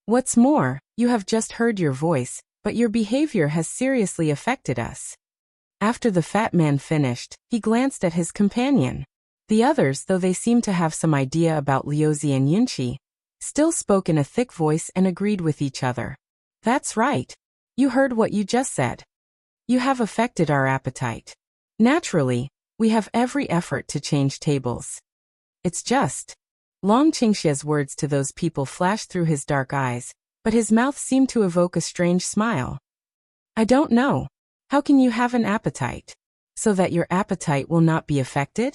What's more, you have just heard your voice, but your behavior has seriously affected us. After the fat man finished, he glanced at his companion. The others, though they seemed to have some idea about Liuzi and Yunqi, still spoke in a thick voice and agreed with each other. That's right. You heard what you just said. You have affected our appetite. Naturally, we have every effort to change tables. It's just. Long Qingxia's words to those people flashed through his dark eyes, but his mouth seemed to evoke a strange smile. I don't know. How can you have an appetite? So that your appetite will not be affected?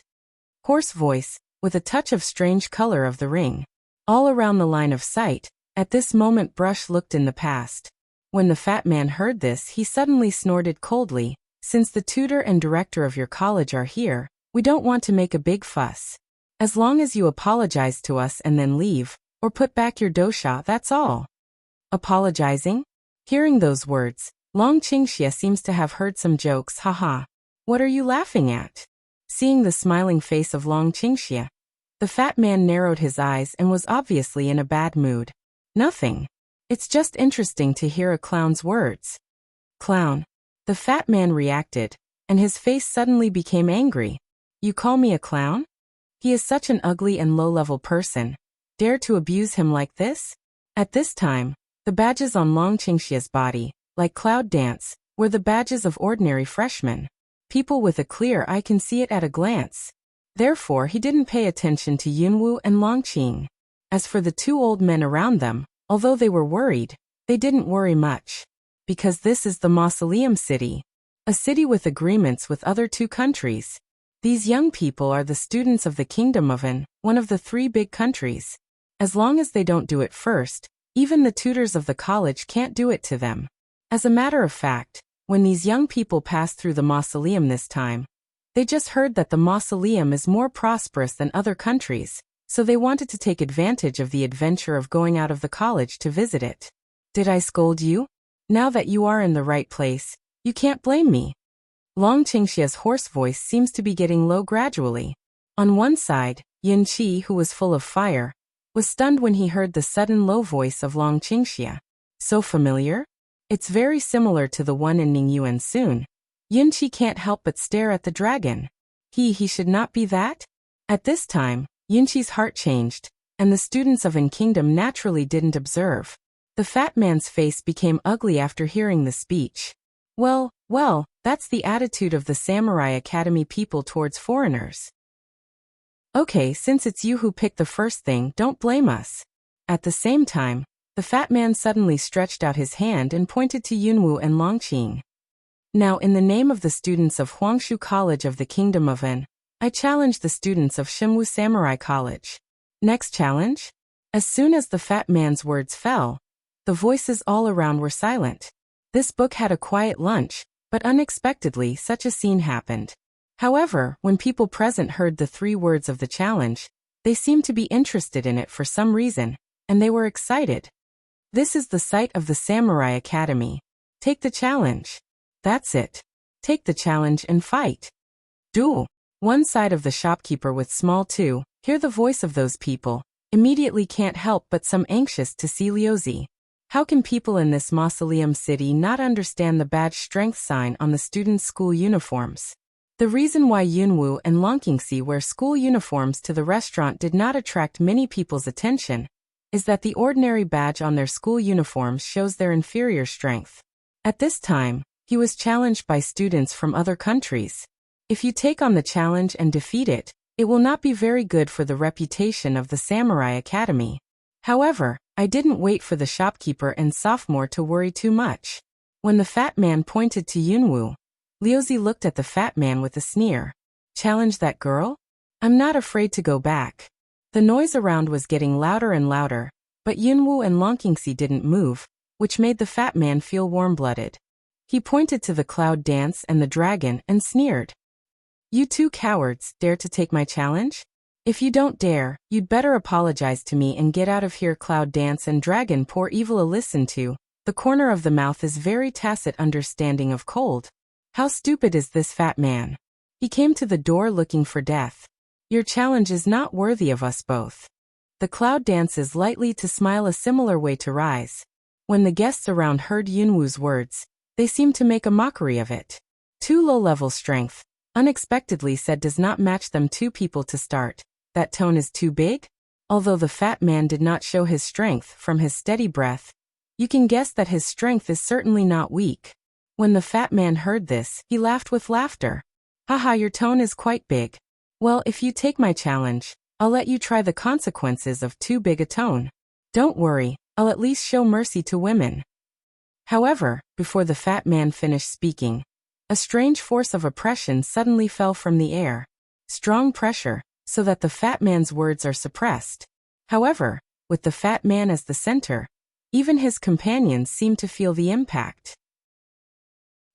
Hoarse voice, with a touch of strange color of the ring. All around the line of sight, at this moment Brush looked in the past. When the fat man heard this, he suddenly snorted coldly. Since the tutor and director of your college are here, we don't want to make a big fuss. As long as you apologize to us and then leave, or put back your dosha, that's all. Apologizing? Hearing those words, Long Qingxia seems to have heard some jokes, haha. What are you laughing at? Seeing the smiling face of Long Qingxia, the fat man narrowed his eyes and was obviously in a bad mood. Nothing. It's just interesting to hear a clown's words. Clown. The fat man reacted, and his face suddenly became angry. You call me a clown? He is such an ugly and low-level person. Dare to abuse him like this? At this time, the badges on Long Qingxia's body, like cloud dance, were the badges of ordinary freshmen. People with a clear eye can see it at a glance. Therefore, he didn't pay attention to Yunwu and Longqing. As for the two old men around them, although they were worried, they didn't worry much. Because this is the Mausoleum City, a city with agreements with other two countries. These young people are the students of the Kingdom of An, one of the three big countries. As long as they don't do it first, even the tutors of the college can't do it to them. As a matter of fact, when these young people passed through the mausoleum this time, they just heard that the mausoleum is more prosperous than other countries, so they wanted to take advantage of the adventure of going out of the college to visit it. Did I scold you? Now that you are in the right place, you can't blame me. Long Qingxia's hoarse voice seems to be getting low gradually. On one side, Yunqi, who was full of fire, was stunned when he heard the sudden low voice of Long Qingxia. So familiar? It's very similar to the one in Ningyuan soon. Yunqi can't help but stare at the dragon. He should not be that? At this time, Yunqi's heart changed, and the students of An Kingdom naturally didn't observe. The fat man's face became ugly after hearing the speech. Well, that's the attitude of the Samurai Academy people towards foreigners. Okay, since it's you who picked the first thing, don't blame us. At the same time, the fat man suddenly stretched out his hand and pointed to Yunwu and Longqing. Now, in the name of the students of Huangshu College of the Kingdom of An, I challenge the students of Shimwu Samurai College. Next challenge? As soon as the fat man's words fell, the voices all around were silent. This book had a quiet lunch, but unexpectedly such a scene happened. However, when people present heard the 3 words of the challenge, they seemed to be interested in it for some reason, and they were excited. This is the site of the Samurai Academy. Take the challenge. That's it. Take the challenge and fight. Duel. One side of the shopkeeper with small 2, hear the voice of those people, immediately can't help but some anxious to see Liuzi. How can people in this mausoleum city not understand the badge strength sign on the students' school uniforms? The reason why Yunwu and Longqingxi wear school uniforms to the restaurant did not attract many people's attention, is that the ordinary badge on their school uniforms shows their inferior strength. At this time, he was challenged by students from other countries. If you take on the challenge and defeat it, it will not be very good for the reputation of the Samurai Academy. However, I didn't wait for the shopkeeper and sophomore to worry too much. When the fat man pointed to Yunwu, Liuzi looked at the fat man with a sneer. Challenge that girl? I'm not afraid to go back. The noise around was getting louder and louder, but Yunwu and Longqingxi didn't move, which made the fat man feel warm-blooded. He pointed to the cloud dance and the dragon and sneered. You 2 cowards, dare to take my challenge? If you don't dare, you'd better apologize to me and get out of here. Cloud dance and dragon. Poor evil. Listen to. The corner of the mouth is very tacit understanding of cold. How stupid is this fat man? He came to the door looking for death. Your challenge is not worthy of us both. The cloud dances lightly to smile, a similar way to rise. When the guests around heard Yunwu's words, they seemed to make a mockery of it. Too low-level strength, unexpectedly said, does not match them. Two people to start. That tone is too big? Although the fat man did not show his strength from his steady breath, you can guess that his strength is certainly not weak. When the fat man heard this, he laughed with laughter. Haha, your tone is quite big. Well, if you take my challenge, I'll let you try the consequences of too big a tone. Don't worry, I'll at least show mercy to women. However, before the fat man finished speaking, a strange force of oppression suddenly fell from the air. Strong pressure, so that the fat man's words are suppressed. However, with the fat man as the center, even his companions seemed to feel the impact.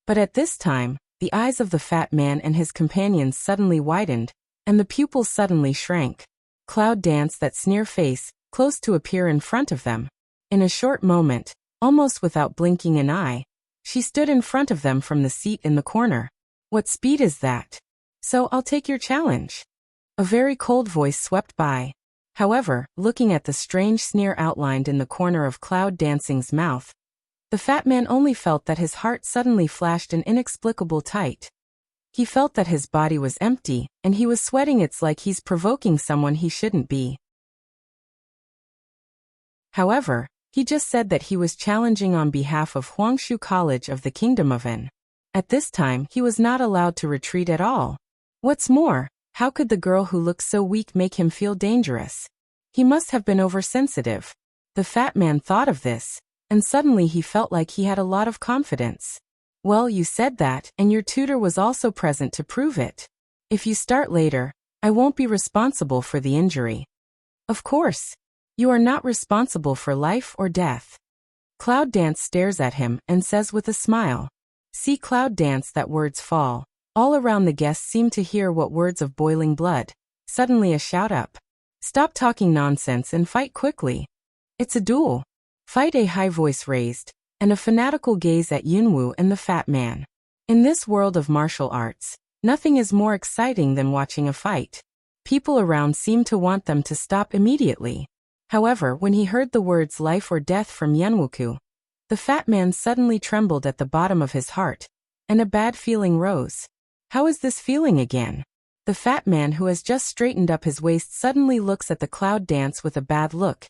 But at this time, the eyes of the fat man and his companions suddenly widened, and the pupils suddenly shrank. Cloud danced that sneer face, close to appear in front of them. In a short moment, almost without blinking an eye, she stood in front of them from the seat in the corner. What speed is that? So I'll take your challenge. A very cold voice swept by. However, looking at the strange sneer outlined in the corner of Cloud Dancing's mouth, the fat man only felt that his heart suddenly flashed an inexplicable tight. He felt that his body was empty, and he was sweating. It's like he's provoking someone he shouldn't be. However, he just said that he was challenging on behalf of Huangshu College of the Kingdom of An. At this time, he was not allowed to retreat at all. What's more, how could the girl who looked so weak make him feel dangerous? He must have been oversensitive. The fat man thought of this, and suddenly he felt like he had a lot of confidence. Well, you said that, and your tutor was also present to prove it. If you start later, I won't be responsible for the injury. Of course. You are not responsible for life or death. Cloud Dance stares at him and says with a smile. See Cloud Dance that words fall. All around the guests seem to hear what words of boiling blood. Suddenly a shout up. Stop talking nonsense and fight quickly. It's a duel. Fight, a high voice raised, and a fanatical gaze at Yunwu and the fat man. In this world of martial arts, nothing is more exciting than watching a fight. People around seem to want them to stop immediately. However, when he heard the words life or death from Yenwuku, the fat man suddenly trembled at the bottom of his heart, and a bad feeling rose. How is this feeling again? The fat man who has just straightened up his waist suddenly looks at the Cloud Dance with a bad look,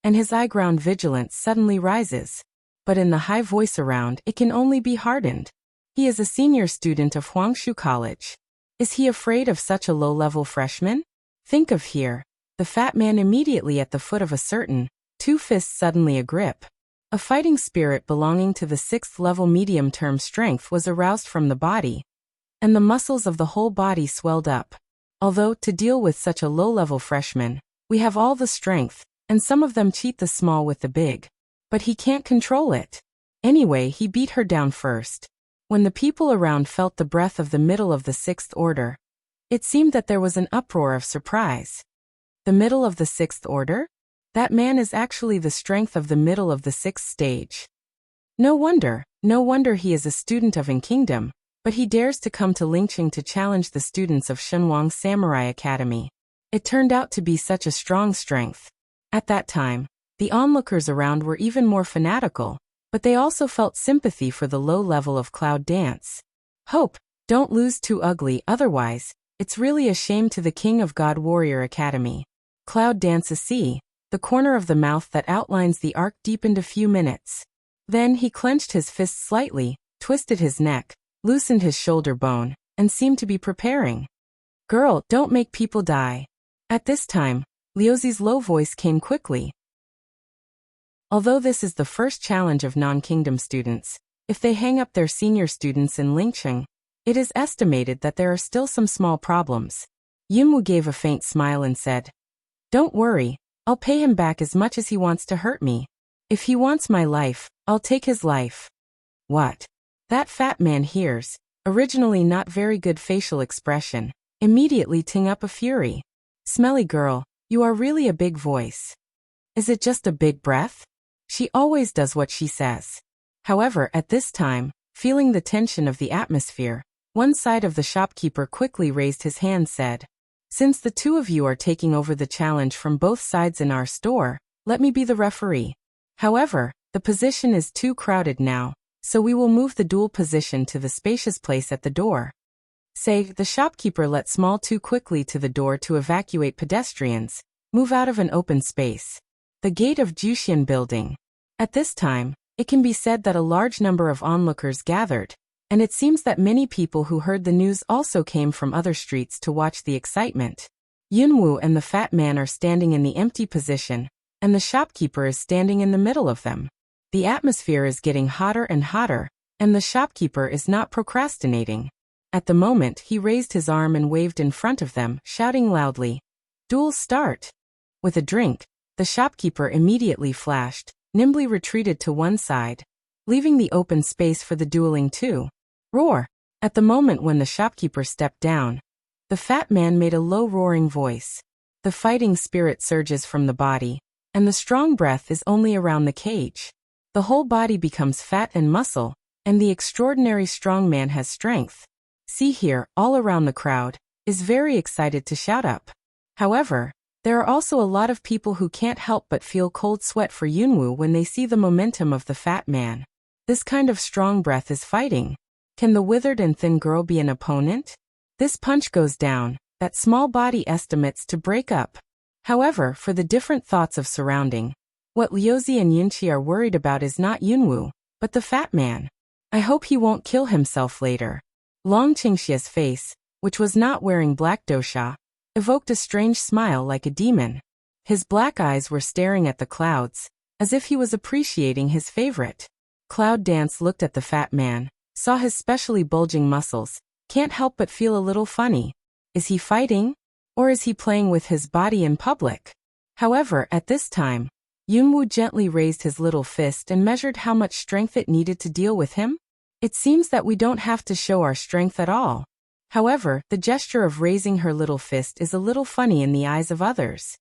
and his eye-ground vigilance suddenly rises. But in the high voice around, it can only be hardened. He is a senior student of Huangshu College. Is he afraid of such a low-level freshman? Think of here. The fat man immediately at the foot of a certain, two fists suddenly a grip. A fighting spirit belonging to the 6th level medium-term strength was aroused from the body, and the muscles of the whole body swelled up. Although, to deal with such a low-level freshman, we have all the strength, and some of them cheat the small with the big. But he can't control it. Anyway, he beat her down first. When the people around felt the breath of the middle of the 6th order, it seemed that there was an uproar of surprise. The middle of the 6th order? That man is actually the strength of the middle of the 6th stage. No wonder he is a student of An Kingdom, but he dares to come to Lingqing to challenge the students of Shenwang Samurai Academy. It turned out to be such a strong strength. At that time, the onlookers around were even more fanatical, but they also felt sympathy for the low level of Cloud Dance. Hope, don't lose too ugly, otherwise, it's really a shame to the King of God Warrior Academy. Cloud Dance see, the corner of the mouth that outlines the arc deepened a few minutes. Then he clenched his fist slightly, twisted his neck, loosened his shoulder bone, and seemed to be preparing. Girl, don't make people die. At this time, Liuzi's low voice came quickly. Although this is the first challenge of non-kingdom students, if they hang up their senior students in Lingqing, it is estimated that there are still some small problems. Yunwu gave a faint smile and said, Don't worry, I'll pay him back as much as he wants to hurt me. If he wants my life, I'll take his life. What? That fat man hears, originally not very good facial expression, immediately ting up a fury. Smelly girl, you are really a big voice. Is it just a big breath? She always does what she says. However, at this time, feeling the tension of the atmosphere, one side of the shopkeeper quickly raised his hand said, Since the two of you are taking over the challenge from both sides in our store, let me be the referee. However, the position is too crowded now, so we will move the duel position to the spacious place at the door. Say, the shopkeeper let small too quickly to the door to evacuate pedestrians, move out of an open space. The gate of Juxian building. At this time, it can be said that a large number of onlookers gathered, and it seems that many people who heard the news also came from other streets to watch the excitement. Yunwu and the fat man are standing in the empty position, and the shopkeeper is standing in the middle of them. The atmosphere is getting hotter and hotter, and the shopkeeper is not procrastinating. At the moment, he raised his arm and waved in front of them, shouting loudly, "Duel start!" With a drink, the shopkeeper immediately flashed, nimbly retreated to one side, leaving the open space for the dueling two. Roar! At the moment when the shopkeeper stepped down, the fat man made a low roaring voice. The fighting spirit surges from the body, and the strong breath is only around the cage. The whole body becomes fat and muscle, and the extraordinary strong man has strength. See here, all around the crowd, is very excited to shout up. However, there are also a lot of people who can't help but feel cold sweat for Yunwu when they see the momentum of the fat man. This kind of strong breath is fighting. Can the withered and thin girl be an opponent? This punch goes down, that small body estimates to break up. However, for the different thoughts of surrounding, what Liuzi and Yunqi are worried about is not Yunwu, but the fat man. I hope he won't kill himself later. Long Qingxia's face, which was not wearing black dosha, evoked a strange smile like a demon. His black eyes were staring at the clouds, as if he was appreciating his favorite. Cloud Dance looked at the fat man, saw his specially bulging muscles, can't help but feel a little funny. Is he fighting? Or is he playing with his body in public? However, at this time, Yunwu gently raised his little fist and measured how much strength it needed to deal with him. It seems that we don't have to show our strength at all. However, the gesture of raising her little fist is a little funny in the eyes of others.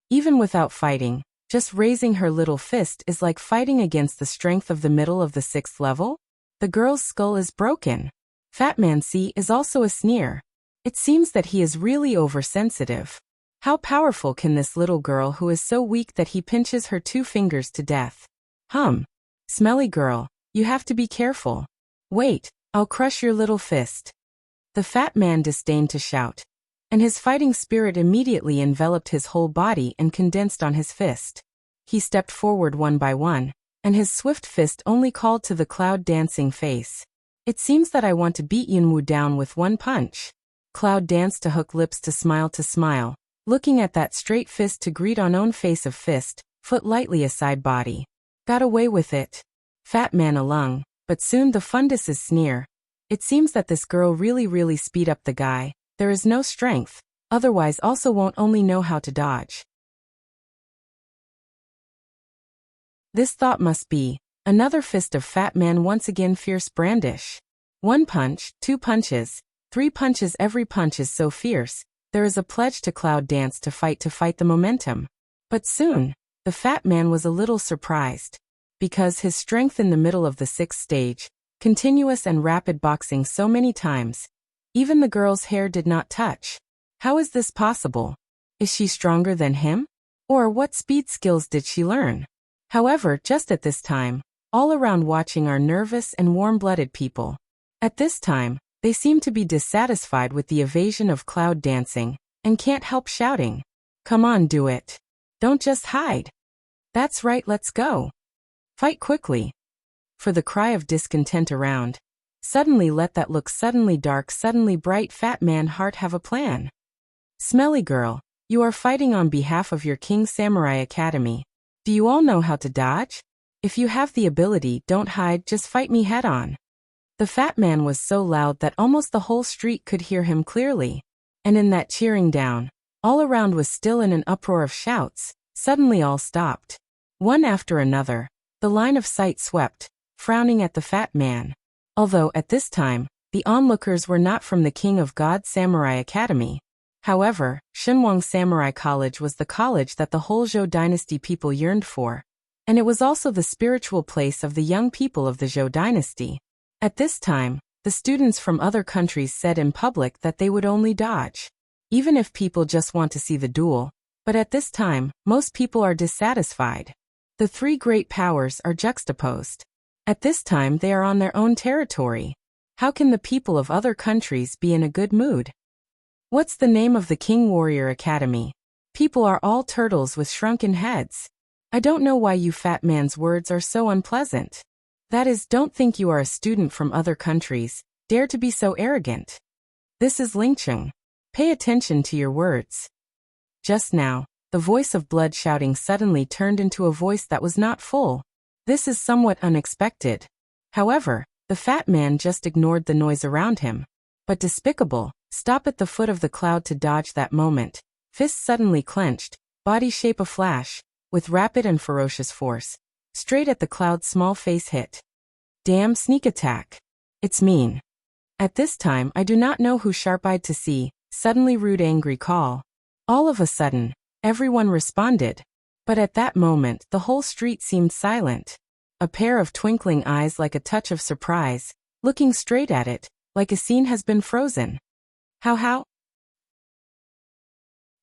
Even without fighting, just raising her little fist is like fighting against the strength of the middle of the 6th level. The girl's skull is broken. Fat Man C is also a sneer. It seems that he is really oversensitive. How powerful can this little girl who is so weak that he pinches her 2 fingers to death? Smelly girl, you have to be careful. Wait, I'll crush your little fist. The fat man disdained to shout, and his fighting spirit immediately enveloped his whole body and condensed on his fist. He stepped forward one by one, and his swift fist only called to the cloud dancing face. It seems that I want to beat Yunwu down with one punch. Cloud danced to hook lips to smile, looking at that straight fist to greet on own face of fist, foot lightly aside body. Got away with it. Fat man alung, but soon the fundus is sneer. It seems that this girl really speed up the guy. There is no strength, otherwise also won't only know how to dodge. This thought must be, another fist of fat man once again fierce brandish. 1 punch, 2 punches, 3 punches, every punch is so fierce, there is a pledge to Cloud Dance to fight the momentum. But soon, the fat man was a little surprised. Because his strength in the middle of the 6th stage, continuous and rapid boxing so many times, even the girl's hair did not touch. How is this possible? Is she stronger than him? Or what speed skills did she learn? However, just at this time, all around watching are nervous and warm-blooded people. At this time, they seem to be dissatisfied with the evasion of Cloud Dancing, and can't help shouting, "Come on, do it. Don't just hide. That's right, let's go. Fight quickly." For the cry of discontent around, suddenly let that look suddenly dark, suddenly bright fat man heart have a plan. Smelly girl, you are fighting on behalf of your King Samurai Academy. Do you all know how to dodge? If you have the ability, don't hide, just fight me head on. The fat man was so loud that almost the whole street could hear him clearly. And in that cheering down, all around was still in an uproar of shouts. Suddenly all stopped. One after another, the line of sight swept, frowning at the fat man. Although at this time, the onlookers were not from the King of God Samurai Academy. However, Shenwang Samurai College was the college that the whole Zhou dynasty people yearned for, and it was also the spiritual place of the young people of the Zhou dynasty. At this time, The students from other countries said in public that they would only dodge. Even if people just want to see the duel. But at this time, most people are dissatisfied. The three great powers are juxtaposed. At this time they are on their own territory. How can the people of other countries be in a good mood? What's the name of the King Warrior Academy? People are all turtles with shrunken heads. I don't know why you fat man's words are so unpleasant. That is, don't think you are a student from other countries, dare to be so arrogant. This is Lingcheng. Pay attention to your words. Just now, the voice of blood shouting suddenly turned into a voice that was not full. This is somewhat unexpected. However, the fat man just ignored the noise around him. But despicable, stop at the foot of the cloud to dodge that moment. Fists suddenly clenched, body shape a flash, with rapid and ferocious force. Straight at the cloud's small face hit. Damn sneak attack. It's mean. At this time I do not know who sharp-eyed to see, suddenly rude angry call. All of a sudden, everyone responded. But at that moment the whole street seemed silent. A pair of twinkling eyes like a touch of surprise, looking straight at it, like a scene has been frozen. How?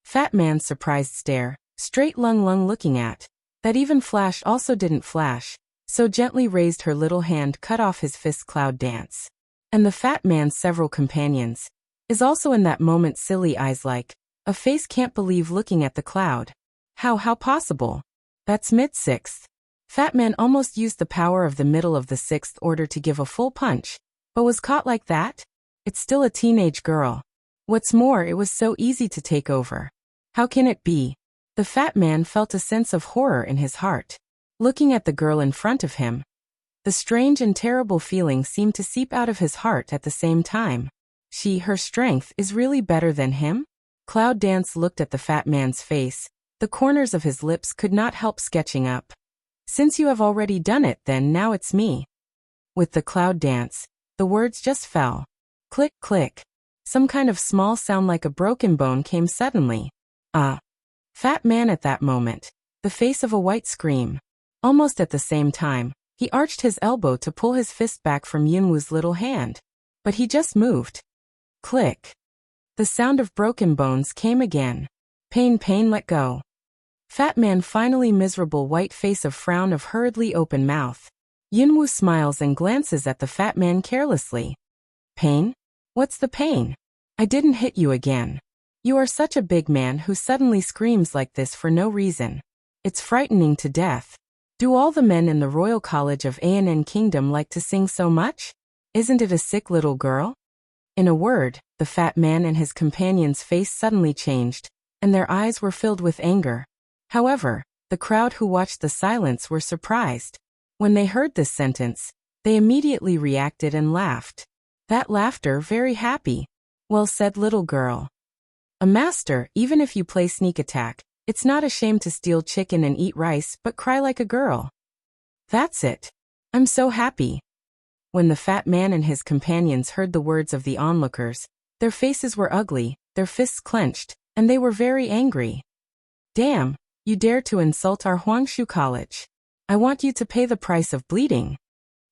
Fat man's surprised stare, straight lung looking at. That even flash also didn't flash, so gently raised her little hand cut off his fist cloud dance. And the fat man's several companions is also in that moment silly eyes like, a face can't believe looking at the cloud. How possible? That's mid-sixth. Fat man almost used the power of the middle of the sixth order to give a full punch, but was caught like that? It's still a teenage girl. What's more, it was so easy to take over. How can it be? The fat man felt a sense of horror in his heart. Looking at the girl in front of him, the strange and terrible feeling seemed to seep out of his heart at the same time. Her strength is really better than him? Cloud Dance looked at the fat man's face. The corners of his lips could not help sketching up. Since you have already done it, then now it's me. With the Cloud Dance, the words just fell. Click, click. Some kind of small sound like a broken bone came suddenly. Fat man at that moment, the face of a white scream. Almost at the same time, he arched his elbow to pull his fist back from Yunwu's little hand. But he just moved. Click. The sound of broken bones came again. Pain, let go. Fat man finally miserable white face of frown of hurriedly open mouth. Yunwu smiles and glances at the fat man carelessly. Pain? What's the pain? I didn't hit you again. You are such a big man who suddenly screams like this for no reason. It's frightening to death. Do all the men in the Royal College of Ann Kingdom like to sing so much? Isn't it a sick little girl? In a word, the fat man and his companion's face suddenly changed, and their eyes were filled with anger. However, the crowd who watched the silence were surprised. When they heard this sentence, they immediately reacted and laughed. That laughter very happy. Well said, little girl. A master, even if you play sneak attack, it's not a shame to steal chicken and eat rice but cry like a girl. That's it. I'm so happy. When the fat man and his companions heard the words of the onlookers, their faces were ugly, their fists clenched, and they were very angry. Damn, you dare to insult our Huangshu College. I want you to pay the price of bleeding.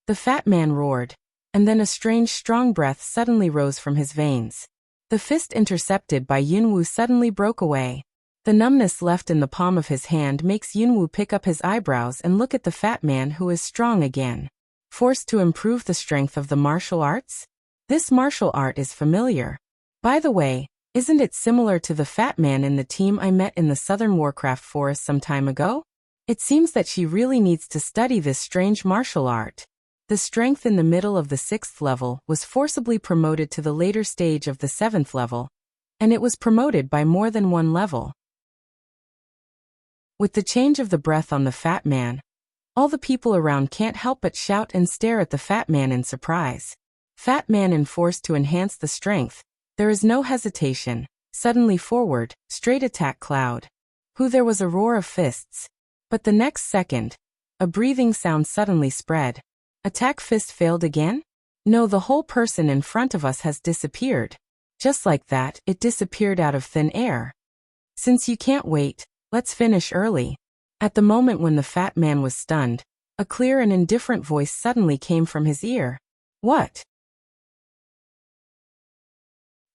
The fat man roared, and then a strange strong breath suddenly rose from his veins. The fist intercepted by Yunwu suddenly broke away. The numbness left in the palm of his hand makes Yunwu pick up his eyebrows and look at the fat man who is strong again. Forced to improve the strength of the martial arts? This martial art is familiar. By the way, isn't it similar to the fat man in the team I met in the Southern Warcraft Forest some time ago? It seems that she really needs to study this strange martial art. The strength in the middle of the 6th level was forcibly promoted to the later stage of the 7th level, and it was promoted by more than one level. With the change of the breath on the fat man, all the people around can't help but shout and stare at the fat man in surprise. Fat man enforced to enhance the strength. There is no hesitation. Suddenly forward, straight attack cloud. There was a roar of fists. But the next second, a breathing sound suddenly spread. Attack fist failed again? No, the whole person in front of us has disappeared. Just like that, it disappeared out of thin air. Since you can't wait, let's finish early. At the moment when the fat man was stunned, a clear and indifferent voice suddenly came from his ear. What?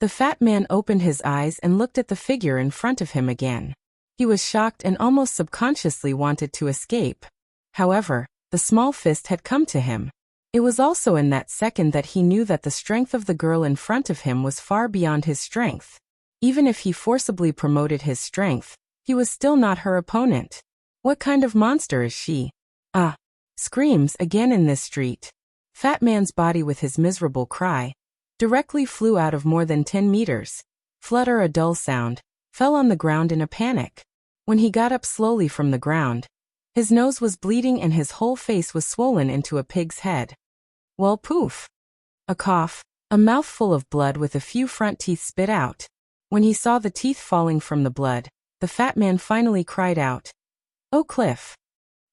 The fat man opened his eyes and looked at the figure in front of him again. He was shocked and almost subconsciously wanted to escape. However, the small fist had come to him. It was also in that second that he knew that the strength of the girl in front of him was far beyond his strength. Even if he forcibly promoted his strength, he was still not her opponent. What kind of monster is she? Ah! Screams again in this street. Fat man's body with his miserable cry directly flew out of more than 10 meters. Flutter, a dull sound, fell on the ground in a panic. When he got up slowly from the ground, his nose was bleeding and his whole face was swollen into a pig's head. Well, poof! A cough, a mouthful of blood with a few front teeth spit out. When he saw the teeth falling from the blood, the fat man finally cried out, "Oh, Cliff!"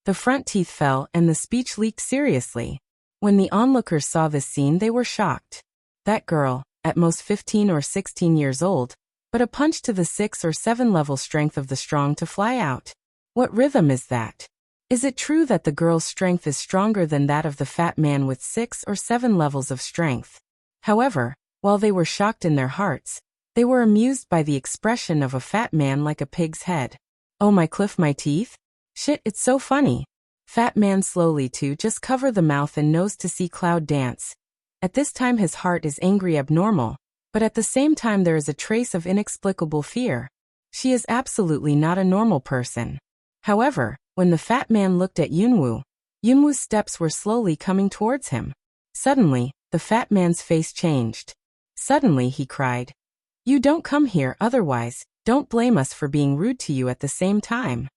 The front teeth fell and the speech leaked seriously. When the onlookers saw this scene, they were shocked. That girl, at most 15 or 16 years old, but a punch to the 6 or 7 level strength of the strong to fly out. What rhythm is that? Is it true that the girl's strength is stronger than that of the fat man with 6 or 7 levels of strength? However, while they were shocked in their hearts, they were amused by the expression of a fat man like a pig's head. Oh my Cliff, my teeth? Shit, it's so funny. Fat man slowly to just cover the mouth and nose to see Cloud dance. At this time his heart is angry abnormal, but at the same time there is a trace of inexplicable fear. She is absolutely not a normal person. However, when the fat man looked at Yunwoo's steps were slowly coming towards him. Suddenly, the fat man's face changed. Suddenly he cried, "You don't come here, otherwise, don't blame us for being rude to you at the same time."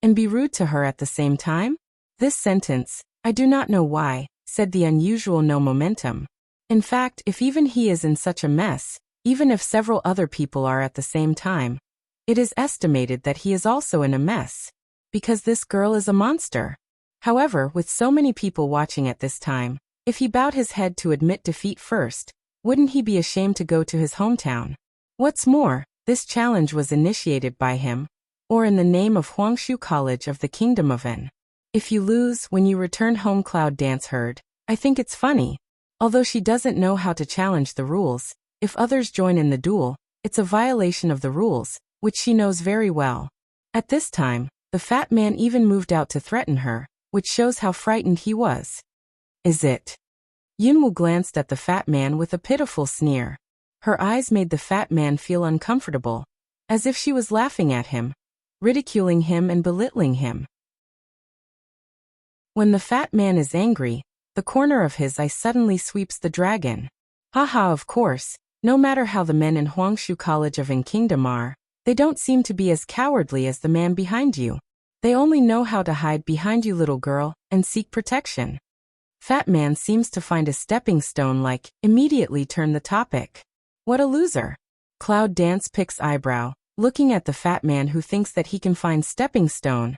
And be rude to her at the same time? This sentence, I do not know why, said the unusual no momentum. In fact, if even he is in such a mess, even if several other people are at the same time, it is estimated that he is also in a mess. Because this girl is a monster. However, with so many people watching at this time, if he bowed his head to admit defeat first, wouldn't he be ashamed to go to his hometown? What's more, this challenge was initiated by him, or in the name of Huangshu College of the Kingdom of N. If you lose when you return home, Cloud Dance heard. I think it's funny. Although she doesn't know how to challenge the rules, if others join in the duel, it's a violation of the rules, which she knows very well. At this time, the fat man even moved out to threaten her, which shows how frightened he was. Is it? Yunwoo glanced at the fat man with a pitiful sneer. Her eyes made the fat man feel uncomfortable, as if she was laughing at him, ridiculing him and belittling him. When the fat man is angry, the corner of his eye suddenly sweeps the dragon. Haha, of course, no matter how the men in Huangshu College of N Kingdom are, they don't seem to be as cowardly as the man behind you. They only know how to hide behind you, little girl, and seek protection. Fat man seems to find a stepping stone, like, immediately turn the topic. What a loser. Cloud Dance picks eyebrow, looking at the fat man who thinks that he can find stepping stone.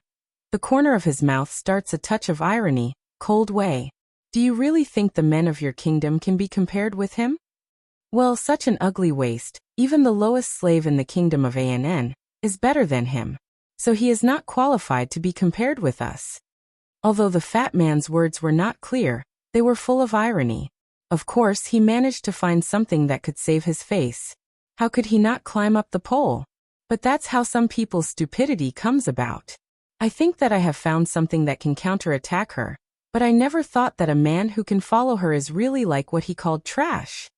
The corner of his mouth starts a touch of irony, cold way. Do you really think the men of your kingdom can be compared with him? Well, such an ugly waste, even the lowest slave in the kingdom of ANN, is better than him. So he is not qualified to be compared with us. Although the fat man's words were not clear, they were full of irony. Of course, he managed to find something that could save his face. How could he not climb up the pole? But that's how some people's stupidity comes about. I think that I have found something that can counterattack her, but I never thought that a man who can follow her is really like what he called trash.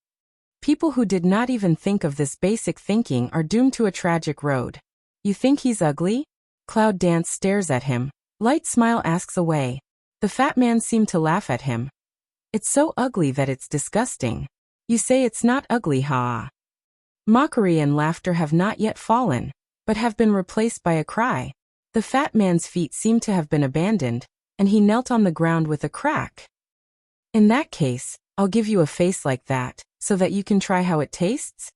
People who did not even think of this basic thinking are doomed to a tragic road. You think he's ugly? Cloud Dance stares at him. Light smile asks away. The fat man seemed to laugh at him. It's so ugly that it's disgusting. You say it's not ugly, ha? Mockery and laughter have not yet fallen, but have been replaced by a cry. The fat man's feet seemed to have been abandoned, and he knelt on the ground with a crack. In that case, I'll give you a face like that, so that you can try how it tastes?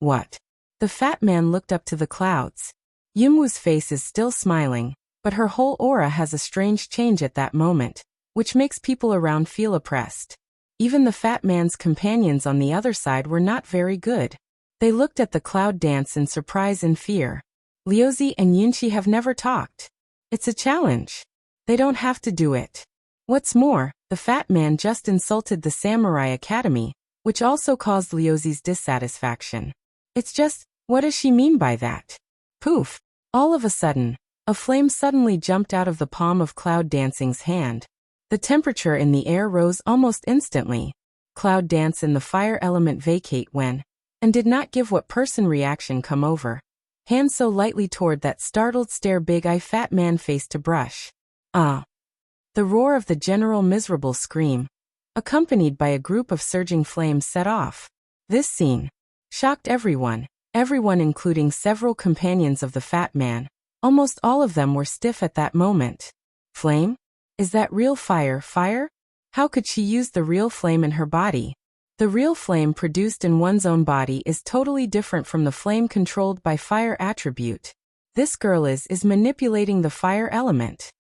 What? The fat man looked up to the clouds. Yunwoo's face is still smiling, but her whole aura has a strange change at that moment, which makes people around feel oppressed. Even the fat man's companions on the other side were not very good. They looked at the Cloud Dance in surprise and fear. Liuzi and Yunqi have never talked. It's a challenge. They don't have to do it. What's more, the fat man just insulted the Samurai Academy, which also caused Liuzi's dissatisfaction. It's just, what does she mean by that? Poof! All of a sudden, a flame suddenly jumped out of the palm of Cloud Dancing's hand. The temperature in the air rose almost instantly. Cloud Dance and the fire element vacate when, and did not give what person reaction come over. Hand so lightly toward that startled stare big eye fat man face to brush. Ah! The roar of the general miserable scream, accompanied by a group of surging flames set off. This scene shocked everyone including several companions of the fat man. Almost all of them were stiff at that moment. Flame? Is that real fire? How could she use the real flame in her body? The real flame produced in one's own body is totally different from the flame controlled by fire attribute. This girl is manipulating the fire element.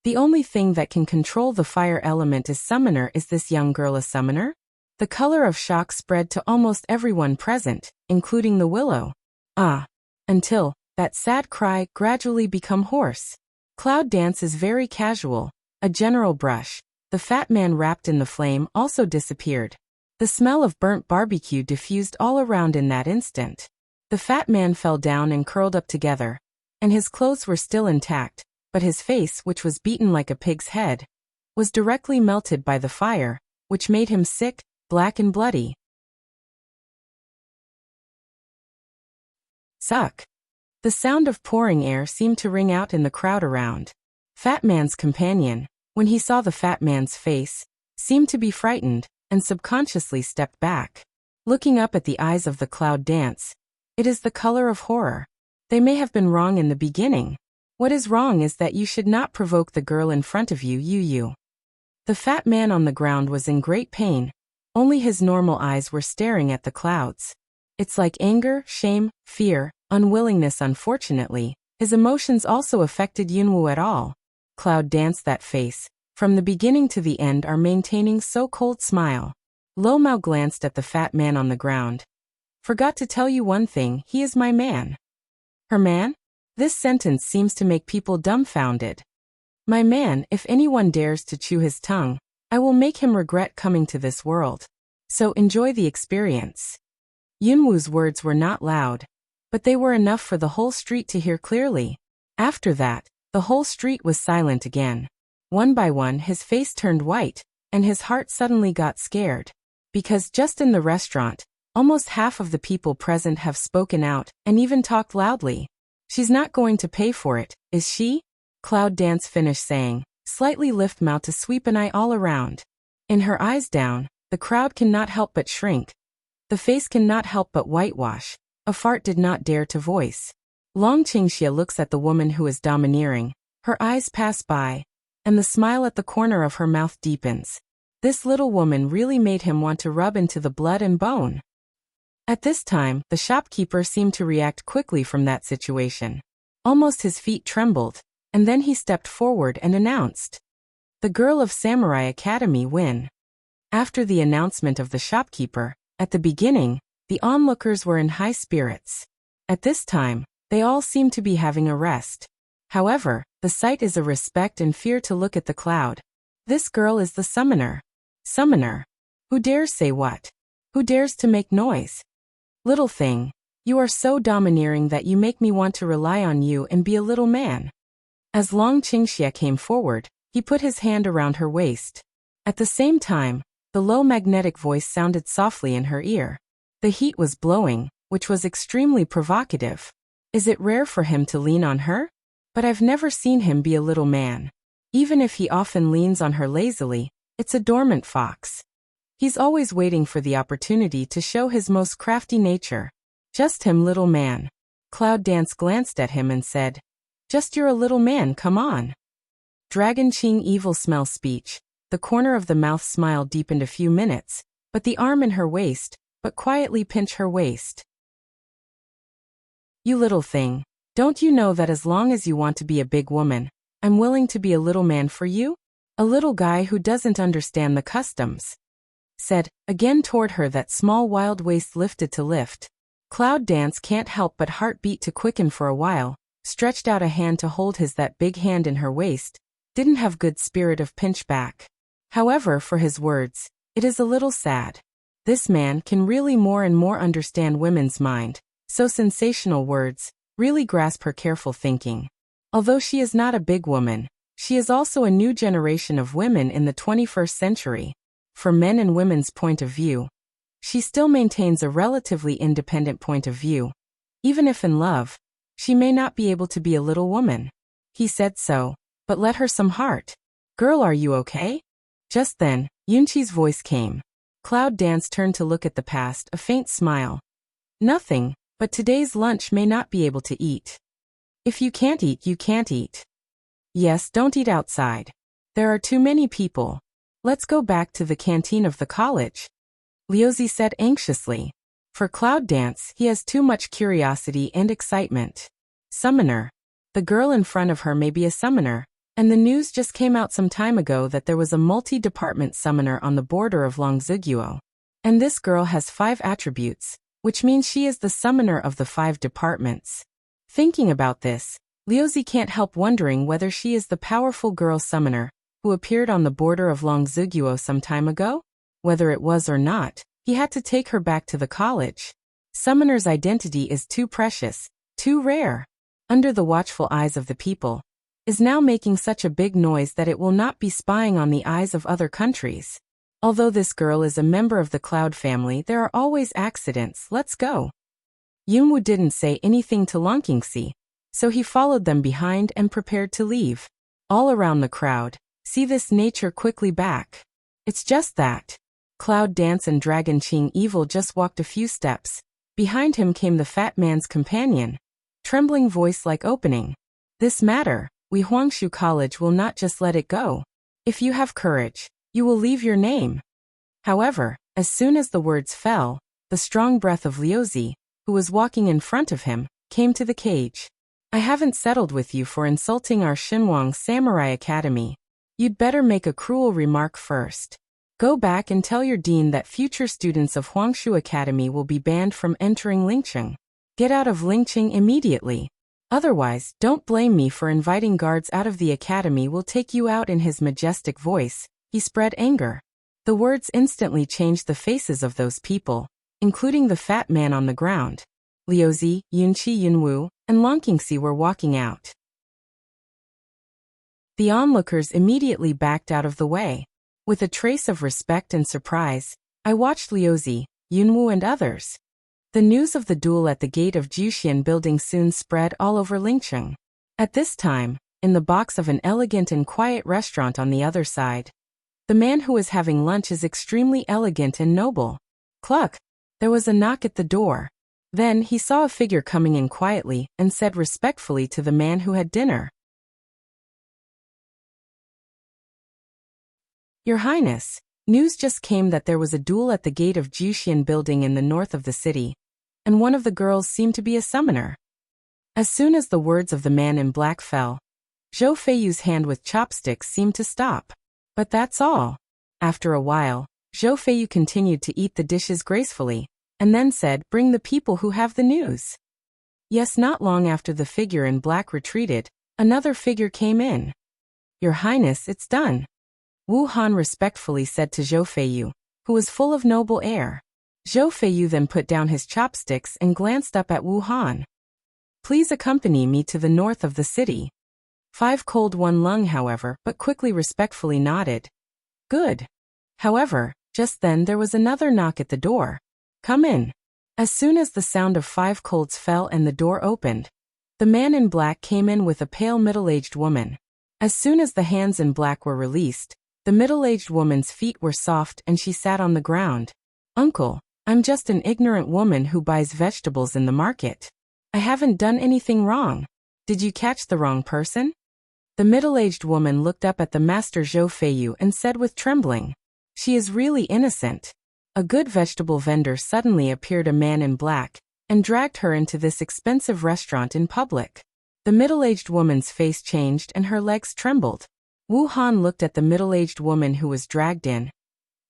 The only thing that can control the fire element is summoner. Is this young girl a summoner? The color of shock spread to almost everyone present, including the willow. Ah! Until that sad cry gradually become hoarse. Cloud Dance is very casual. A general brush. The fat man wrapped in the flame also disappeared. The smell of burnt barbecue diffused all around in that instant. The fat man fell down and curled up together. And his clothes were still intact, but his face, which was beaten like a pig's head, was directly melted by the fire, which made him sick, black and bloody. Suck! The sound of pouring air seemed to ring out in the crowd around. Fat Man's companion, when he saw the fat man's face, seemed to be frightened, and subconsciously stepped back. Looking up at the eyes of the Cloud Dance, it is the color of horror. They may have been wrong in the beginning. What is wrong is that you should not provoke the girl in front of you. The fat man on the ground was in great pain. Only his normal eyes were staring at the clouds. It's like anger, shame, fear, unwillingness. Unfortunately, his emotions also affected Yunwu at all. Cloud Dance, that face, from the beginning to the end, are maintaining so cold smile. Lo Mao glanced at the fat man on the ground. Forgot to tell you one thing, he is my man. Her man? This sentence seems to make people dumbfounded. My man, if anyone dares to chew his tongue, I will make him regret coming to this world. So enjoy the experience. Yunwu's words were not loud, but they were enough for the whole street to hear clearly. After that, the whole street was silent again. One by one his face turned white, and his heart suddenly got scared. Because just in the restaurant, almost half of the people present have spoken out, and even talked loudly. She's not going to pay for it, is she? Cloud Dance finished saying, slightly lift mouth to sweep an eye all around. In her eyes down, the crowd cannot help but shrink. The face cannot help but whitewash. A fart did not dare to voice. Long Qingxia looks at the woman who is domineering. Her eyes pass by, and the smile at the corner of her mouth deepens. This little woman really made him want to rub into the blood and bone. At this time, the shopkeeper seemed to react quickly from that situation. Almost his feet trembled, and then he stepped forward and announced, "The girl of Samurai Academy win." After the announcement of the shopkeeper, at the beginning, the onlookers were in high spirits. At this time, they all seemed to be having a rest. However, the sight is a respect and fear to look at the cloud. This girl is the summoner. Summoner? Who dares say what? Who dares to make noise? Little thing, you are so domineering that you make me want to rely on you and be a little man. As Long Qingxia came forward, he put his hand around her waist. At the same time, the low magnetic voice sounded softly in her ear. The heat was blowing, which was extremely provocative. Is it rare for him to lean on her? But I've never seen him be a little man. Even if he often leans on her lazily, it's a dormant fox. He's always waiting for the opportunity to show his most crafty nature. Just him, little man. Cloud Dance glanced at him and said, "Just you're a little man, come on." Dragon Qing evil smell speech. The corner of the mouth smile deepened a few minutes, but the arm in her waist, but quietly pinch her waist. You little thing, don't you know that as long as you want to be a big woman, I'm willing to be a little man for you? A little guy who doesn't understand the customs. Said, again toward her that small wild waist lifted to lift. Cloud Dance can't help but heartbeat to quicken for a while, stretched out a hand to hold his that big hand in her waist, didn't have good spirit of pinch back. However, for his words, It is a little sad. This man can really more and more understand women's mind, so sensational words, really grasp her careful thinking. Although she is not a big woman, she is also a new generation of women in the 21st century. From men and women's point of view, she still maintains a relatively independent point of view. Even if in love, she may not be able to be a little woman. He said so, but let her some heart. Girl, are you okay? Just then, Yunqi's voice came. Cloud Dance turned to look at the past, a faint smile. Nothing, but today's lunch may not be able to eat. If you can't eat, you can't eat. Yes, don't eat outside. There are too many people. Let's go back to the canteen of the college. Liuzi said anxiously. For Cloud Dance, he has too much curiosity and excitement. Summoner. The girl in front of her may be a summoner, and the news just came out some time ago that there was a multi-department summoner on the border of Longziguo. And this girl has 5 attributes, which means she is the summoner of the 5 departments. Thinking about this, Liuzi can't help wondering whether she is the powerful girl summoner who appeared on the border of Longziguo some time ago. Whether it was or not, he had to take her back to the college. Summoner's identity is too precious, too rare. Under the watchful eyes of the people, is now making such a big noise that it will not be spying on the eyes of other countries. Although this girl is a member of the Cloud family, there are always accidents. Let's go. Yunwu didn't say anything to Longqingxi, so he followed them behind and prepared to leave. All around the crowd, see this nature quickly back. It's just that. Cloud Dance and Dragon Qing Evil just walked a few steps. Behind him came the fat man's companion. Trembling voice like opening. This matter, we Huangshu College will not just let it go. If you have courage, you will leave your name. However, as soon as the words fell, the strong breath of Liuzi, who was walking in front of him, came to the cage. I haven't settled with you for insulting our Xinhuang Samurai Academy. You'd better make a cruel remark first. Go back and tell your dean that future students of Huangshu Academy will be banned from entering Lingqing. Get out of Lingqing immediately. Otherwise, don't blame me for inviting guards out of the academy. Will take you out. In his majestic voice, he spread anger. The words instantly changed the faces of those people, including the fat man on the ground. Liuzi, Yunqi, Yunwu, and Longqingxi were walking out. The onlookers immediately backed out of the way. With a trace of respect and surprise, I watched Liuzi, Yunwu and others. The news of the duel at the gate of Juxian building soon spread all over Lingqing. At this time, in the box of an elegant and quiet restaurant on the other side, the man who was having lunch is extremely elegant and noble. Cluck! There was a knock at the door. Then he saw a figure coming in quietly and said respectfully to the man who had dinner. Your Highness, news just came that there was a duel at the gate of Juxian building in the north of the city, and one of the girls seemed to be a summoner. As soon as the words of the man in black fell, Zhou Feiyu's hand with chopsticks seemed to stop. But that's all. After a while, Zhou Feiyu continued to eat the dishes gracefully, and then said, bring the people who have the news. Yes, not long after the figure in black retreated, another figure came in. Your Highness, it's done. Wu Han respectfully said to Zhou Feiyu, who was full of noble air. Zhou Feiyu then put down his chopsticks and glanced up at Wu Han. Please accompany me to the north of the city. 5 Cold One Lung, however, but quickly respectfully nodded. Good. However, just then there was another knock at the door. Come in. As soon as the sound of 5 colds fell and the door opened, the man in black came in with a pale middle-aged woman. As soon as the hands in black were released, the middle-aged woman's feet were soft and she sat on the ground. Uncle, I'm just an ignorant woman who buys vegetables in the market. I haven't done anything wrong. Did you catch the wrong person? The middle-aged woman looked up at the master Zhou Feiyu and said with trembling. She is really innocent. A good vegetable vendor suddenly appeared, a man in black, and dragged her into this expensive restaurant in public. The middle-aged woman's face changed and her legs trembled. Wu Han looked at the middle-aged woman who was dragged in,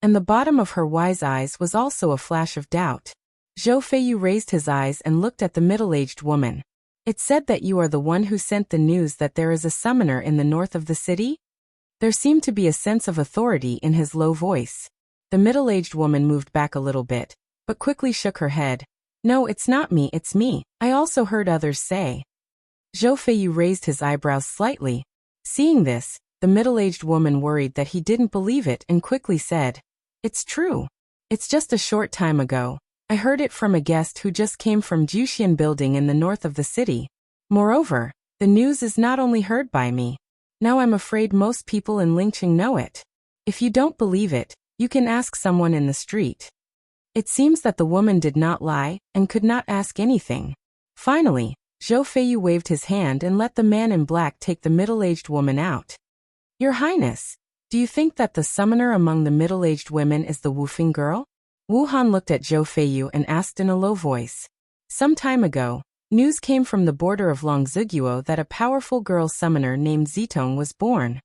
and the bottom of her wise eyes was also a flash of doubt. Zhou Feiyu raised his eyes and looked at the middle-aged woman. It said that you are the one who sent the news that there is a summoner in the north of the city? There seemed to be a sense of authority in his low voice. The middle-aged woman moved back a little bit, but quickly shook her head. No, it's not me, it's me. I also heard others say. Zhou Feiyu raised his eyebrows slightly. Seeing this, the middle-aged woman worried that he didn't believe it and quickly said, It's true. It's just a short time ago. I heard it from a guest who just came from Juxian building in the north of the city. Moreover, the news is not only heard by me. Now I'm afraid most people in Lingqing know it. If you don't believe it, you can ask someone in the street. It seems that the woman did not lie and could not ask anything. Finally, Zhou Feiyu waved his hand and let the man in black take the middle-aged woman out. Your Highness, do you think that the summoner among the middle-aged women is the Wufeng girl? Wu Han looked at Zhou Feiyu and asked in a low voice. Some time ago, news came from the border of Longziguo that a powerful girl summoner named Zitong was born.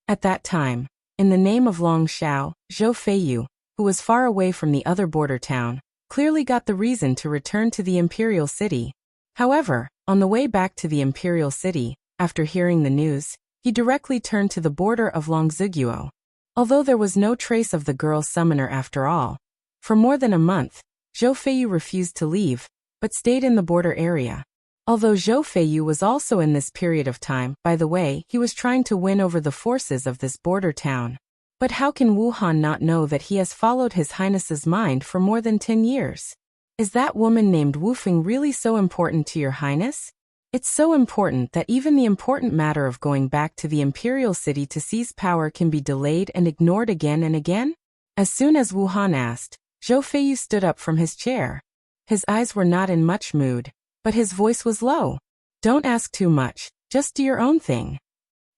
At that time, in the name of Long Xiao, Zhou Feiyu, who was far away from the other border town, clearly got the reason to return to the imperial city. However, on the way back to the imperial city, after hearing the news, he directly turned to the border of Longziguo. Although there was no trace of the girl summoner after all. For more than a month, Zhou Feiyu refused to leave, but stayed in the border area. Although Zhou Feiyu was also in this period of time, by the way, he was trying to win over the forces of this border town. But how can Wu Han not know that he has followed His Highness's mind for more than 10 years? Is that woman named Wufeng really so important to Your Highness? It's so important that even the important matter of going back to the imperial city to seize power can be delayed and ignored again and again? As soon as Wu Han asked, Zhou Feiyu stood up from his chair. His eyes were not in much mood, but his voice was low. Don't ask too much, just do your own thing.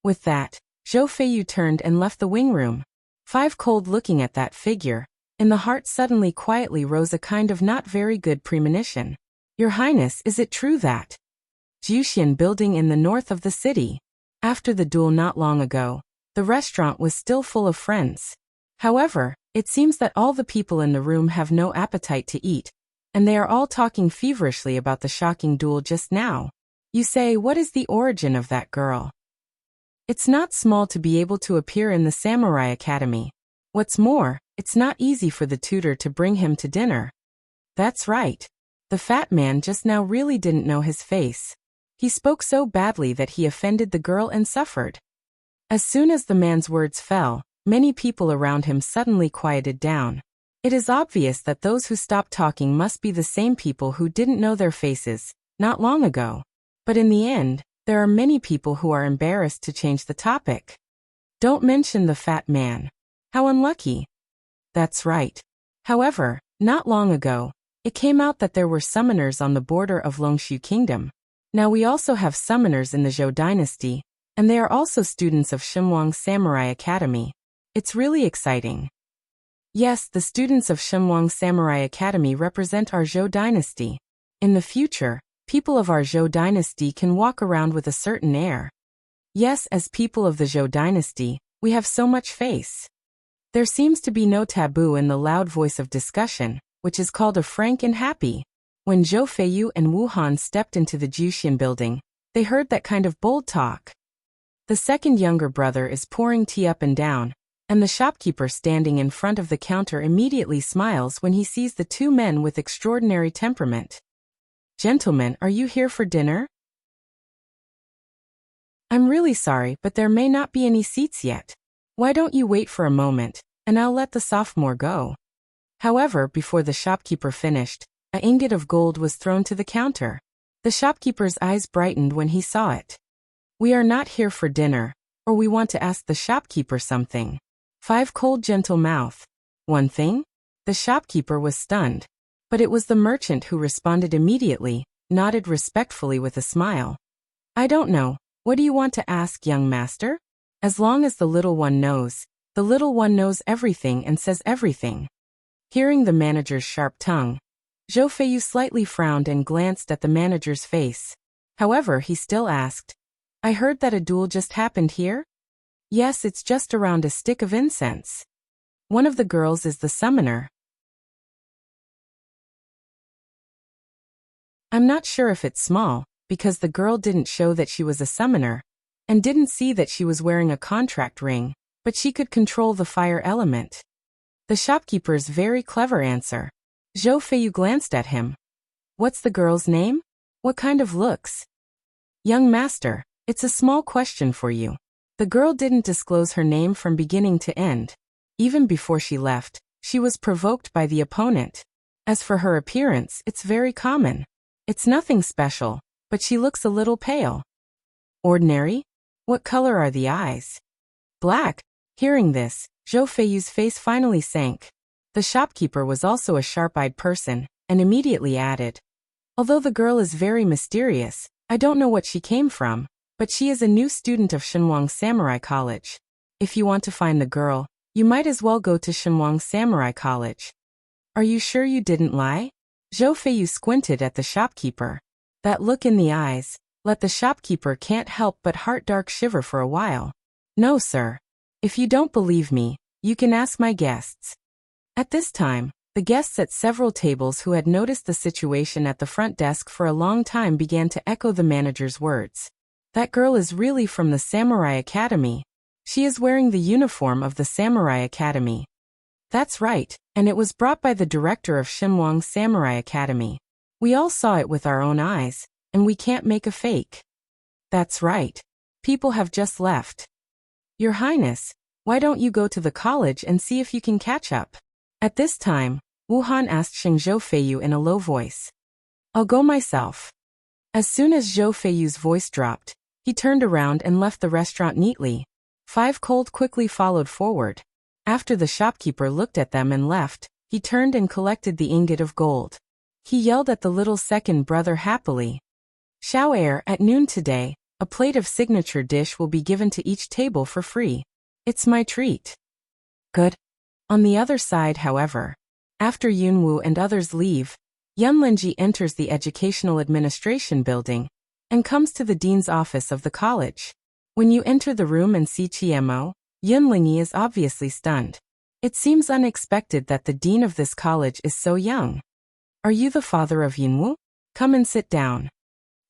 With that, Zhou Feiyu turned and left the wing room. Five Cold looking at that figure, in the heart suddenly quietly rose a kind of not very good premonition. Your Highness, is it true that Juxian building in the north of the city? After the duel not long ago, the restaurant was still full of friends. However, it seems that all the people in the room have no appetite to eat, and they are all talking feverishly about the shocking duel just now. You say, what is the origin of that girl? It's not small to be able to appear in the Samurai Academy. What's more, it's not easy for the tutor to bring him to dinner. That's right. The fat man just now really didn't know his face. He spoke so badly that he offended the girl and suffered. As soon as the man's words fell, many people around him suddenly quieted down. It is obvious that those who stopped talking must be the same people who didn't know their faces, not long ago. But in the end, there are many people who are embarrassed to change the topic. Don't mention the fat man. How unlucky. That's right. However, not long ago, it came out that there were summoners on the border of Longshu Kingdom. Now we also have summoners in the Zhou dynasty, and they are also students of Shimwang Samurai Academy. It's really exciting. Yes, the students of Shimwang Samurai Academy represent our Zhou dynasty. In the future, people of our Zhou dynasty can walk around with a certain air. Yes, as people of the Zhou dynasty, we have so much face. There seems to be no taboo in the loud voice of discussion, which is called a frank and happy. When Zhou Feiyu and Wu Han stepped into the Juxian building, they heard that kind of bold talk. The second younger brother is pouring tea up and down, and the shopkeeper standing in front of the counter immediately smiles when he sees the two men with extraordinary temperament. Gentlemen, are you here for dinner? I'm really sorry, but there may not be any seats yet. Why don't you wait for a moment, and I'll let the sophomore go. However, before the shopkeeper finished, an ingot of gold was thrown to the counter. The shopkeeper's eyes brightened when he saw it. We are not here for dinner, or we want to ask the shopkeeper something. Five Cold gentle mouth. One thing? The shopkeeper was stunned. But it was the merchant who responded immediately, nodded respectfully with a smile. I don't know. What do you want to ask, young master? As long as the little one knows everything and says everything. Hearing the manager's sharp tongue, Zhou Feiyu slightly frowned and glanced at the manager's face. However, he still asked, I heard that a duel just happened here? Yes, it's just around a stick of incense. One of the girls is the summoner. I'm not sure if it's small, because the girl didn't show that she was a summoner, and didn't see that she was wearing a contract ring, but she could control the fire element. The shopkeeper's very clever answer. Zhou Feiyu glanced at him. What's the girl's name? What kind of looks? Young master, it's a small question for you. The girl didn't disclose her name from beginning to end. Even before she left, she was provoked by the opponent. As for her appearance, it's very common. It's nothing special, but she looks a little pale. Ordinary? What color are the eyes? Black. Hearing this, Zhou Feiyu's face finally sank. The shopkeeper was also a sharp-eyed person, and immediately added, although the girl is very mysterious, I don't know what she came from, but she is a new student of Shenwang Samurai College. If you want to find the girl, you might as well go to Shenwang Samurai College. Are you sure you didn't lie? Zhou Feiyu squinted at the shopkeeper. That look in the eyes let the shopkeeper can't help but heart-dark shiver for a while. No, sir. If you don't believe me, you can ask my guests. At this time, the guests at several tables who had noticed the situation at the front desk for a long time began to echo the manager's words. That girl is really from the Samurai Academy. She is wearing the uniform of the Samurai Academy. That's right, and it was brought by the director of Shenwang Samurai Academy. We all saw it with our own eyes, and we can't make a fake. That's right. People have just left. Your Highness, why don't you go to the college and see if you can catch up? At this time, Wu Han asked Zhou Feiyu in a low voice. I'll go myself. As soon as Zhou Feiyu's voice dropped, he turned around and left the restaurant neatly. 5 Cold quickly followed forward. After the shopkeeper looked at them and left, he turned and collected the ingot of gold. He yelled at the little second brother happily. Xiao Air, at noon today, a plate of signature dish will be given to each table for free. It's my treat. Good. On the other side, however, after Yunwu and others leave, Yunlingyi enters the Educational Administration building and comes to the dean's office of the college. When you enter the room and see Chiemo, Yunlingyi is obviously stunned. It seems unexpected that the dean of this college is so young. Are you the father of Yunwu? Come and sit down.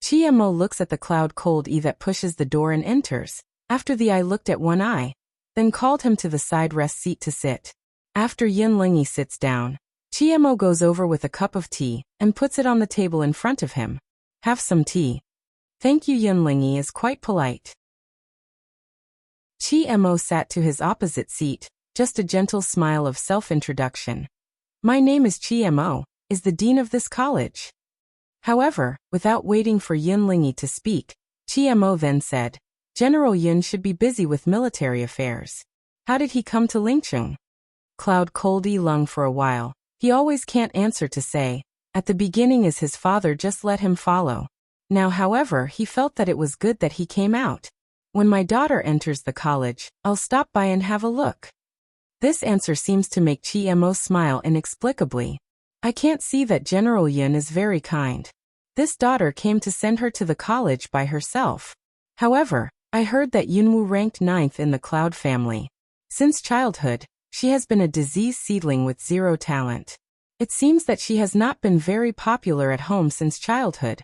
Chiemo looks at the cloud cold eye that pushes the door and enters. After the eye looked at one eye, then called him to the side rest seat to sit. After Yunlingyi sits down, Chiemo goes over with a cup of tea and puts it on the table in front of him. Have some tea. Thank you. Yunlingyi is quite polite. Chiemo sat to his opposite seat, just a gentle smile of self-introduction. My name is Chiemo, is the dean of this college. However, without waiting for Yunlingyi to speak, Chiemo then said, General Yun should be busy with military affairs. How did he come to Lingcheng? Cloud Coldy lung for a while. He always can't answer to say. At the beginning as his father just let him follow. Now however he felt that it was good that he came out. When my daughter enters the college, I'll stop by and have a look. This answer seems to make Chiemo smile inexplicably. I can't see that General Yun is very kind. This daughter came to send her to the college by herself. However, I heard that Yunwu ranked 9th in the Cloud family. Since childhood, she has been a diseased seedling with 0 talent. It seems that she has not been very popular at home since childhood.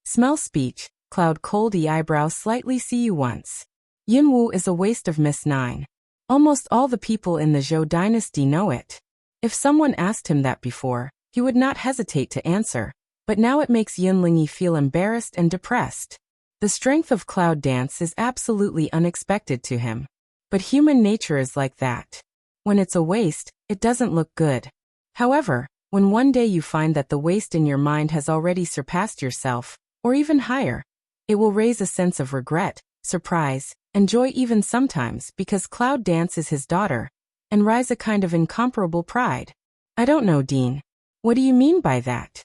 Smell speech, Cloud Coldy eyebrow slightly see you once. Yunwu is a waste of Miss 9. Almost all the people in the Zhou dynasty know it. If someone asked him that before, he would not hesitate to answer, but now it makes Yunlingyi feel embarrassed and depressed. The strength of Cloud Dance is absolutely unexpected to him. But human nature is like that. When it's a waste, it doesn't look good. However, when one day you find that the waste in your mind has already surpassed yourself, or even higher, it will raise a sense of regret, surprise, and joy even sometimes because Cloud Dance is his daughter, and rise a kind of incomparable pride. I don't know, Dean. What do you mean by that?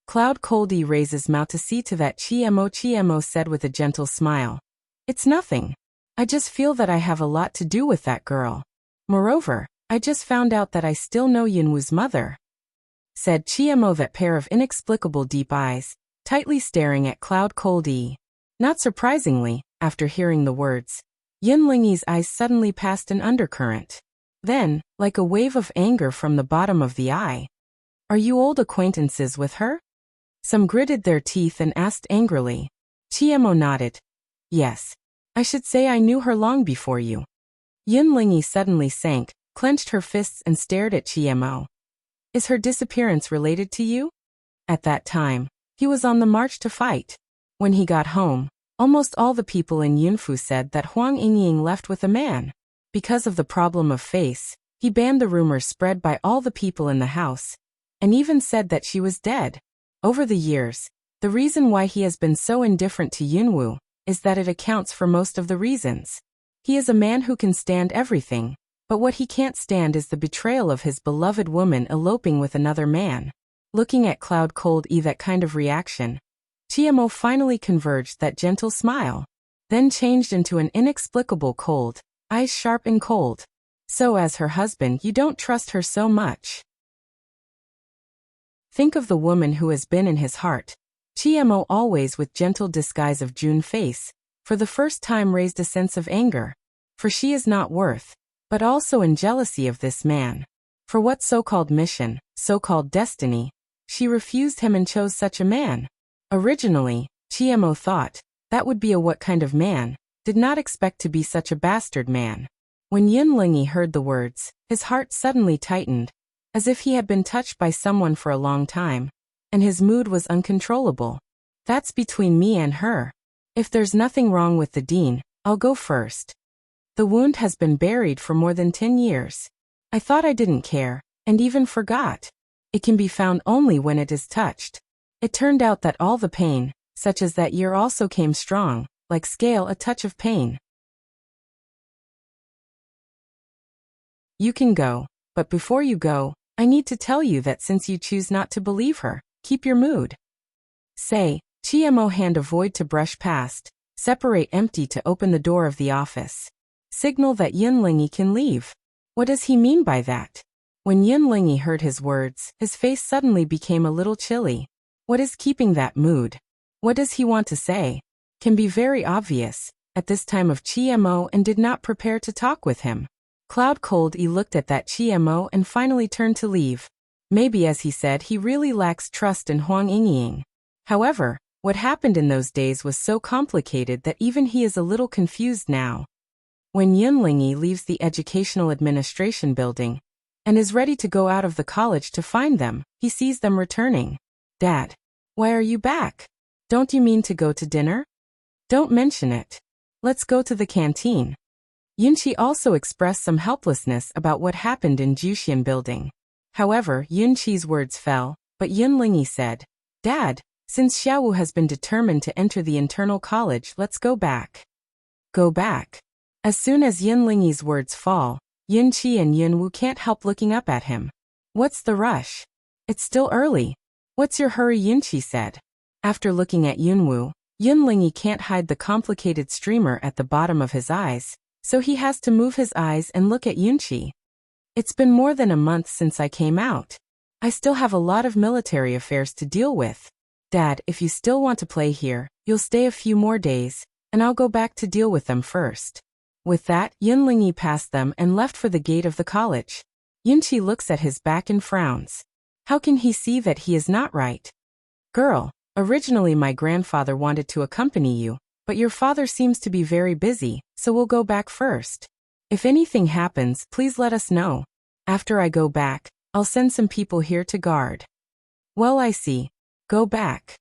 Cloud Coldy raises mouth to see to that Chiemo said with a gentle smile. It's nothing. I just feel that I have a lot to do with that girl. Moreover, I just found out that I still know Yunwu's mother. Said Chiemo, that pair of inexplicable deep eyes, tightly staring at Cloud Coldy. Not surprisingly, after hearing the words, Yunlingyi's eyes suddenly passed an undercurrent. Then, like a wave of anger from the bottom of the eye. Are you old acquaintances with her? Some gritted their teeth and asked angrily. Chiemo nodded. Yes. I should say I knew her long before you. Yun Lingyi suddenly sank, clenched her fists and stared at Chiemo. Is her disappearance related to you? At that time, he was on the march to fight. When he got home, almost all the people in Yunfu said that Huang Yingying left with a man. Because of the problem of face, he banned the rumors spread by all the people in the house, and even said that she was dead. Over the years, the reason why he has been so indifferent to Yunwu is that it accounts for most of the reasons. He is a man who can stand everything, but what he can't stand is the betrayal of his beloved woman eloping with another man. Looking at Cloud Cold that kind of reaction, Chiemo finally converged that gentle smile, then changed into an inexplicable cold, eyes sharp and cold. So as her husband you don't trust her so much. Think of the woman who has been in his heart. Chiemo, always with gentle disguise of June face, for the first time raised a sense of anger. For she is not worth, but also in jealousy of this man. For what so-called mission, so-called destiny, she refused him and chose such a man. Originally, Chiemo thought, that would be a what kind of man, did not expect to be such a bastard man. When Yun Lingyi heard the words, his heart suddenly tightened, as if he had been touched by someone for a long time, and his mood was uncontrollable. That's between me and her. If there's nothing wrong with the dean, I'll go first. The wound has been buried for more than 10 years. I thought I didn't care, and even forgot. It can be found only when it is touched. It turned out that all the pain, such as that year, also came strong, like scale, a touch of pain. You can go, but before you go, I need to tell you that since you choose not to believe her, keep your mood. Say, Chiemo hand avoid to brush past, separate empty to open the door of the office. Signal that Yun Lingyi can leave. What does he mean by that? When Yun Lingyi heard his words, his face suddenly became a little chilly. What is keeping that mood? What does he want to say? Can be very obvious, at this time of Chiemo, and did not prepare to talk with him. Cloud Cold looked at that Chiemo and finally turned to leave. Maybe, as he said, he really lacks trust in Huang Yingying. However, what happened in those days was so complicated that even he is a little confused now. When Yun Lingyi leaves the Educational Administration building and is ready to go out of the college to find them, he sees them returning. Dad, why are you back? Don't you mean to go to dinner? Don't mention it. Let's go to the canteen. Yunqi also expressed some helplessness about what happened in Juxian building. However, Yunqi's words fell, but Yun Lingyi said, Dad, since Xiaowu has been determined to enter the internal college, let's go back. Go back. As soon as Yun Lingyi's words fall, Yunqi and Yunwu can't help looking up at him. What's the rush? It's still early. What's your hurry? Yunqi said. After looking at Yunwu, Yun Lingyi can't hide the complicated streamer at the bottom of his eyes, so he has to move his eyes and look at Yunqi. It's been more than a month since I came out. I still have a lot of military affairs to deal with. Dad, if you still want to play here, you'll stay a few more days, and I'll go back to deal with them first. With that, Yun Lingyi passed them and left for the gate of the college. Yunqi looks at his back and frowns. How can he see that he is not right? Girl, originally my grandfather wanted to accompany you, but your father seems to be very busy, so we'll go back first. If anything happens, please let us know. After I go back, I'll send some people here to guard. Well, I see. Go back.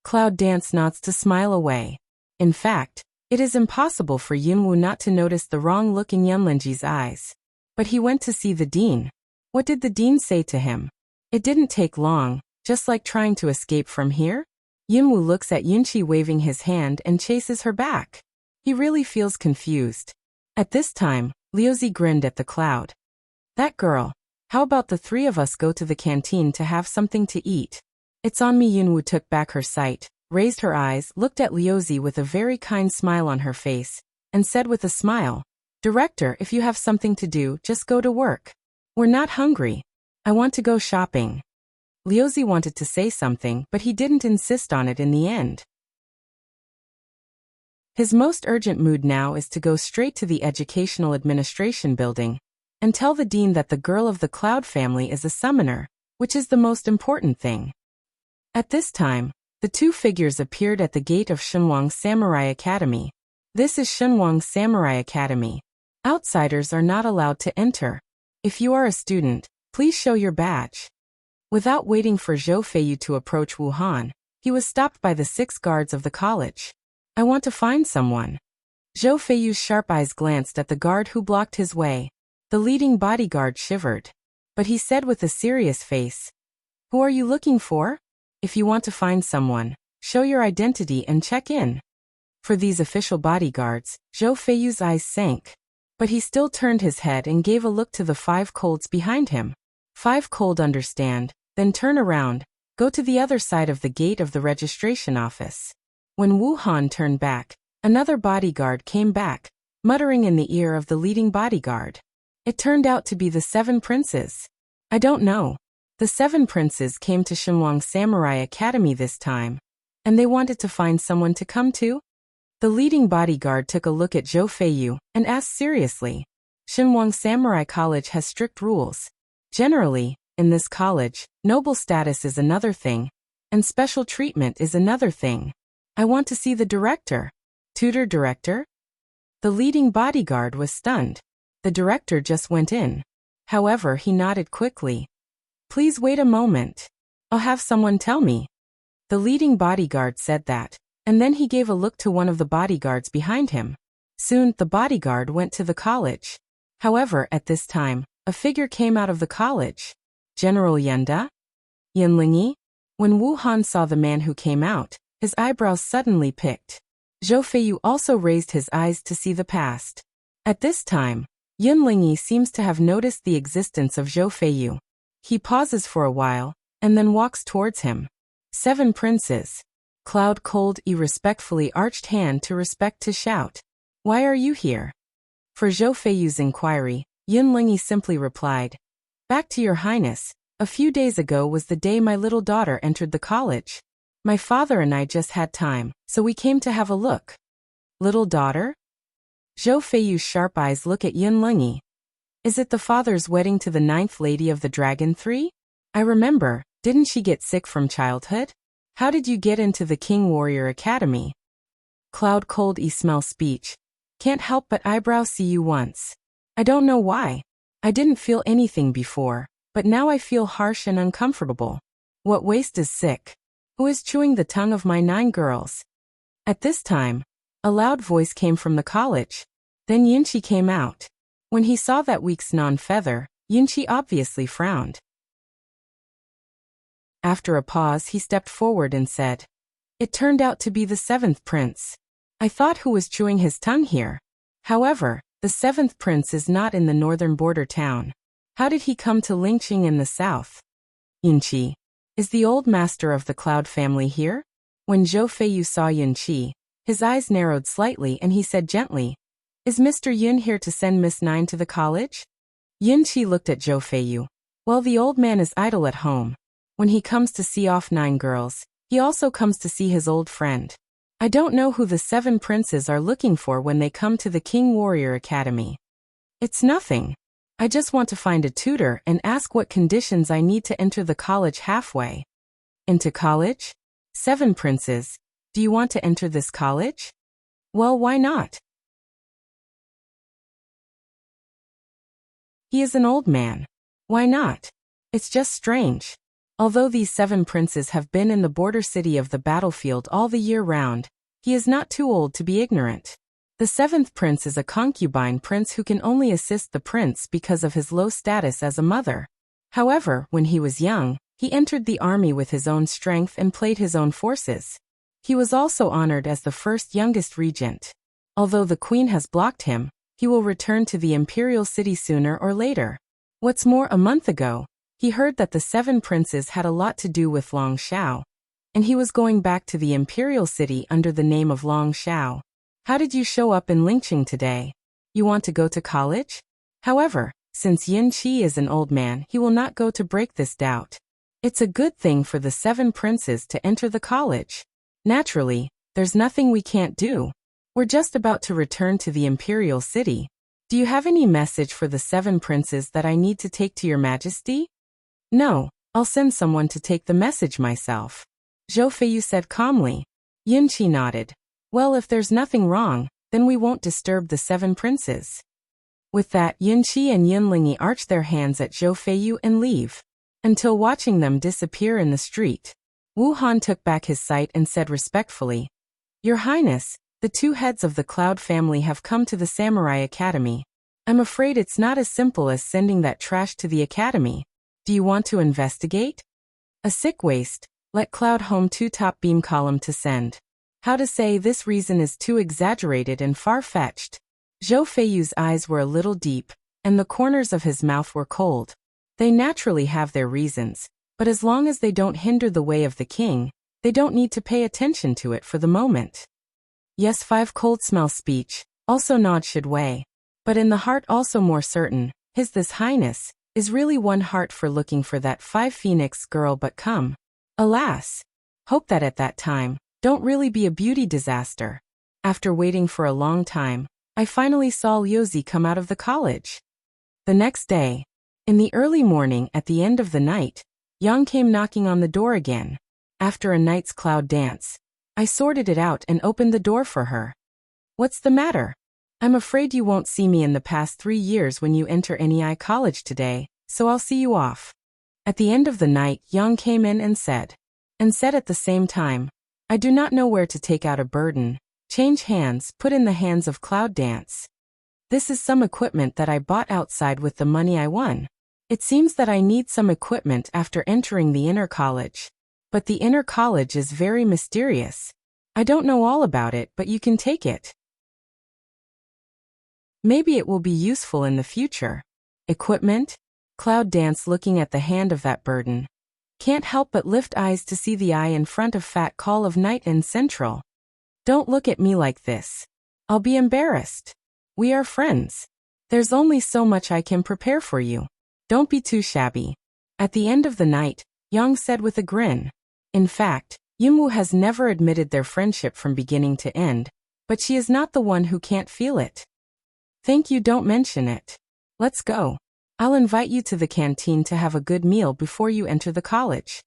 Cloud Dance nods to smile away. In fact, it is impossible for Yunwu not to notice the wrong look in Yun Lingyi's eyes. But he went to see the dean. What did the dean say to him? It didn't take long, just like trying to escape from here. Yunwu looks at Yunqi waving his hand and chases her back. He really feels confused. At this time, Liuzi grinned at the cloud. That girl. How about the three of us go to the canteen to have something to eat? It's on me. Yunwu took back her sight, raised her eyes, looked at Liuzi with a very kind smile on her face, and said with a smile, Director, if you have something to do, just go to work. We're not hungry. I want to go shopping. Liuzi wanted to say something, but he didn't insist on it in the end. His most urgent mood now is to go straight to the Educational Administration building and tell the dean that the girl of the Cloud family is a summoner, which is the most important thing. At this time, the two figures appeared at the gate of Shenwang Samurai Academy. This is Shenwang Samurai Academy. Outsiders are not allowed to enter. If you are a student, please show your badge. Without waiting for Zhou Feiyu to approach Wu Han, he was stopped by the 6 guards of the college. I want to find someone. Zhou Feiyu's sharp eyes glanced at the guard who blocked his way. The leading bodyguard shivered. But he said with a serious face, "Who are you looking for? If you want to find someone, show your identity and check in." For these official bodyguards, Zhou Feiyu's eyes sank. But he still turned his head and gave a look to the 5 colds behind him. 5 cold understand, then turn around, go to the other side of the gate of the registration office. When Wu Han turned back, another bodyguard came back, muttering in the ear of the leading bodyguard. It turned out to be the 7 princes. I don't know. The 7 princes came to Shenwang Samurai Academy this time, and they wanted to find someone to come to? The leading bodyguard took a look at Zhou Feiyu and asked seriously. Shenwang Samurai College has strict rules. Generally, in this college, noble status is another thing, and special treatment is another thing. I want to see the director. Tutor director? The leading bodyguard was stunned. The director just went in. However, he nodded quickly. Please wait a moment. I'll have someone tell me. The leading bodyguard said that, and then he gave a look to one of the bodyguards behind him. Soon, the bodyguard went to the college. However, at this time, a figure came out of the college. General Yenda? Yinlingyi? When Wu Han saw the man who came out, his eyebrows suddenly picked. Zhou Feiyu also raised his eyes to see the past. At this time, Yinlingyi seems to have noticed the existence of Zhou Feiyu. He pauses for a while, and then walks towards him. 7 princes. Cloud Cold respectfully arched hand to respect to shout. Why are you here? For Zhou Feiyu's inquiry, Yinlingyi simply replied, Back to your highness, a few days ago was the day my little daughter entered the college. My father and I just had time, so we came to have a look. Little daughter? Zhou Feiyu's sharp eyes look at Yinlingyi. Is it the father's wedding to the 9th lady of the Dragon 3? I remember, didn't she get sick from childhood? How did you get into the King Warrior Academy? Cloud Cold smell speech. Can't help but eyebrow see you once. I don't know why. I didn't feel anything before, but now I feel harsh and uncomfortable. What waste is sick? Who is chewing the tongue of my 9 girls? At this time, a loud voice came from the college. Then Yinchi came out. When he saw that weak non-feather, Yinchi obviously frowned. After a pause, he stepped forward and said, It turned out to be the 7th prince. I thought who was chewing his tongue here. However, the 7th prince is not in the northern border town. How did he come to Lingqing in the south? Yinchi. Is the old master of the Cloud family here? When Zhou Feiyu saw Yinchi, his eyes narrowed slightly and he said gently, Is Mr. Yun here to send Miss Nine to the college? Yinchi looked at Zhou Feiyu. Well, the old man is idle at home. When he comes to see off 9 girls, he also comes to see his old friend. I don't know who the 7 princes are looking for when they come to the King Warrior Academy. It's nothing. I just want to find a tutor and ask what conditions I need to enter the college halfway. Into college? 7 princes. Do you want to enter this college? Well, why not? He is an old man. Why not? It's just strange. Although these 7 princes have been in the border city of the battlefield all the year round, he is not too old to be ignorant. The 7th prince is a concubine prince who can only assist the prince because of his low status as a mother. However, when he was young, he entered the army with his own strength and played his own forces. He was also honored as the first youngest regent. Although the queen has blocked him, he will return to the imperial city sooner or later. What's more, a month ago, he heard that the 7 princes had a lot to do with Long Shao, and he was going back to the imperial city under the name of Long Shao. How did you show up in Lingqing today? You want to go to college? However, since Yin Qi is an old man, he will not go to break this doubt. It's a good thing for the 7 princes to enter the college. Naturally, there's nothing we can't do. We're just about to return to the imperial city. Do you have any message for the 7 princes that I need to take to your majesty? No, I'll send someone to take the message myself. Zhou Feiyu said calmly. Yinchi nodded. Well, if there's nothing wrong, then we won't disturb the 7 princes. With that, Yunqi and Yunlingyi arch their hands at Zhou Feiyu and leave, until watching them disappear in the street. Wu Han took back his sight and said respectfully, "Your Highness, the two heads of the Cloud family have come to the Samurai Academy. I'm afraid it's not as simple as sending that trash to the academy. Do you want to investigate? A sick waste, let Cloud home 2 top beam column to send. How to say this reason is too exaggerated and far-fetched." Zhou Feiyu's eyes were a little deep, and the corners of his mouth were cold. They naturally have their reasons, but as long as they don't hinder the way of the king, they don't need to pay attention to it for the moment. Yes, 5 cold smell speech, also nod should weigh. But in the heart also more certain, his this highness, is really one heart for looking for that 5 phoenix girl but come. Alas! Hope that at that time, don't really be a beauty disaster. After waiting for a long time, I finally saw Liuzi come out of the college. The next day, in the early morning at the end of the night, Yang came knocking on the door again. After a night's cloud dance, I sorted it out and opened the door for her. "What's the matter? I'm afraid you won't see me in the past 3 years when you enter NEI college today, so I'll see you off." At the end of the night, Yang came in and said at the same time, "I do not know where to take out a burden. Change hands, put in the hands of Cloud Dance. This is some equipment that I bought outside with the money I won. It seems that I need some equipment after entering the inner college. But the inner college is very mysterious. I don't know all about it, but you can take it. Maybe it will be useful in the future." Equipment? Cloud Dance looking at the hand of that burden. Can't help but lift eyes to see the eye in front of Fat Call of Night and Central. "Don't look at me like this. I'll be embarrassed. We are friends. There's only so much I can prepare for you. Don't be too shabby." At the end of the night, Yang said with a grin. In fact, Yunwu has never admitted their friendship from beginning to end, but she is not the one who can't feel it. "Thank you, don't mention it. Let's go. I'll invite you to the canteen to have a good meal before you enter the college."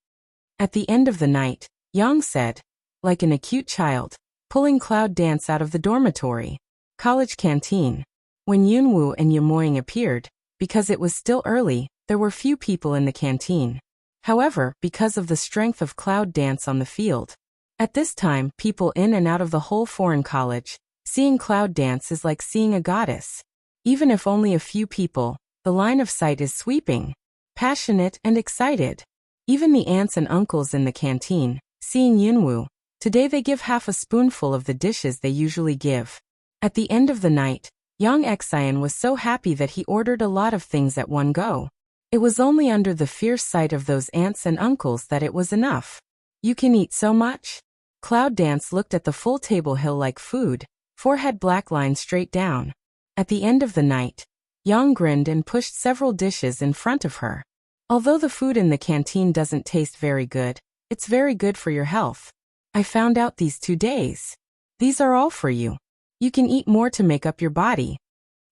At the end of the night, Yang said, like an acute child, pulling Cloud Dance out of the dormitory. College canteen. When Yunwu and Yamoying appeared, because it was still early, there were few people in the canteen. However, because of the strength of Cloud Dance on the field, at this time, people in and out of the whole foreign college, seeing Cloud Dance is like seeing a goddess. Even if only a few people, the line of sight is sweeping, passionate and excited. Even the aunts and uncles in the canteen, seeing Yunwu, today they give half a spoonful of the dishes they usually give. At the end of the night, Yang Xian was so happy that he ordered a lot of things at one go. It was only under the fierce sight of those aunts and uncles that it was enough. "You can eat so much?" Cloud Dance looked at the full table hill like food, forehead black line straight down. At the end of the night, Yang grinned and pushed several dishes in front of her. "Although the food in the canteen doesn't taste very good, it's very good for your health. I found out these 2 days. These are all for you. You can eat more to make up your body."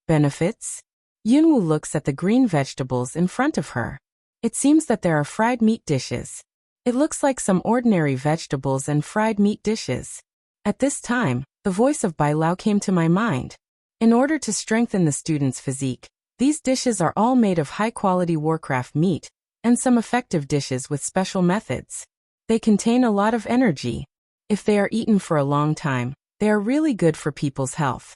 Benefits? Yunwu looks at the green vegetables in front of her. It seems that there are fried meat dishes. It looks like some ordinary vegetables and fried meat dishes. At this time, the voice of Bai Lao came to my mind. In order to strengthen the student's physique, these dishes are all made of high-quality Warcraft meat, and some effective dishes with special methods. They contain a lot of energy. If they are eaten for a long time, they are really good for people's health.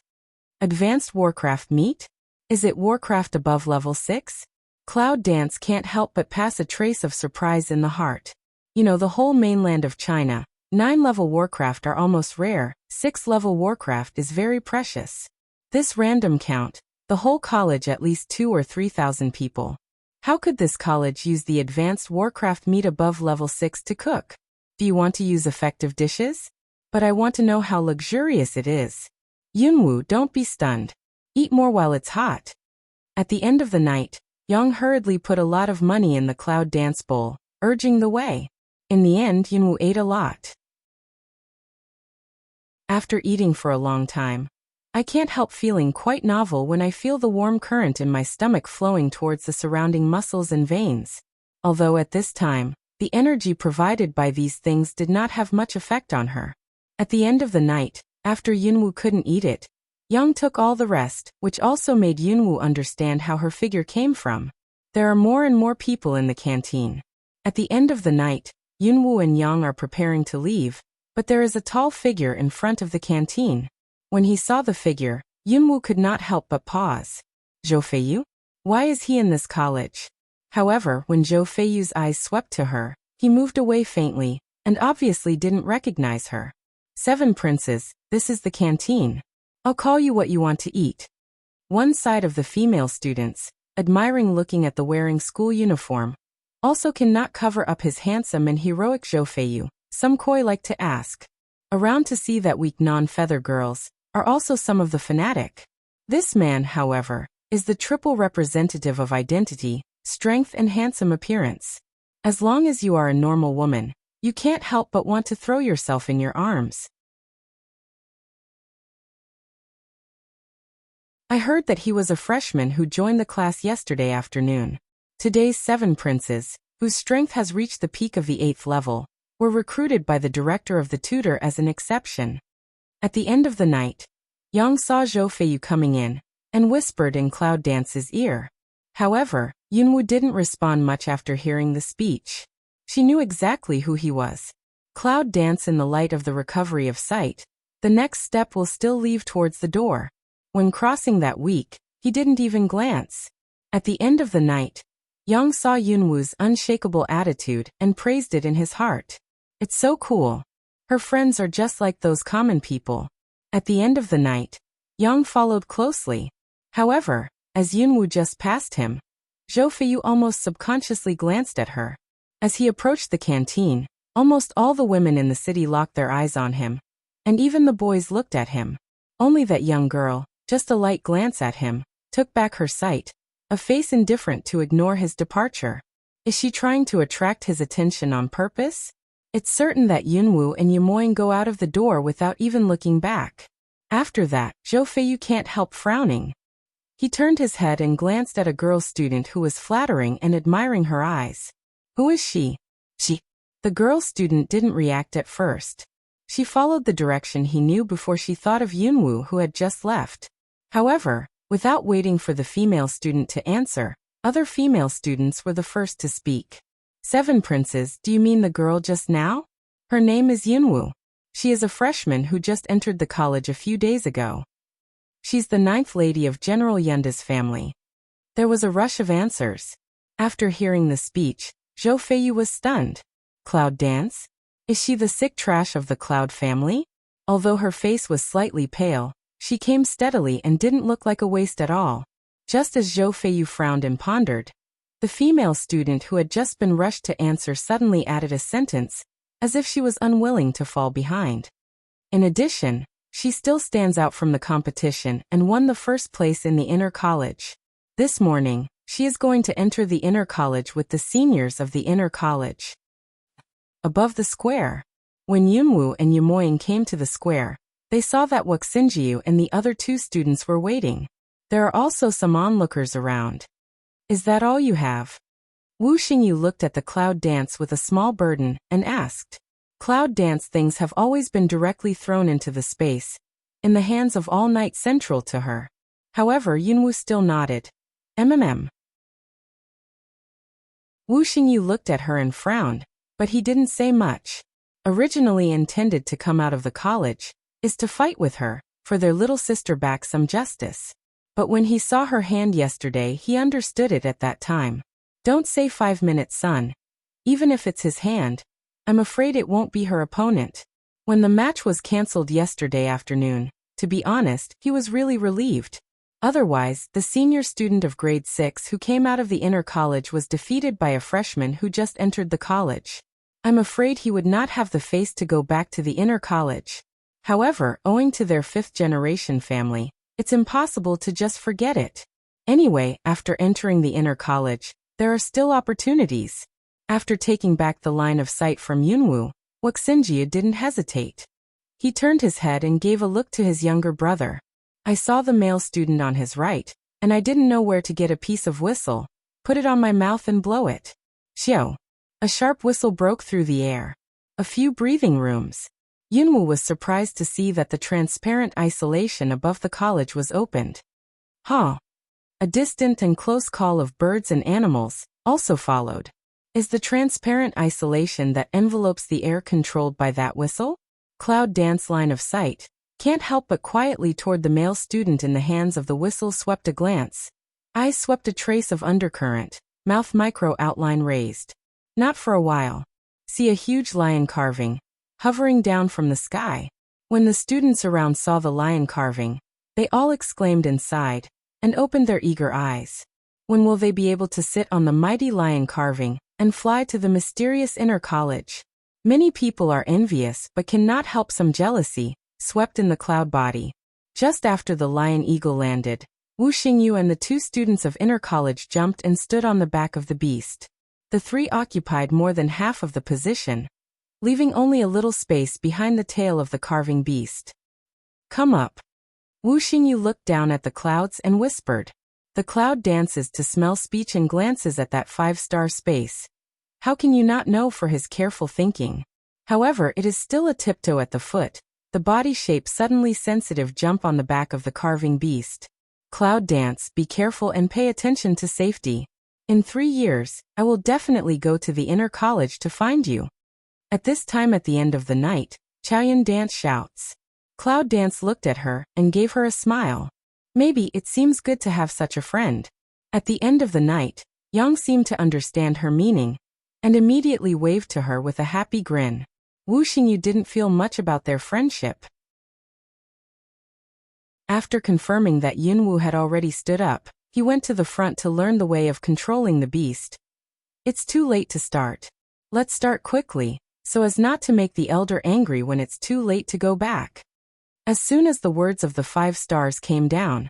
Advanced Warcraft meat? Is it Warcraft above level 6? Cloud Dance can't help but pass a trace of surprise in the heart. You know, the whole mainland of China, 9-level Warcraft are almost rare, 6-level Warcraft is very precious. This random count, the whole college at least 2,000 or 3,000 people. How could this college use the advanced Warcraft meat above level 6 to cook? Do you want to use effective dishes? But I want to know how luxurious it is. Yunwu, don't be stunned. Eat more while it's hot. At the end of the night, Yang hurriedly put a lot of money in the Cloud Dance bowl, urging the way. In the end, Yunwu ate a lot. After eating for a long time, I can't help feeling quite novel when I feel the warm current in my stomach flowing towards the surrounding muscles and veins. Although at this time, the energy provided by these things did not have much effect on her. At the end of the night, after Yunwu couldn't eat it, Young took all the rest, which also made Yunwoo understand how her figure came from. There are more and more people in the canteen. At the end of the night, Yunwoo and Yang are preparing to leave, but there is a tall figure in front of the canteen. When he saw the figure, Yunwoo could not help but pause. Zhou Feiyu? Why is he in this college? However, when Zhou Feiyu's eyes swept to her, he moved away faintly, and obviously didn't recognize her. 7 princes, this is the canteen. I'll call you what you want to eat. One side of the female students, admiring looking at the wearing school uniform, also cannot cover up his handsome and heroic Zhou Feiyu. Some koi like to ask. Around to see that weak non-feather girls are also some of the fanatic. This man, however, is the triple representative of identity, strength and handsome appearance. As long as you are a normal woman, you can't help but want to throw yourself in your arms. I heard that he was a freshman who joined the class yesterday afternoon. Today's 7 princes, whose strength has reached the peak of the 8th level, were recruited by the director of the tutor as an exception. At the end of the night, Yang saw Zhou Feiyu coming in, and whispered in Cloud Dance's ear. However, Yunwoo didn't respond much after hearing the speech. She knew exactly who he was. Cloud Dance in the light of the recovery of sight. The next step will still leave towards the door. When crossing that week, he didn't even glance. At the end of the night, Yang saw Yunwoo's unshakable attitude and praised it in his heart. It's so cool. Her friends are just like those common people. At the end of the night, Yang followed closely. However, as Yunwoo just passed him, Zhou Feiyu almost subconsciously glanced at her. As he approached the canteen, almost all the women in the city locked their eyes on him. And even the boys looked at him. Only that young girl, just a light glance at him, took back her sight, a face indifferent to ignore his departure. Is she trying to attract his attention on purpose? It's certain that Yunwoo and Yamoying go out of the door without even looking back. After that, Zhou Feiyu can't help frowning. He turned his head and glanced at a girl student who was flattering and admiring her eyes. Who is she? She. The girl student didn't react at first. She followed the direction he knew before she thought of Yunwoo, who had just left. However, without waiting for the female student to answer, other female students were the first to speak. 7 princes, do you mean the girl just now? Her name is Yunwoo. She is a freshman who just entered the college a few days ago. She's the 9th lady of General Yunda's family. There was a rush of answers. After hearing the speech, Zhou Feiyu was stunned. Cloud Dance? Is she the sick trash of the Cloud family? Although her face was slightly pale, she came steadily and didn't look like a waste at all. Just as Zhou Feiyu frowned and pondered, the female student who had just been rushed to answer suddenly added a sentence, as if she was unwilling to fall behind. In addition, she still stands out from the competition and won the first place in the inner college. This morning, she is going to enter the inner college with the seniors of the inner college. Above the square, when Yunwoo and Yamoying came to the square, they saw that Wuxia and the other 2 students were waiting. There are also some onlookers around. Is that all you have? Wu Xingyu looked at the Cloud Dance with a small burden and asked. Cloud Dance things have always been directly thrown into the space, in the hands of All Night Central to her. However, Yunwoo still nodded. Wu Xingyu looked at her and frowned, but he didn't say much. Originally intended to come out of the college, is to fight with her, for their little sister back some justice. But when he saw her hand yesterday, he understood it at that time. Don't say 5 minutes, son. Even if it's his hand, I'm afraid it won't be her opponent. When the match was cancelled yesterday afternoon, to be honest, he was really relieved. Otherwise, the senior student of grade 6 who came out of the inner college was defeated by a freshman who just entered the college. I'm afraid he would not have the face to go back to the inner college. However, owing to their 5th generation family, it's impossible to just forget it. Anyway, after entering the inner college, there are still opportunities. After taking back the line of sight from Yunwoo, Wuxia didn't hesitate. He turned his head and gave a look to his younger brother. I saw the male student on his right, and I didn't know where to get a piece of whistle. Put it on my mouth and blow it. Xiao. A sharp whistle broke through the air. A few breathing rooms. Yunwu was surprised to see that the transparent isolation above the college was opened. Huh. A distant and close call of birds and animals also followed. Is the transparent isolation that envelopes the air controlled by that whistle? Cloud dance line of sight. Can't help but quietly toward the male student in the hands of the whistle swept a glance. Eyes swept a trace of undercurrent, mouth micro outline raised. Not for a while. See a huge lion carving, hovering down from the sky. When the students around saw the lion carving, they all exclaimed inside, and opened their eager eyes. When will they be able to sit on the mighty lion carving, and fly to the mysterious inner college? Many people are envious but cannot help some jealousy, swept in the cloud body. Just after the lion eagle landed, Wu Xingyu and the two students of inner college jumped and stood on the back of the beast. The three occupied more than half of the position, leaving only a little space behind the tail of the carving beast. Come up. Wu Xingyu looked down at the clouds and whispered. The cloud dances to smell speech and glances at that 5-star space. How can you not know for his careful thinking? However, it is still a tiptoe at the foot. The body shape suddenly sensitive jump on the back of the carving beast. Cloud dance, be careful and pay attention to safety. In 3 years, I will definitely go to the inner college to find you. At this time at the end of the night, Chaoyan Dance shouts. Cloud Dance looked at her and gave her a smile. Maybe it seems good to have such a friend. At the end of the night, Yang seemed to understand her meaning, and immediately waved to her with a happy grin. Wu Xingyu didn't feel much about their friendship. After confirming that Yunwu had already stood up, he went to the front to learn the way of controlling the beast. It's too late to start. Let's start quickly, so as not to make the elder angry when it's too late to go back. As soon as the words of the 5 stars came down,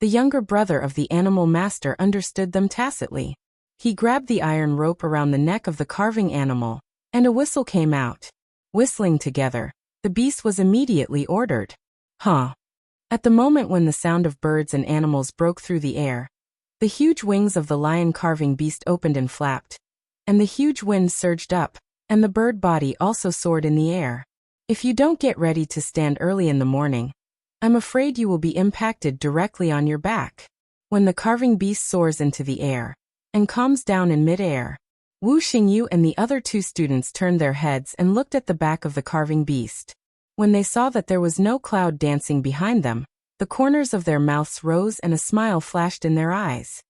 the younger brother of the animal master understood them tacitly. He grabbed the iron rope around the neck of the carving animal, and a whistle came out. Whistling together, the beast was immediately ordered. Huh. At the moment when the sound of birds and animals broke through the air, the huge wings of the lion carving beast opened and flapped, and the huge wind surged up, and the bird body also soared in the air. If you don't get ready to stand early in the morning, I'm afraid you will be impacted directly on your back. When the carving beast soars into the air and calms down in mid-air, Wu Xingyu and the other 2 students turned their heads and looked at the back of the carving beast. When they saw that there was no cloud dancing behind them, the corners of their mouths rose and a smile flashed in their eyes.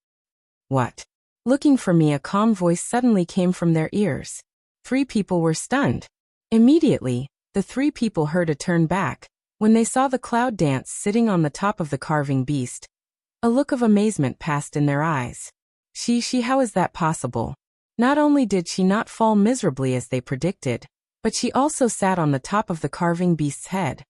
What? Looking for me, a calm voice suddenly came from their ears. 3 people were stunned. Immediately, the 3 people heard a turn back. When they saw the cloud dance sitting on the top of the carving beast, a look of amazement passed in their eyes. How is that possible? Not only did she not fall miserably as they predicted, but she also sat on the top of the carving beast's head.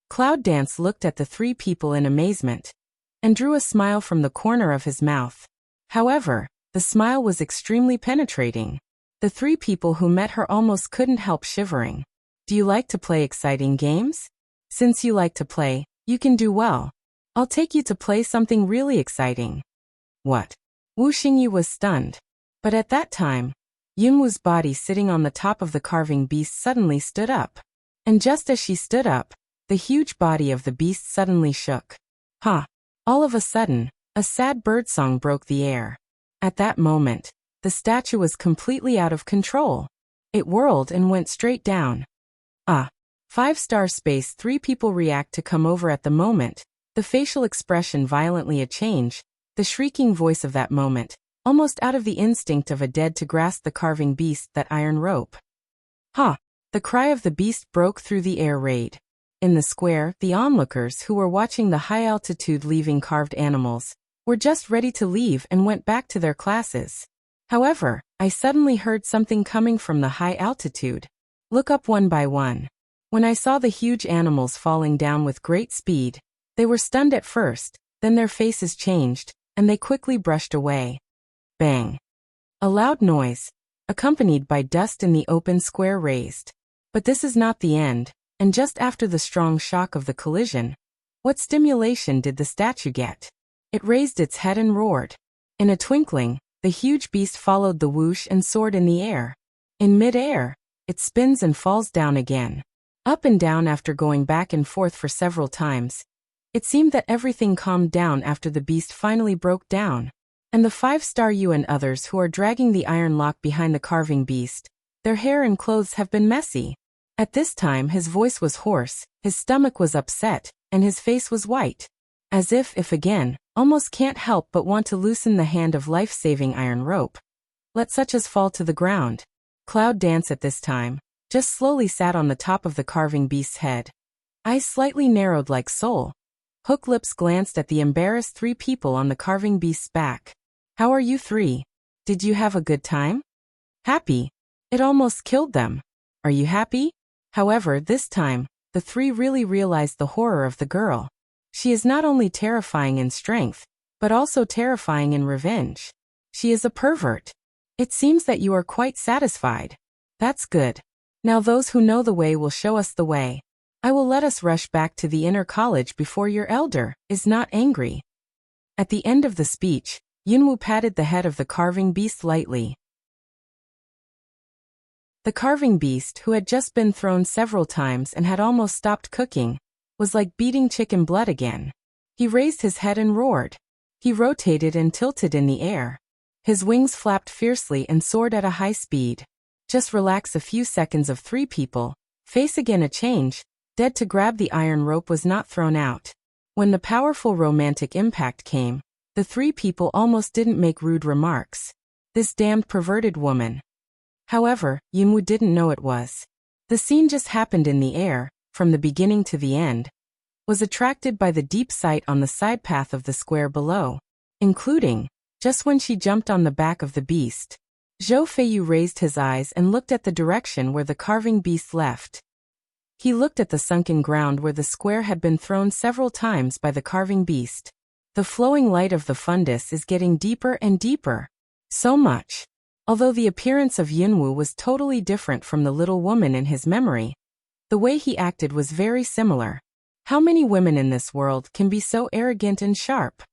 Cloud Dance looked at the 3 people in amazement, and drew a smile from the corner of his mouth. However, the smile was extremely penetrating. The 3 people who met her almost couldn't help shivering. Do you like to play exciting games? Since you like to play, you can do well. I'll take you to play something really exciting. What? Wu Xingyu was stunned. But at that time, Yunwu's body sitting on the top of the carving beast suddenly stood up. And just as she stood up, the huge body of the beast suddenly shook. Ha! All of a sudden, a sad birdsong broke the air. At that moment, the statue was completely out of control. It whirled and went straight down. 5-star space. 3 people react to come over at the moment, the facial expression violently a change, the shrieking voice of that moment, almost out of the instinct of a dead to grasp the carving beast that iron rope. Ha! The cry of the beast broke through the air raid. In the square, the onlookers who were watching the high-altitude leaving carved animals were just ready to leave and went back to their classes. However, I suddenly heard something coming from the high altitude. Look up one by one. When I saw the huge animals falling down with great speed, they were stunned at first, then their faces changed, and they quickly brushed away. Bang! A loud noise, accompanied by dust in the open square raised. But this is not the end, and just after the strong shock of the collision, what stimulation did the statue get? It raised its head and roared. In a twinkling, the huge beast followed the whoosh and soared in the air. In mid-air, it spins and falls down again. Up and down after going back and forth for several times. It seemed that everything calmed down after the beast finally broke down. And the 5-star you and others who are dragging the iron lock behind the carving beast, their hair and clothes have been messy. At this time his voice was hoarse, his stomach was upset, and his face was white. As if again, almost can't help but want to loosen the hand of life-saving iron rope. Let such as fall to the ground. Cloud Dance at this time just slowly sat on the top of the carving beast's head. Eyes slightly narrowed like Soul. Hook Lips glanced at the embarrassed 3 people on the carving beast's back. How are you 3? Did you have a good time? Happy. It almost killed them. Are you happy? However, this time, the 3 really realized the horror of the girl. She is not only terrifying in strength, but also terrifying in revenge. She is a pervert. It seems that you are quite satisfied. That's good. Now those who know the way will show us the way. I will let us rush back to the inner college before your elder is not angry. At the end of the speech, Yunwu patted the head of the carving beast lightly. The carving beast, who had just been thrown several times and had almost stopped cooking, was like beating chicken blood again. He raised his head and roared. He rotated and tilted in the air. His wings flapped fiercely and soared at a high speed. Just relax a few seconds of 3 people, face again a change, dead to grab the iron rope was not thrown out. When the powerful romantic impact came, the 3 people almost didn't make rude remarks. This damned perverted woman. However, Yunwu didn't know it was. The scene just happened in the air, from the beginning to the end, was attracted by the deep sight on the side path of the square below, including, just when she jumped on the back of the beast. Zhou Feiyu raised his eyes and looked at the direction where the carving beast left. He looked at the sunken ground where the square had been thrown several times by the carving beast. The flowing light of the fundus is getting deeper and deeper. So much. Although the appearance of Yunwu was totally different from the little woman in his memory, the way he acted was very similar. How many women in this world can be so arrogant and sharp?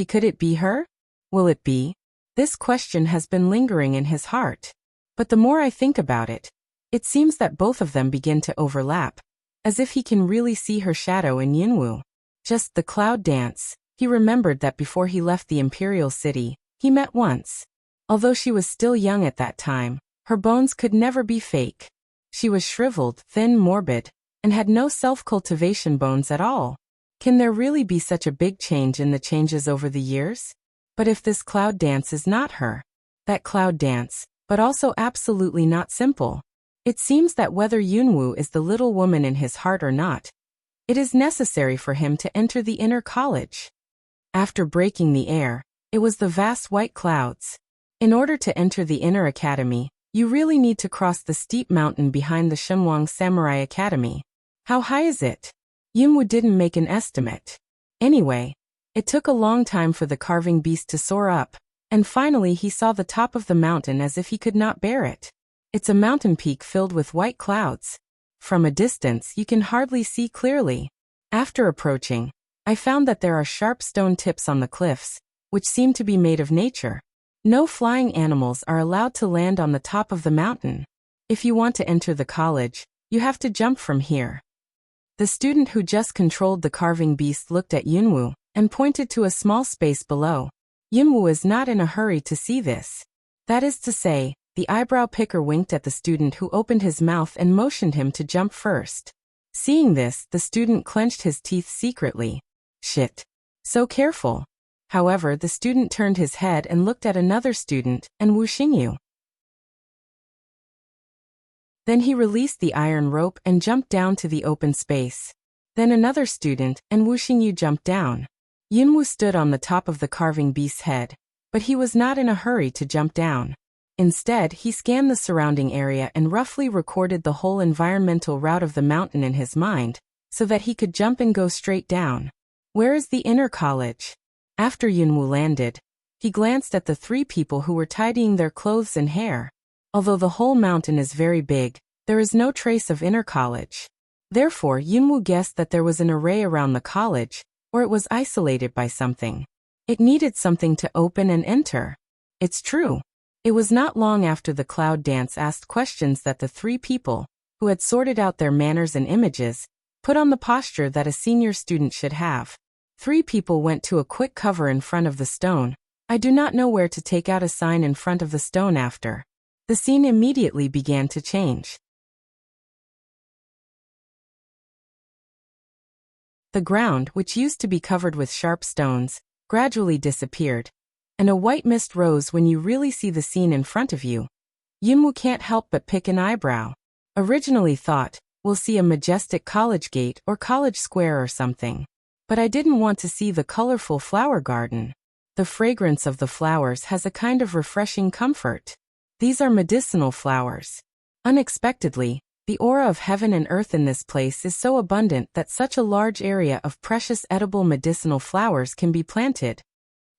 Could it be her? Will it be? This question has been lingering in his heart. But the more I think about it, it seems that both of them begin to overlap, as if he can really see her shadow in Yunwu. Just the Cloud Dance. He remembered that before he left the Imperial City, he met once. Although she was still young at that time, her bones could never be fake. She was shriveled, thin, morbid, and had no self-cultivation bones at all. Can there really be such a big change in the changes over the years? But if this Cloud Dance is not her, that Cloud Dance, but also absolutely not simple. It seems that whether Yunwu is the little woman in his heart or not, it is necessary for him to enter the inner college. After breaking the air, it was the vast white clouds. In order to enter the inner academy, you really need to cross the steep mountain behind the Shenwang Samurai Academy. How high is it? Yunwu didn't make an estimate. Anyway, it took a long time for the carving beast to soar up, and finally he saw the top of the mountain as if he could not bear it. It's a mountain peak filled with white clouds. From a distance you can hardly see clearly. After approaching, I found that there are sharp stone tips on the cliffs, which seem to be made of nature. No flying animals are allowed to land on the top of the mountain. If you want to enter the college, you have to jump from here. The student who just controlled the carving beast looked at Yunwu and pointed to a small space below. Yunwu is not in a hurry to see this. That is to say, the eyebrow picker winked at the student who opened his mouth and motioned him to jump first. Seeing this, the student clenched his teeth secretly. Shit. So careful. However, the student turned his head and looked at another student, and Wu Xingyu. Then he released the iron rope and jumped down to the open space. Then another student, and Wu Xingyu jumped down. Yunwu stood on the top of the carving beast's head, but he was not in a hurry to jump down. Instead, he scanned the surrounding area and roughly recorded the whole environmental route of the mountain in his mind, so that he could jump and go straight down. Where is the inner college? After Yunwu landed, he glanced at the 3 people who were tidying their clothes and hair. Although the whole mountain is very big, there is no trace of inner college. Therefore, Yunwu guessed that there was an array around the college, or it was isolated by something. It needed something to open and enter. It's true. It was not long after the cloud dance asked questions that the three people, who had sorted out their manners and images, put on the posture that a senior student should have. Three people went to a quick cover in front of the stone. I do not know where to take out a sign in front of the stone after. The scene immediately began to change. The ground, which used to be covered with sharp stones, gradually disappeared, and a white mist rose when you really see the scene in front of you. Yunwu can't help but pick an eyebrow. Originally thought, we'll see a majestic college gate or college square or something. But I didn't want to see the colorful flower garden. The fragrance of the flowers has a kind of refreshing comfort. These are medicinal flowers. Unexpectedly, the aura of heaven and earth in this place is so abundant that such a large area of precious edible medicinal flowers can be planted.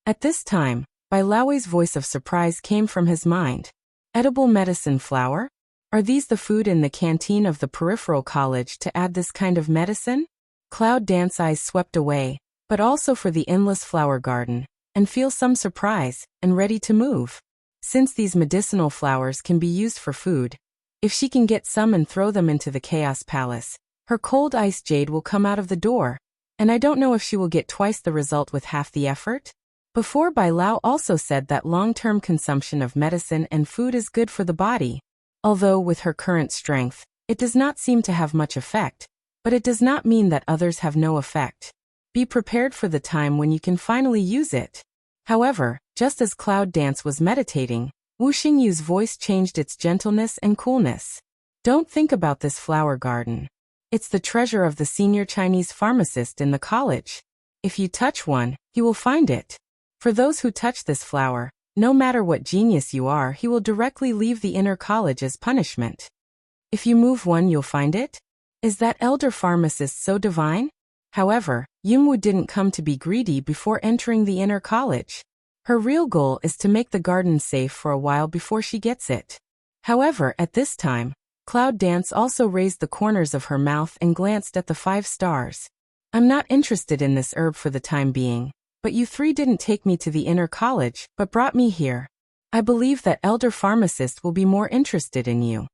At this time, Bai Laoi's voice of surprise came from his mind. Edible medicine flower? Are these the food in the canteen of the peripheral college to add this kind of medicine? Cloud Dance eyes swept away, but also for the endless flower garden, and feel some surprise, and ready to move. Since these medicinal flowers can be used for food, if she can get some and throw them into the Chaos Palace, her cold ice jade will come out of the door, and I don't know if she will get twice the result with half the effort. Before, Bai Lao also said that long-term consumption of medicine and food is good for the body. Although with her current strength, it does not seem to have much effect, but it does not mean that others have no effect. Be prepared for the time when you can finally use it. However, just as Cloud Dance was meditating, Wu Xingyu's voice changed its gentleness and coolness. Don't think about this flower garden. It's the treasure of the senior Chinese pharmacist in the college. If you touch one, he will find it. For those who touch this flower, no matter what genius you are, he will directly leave the inner college as punishment. If you move one, you'll find it? Is that elder pharmacist so divine? However, Yunwu didn't come to be greedy before entering the inner college. Her real goal is to make the garden safe for a while before she gets it. However, at this time, Cloud Dance also raised the corners of her mouth and glanced at the 5 stars. I'm not interested in this herb for the time being, but you three didn't take me to the inner college, but brought me here. I believe that elder pharmacist will be more interested in you.